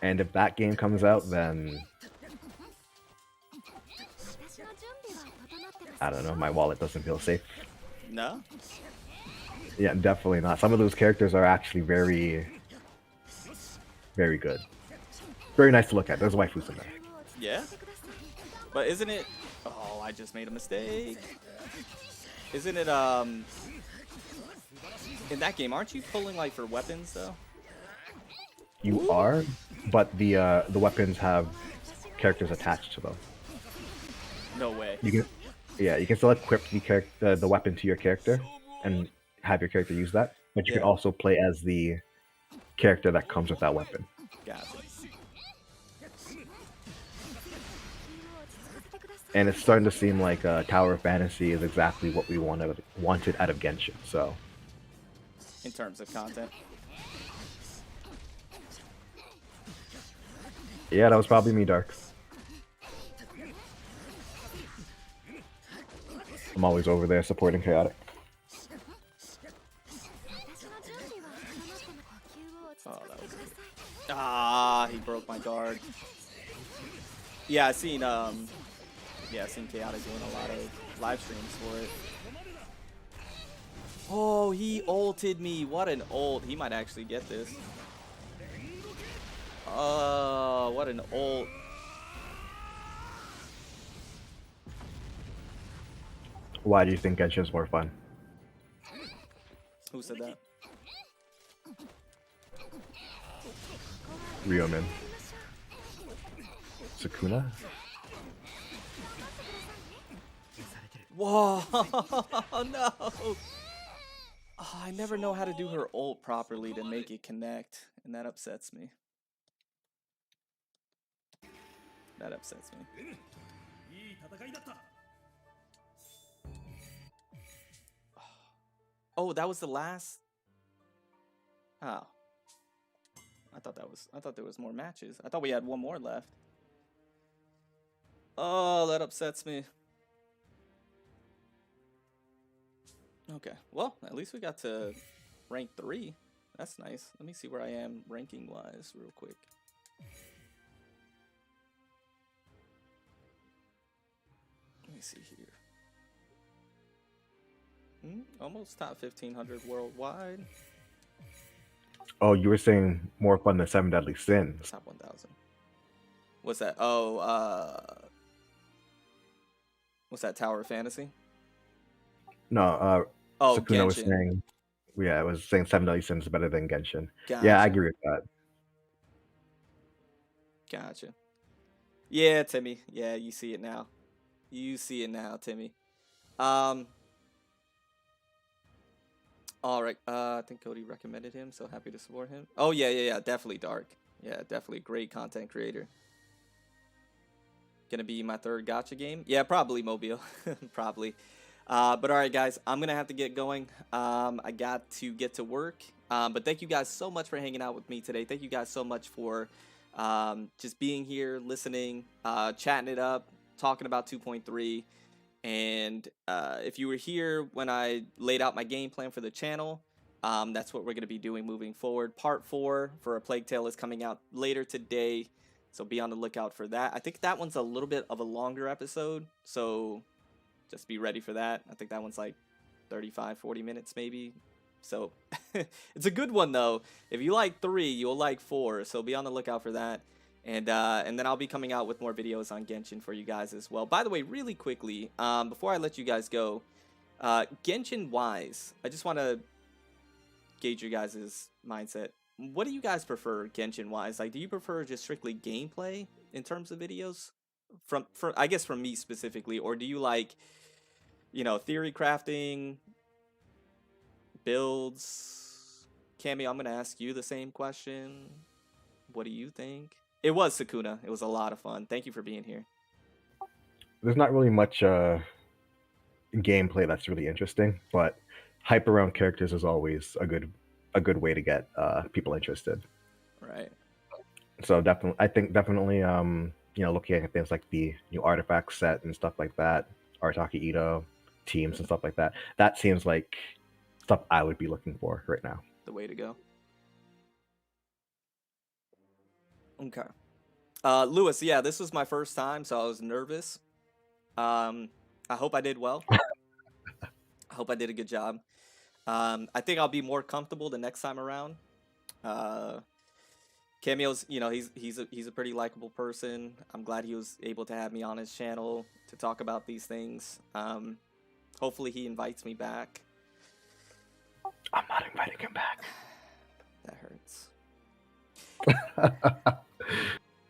And if that game comes out, then I don't know, my wallet doesn't feel safe. No? Yeah, definitely not. Some of those characters are actually very, very good. Very nice to look at. There's waifus in there. Yeah? But isn't it... Oh, I just made a mistake. Isn't it, in that game, aren't you pulling, like, for weapons, though? You are, but the weapons have characters attached to them. No way. You can still equip the weapon to your character and have your character use that, but you can also play as the character that comes with that weapon. Gotcha. And it's starting to seem like Tower of Fantasy is exactly what we wanted out of Genshin. So, In terms of content. yeah, that was probably me, Dark. I'm always over there supporting Chaotic. Oh, that was it. Ah, he broke my guard. Yeah, I seen Chaotic doing a lot of live streams for it. Oh, he ulted me. What an ult. He might actually get this. Oh, what an ult. Why do you think Genshin's more fun? Who said that? Ryomin. Sukuna? Whoa, no. Oh, I never know how to do her ult properly to make it connect, and that upsets me. That upsets me. Oh, that was the last. Oh. I thought there was more matches. I thought we had one more left. Oh, that upsets me. Okay, well, at least we got to rank 3. That's nice. Let me see where I am ranking-wise real quick. Let me see here. Almost top 1,500 worldwide. Oh, you were saying more fun than Seven Deadly Sins. Top 1,000. What's that? Oh, what's that? Tower of Fantasy? No, Oh, Sukuna was Genshin. saying, yeah, it was saying Seven Deadly Sins is better than Genshin. Gotcha. Yeah, I agree with that. Gotcha. Yeah, Timmy. Yeah, you see it now. You see it now, Timmy. All right. I think Cody recommended him, so happy to support him. Oh, yeah. Definitely Dark. Yeah, definitely great content creator. Gonna be my third gacha game? Yeah, probably Mobile. Probably. But all right, guys, I'm gonna have to get going. I got to get to work. But thank you guys so much for hanging out with me today. Thank you guys so much for just being here, listening, chatting it up, talking about 2.3. And if you were here when I laid out my game plan for the channel, that's what we're going to be doing moving forward. Part 4 for A Plague Tale is coming out later today, so be on the lookout for that. I think that one's a little bit of a longer episode, so just be ready for that. I think that one's like 35-40 minutes maybe. So it's a good one, though. If you like 3, you'll like 4, so be on the lookout for that. And then I'll be coming out with more videos on Genshin for you guys as well. By the way, really quickly, before I let you guys go, Genshin-wise, I just want to gauge your guys' mindset. What do you guys prefer Genshin-wise? Like, do you prefer just strictly gameplay in terms of videos? I guess from me specifically, or do you like, theory crafting, builds? Cammy, I'm going to ask you the same question. What do you think? It was Sukuna. It was a lot of fun. Thank you for being here. There's not really much gameplay that's really interesting, but hype around characters is always a good way to get people interested. Right. So definitely looking at things like the new artifact set and stuff like that, Artaki Ito teams and stuff like that. That seems like stuff I would be looking for right now. The way to go. Okay. Lewis, yeah, this was my first time, so I was nervous. I hope I did well. I hope I did a good job. I think I'll be more comfortable the next time around. Cameo's, you know, he's a pretty likable person. I'm glad he was able to have me on his channel to talk about these things. Hopefully he invites me back. I'm not inviting him back. That hurts.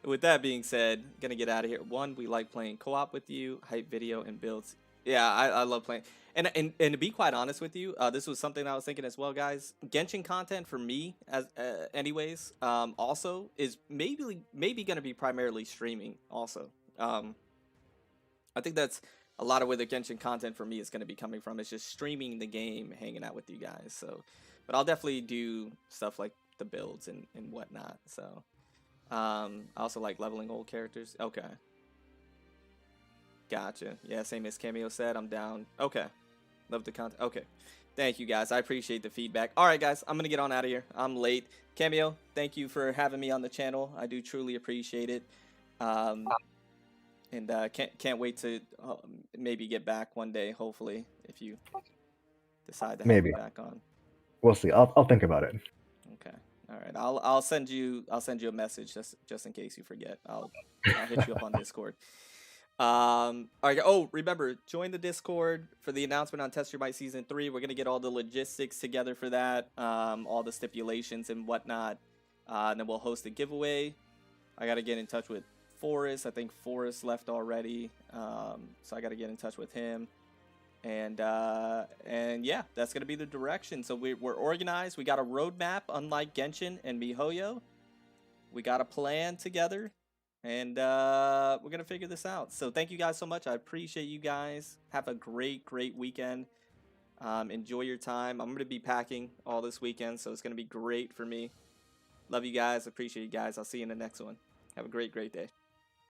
With that being said, gonna get out of here. One, we like playing co-op with you, hype video and builds. Yeah, I love playing. And to be quite honest with you, this was something I was thinking as well, guys. Genshin content for me, as anyways, also is maybe gonna be primarily streaming. Also, I think that's a lot of where the Genshin content for me is gonna be coming from. It's just streaming the game, hanging out with you guys. So, but I'll definitely do stuff like the builds and whatnot. So. I also like leveling old characters. Okay. Gotcha. Yeah, same as Cameo said. I'm down. Okay. Love the content. Okay. Thank you, guys. I appreciate the feedback. All right, guys. I'm going to get on out of here. I'm late. Cameo, thank you for having me on the channel. I do truly appreciate it. And can't wait to maybe get back one day, hopefully, if you decide to have me back on. We'll see. I'll think about it. Okay. All right, I'll send you a message just in case you forget. I'll hit you up on Discord. All right. Oh, remember, join the Discord for the announcement on Test Your Might Season 3. We're gonna get all the logistics together for that, all the stipulations and whatnot, and then we'll host a giveaway. I gotta get in touch with Forrest. I think Forrest left already, so I gotta get in touch with him. And yeah, that's gonna be the direction. So we're organized. We got a roadmap, unlike Genshin and MiHoYo. We got a plan together, and we're gonna figure this out. So thank you guys so much. I appreciate you guys. Have a great weekend. Enjoy your time. I'm gonna be packing all this weekend, so it's gonna be great for me. Love you guys. Appreciate you guys. I'll see you in the next one. Have a great day.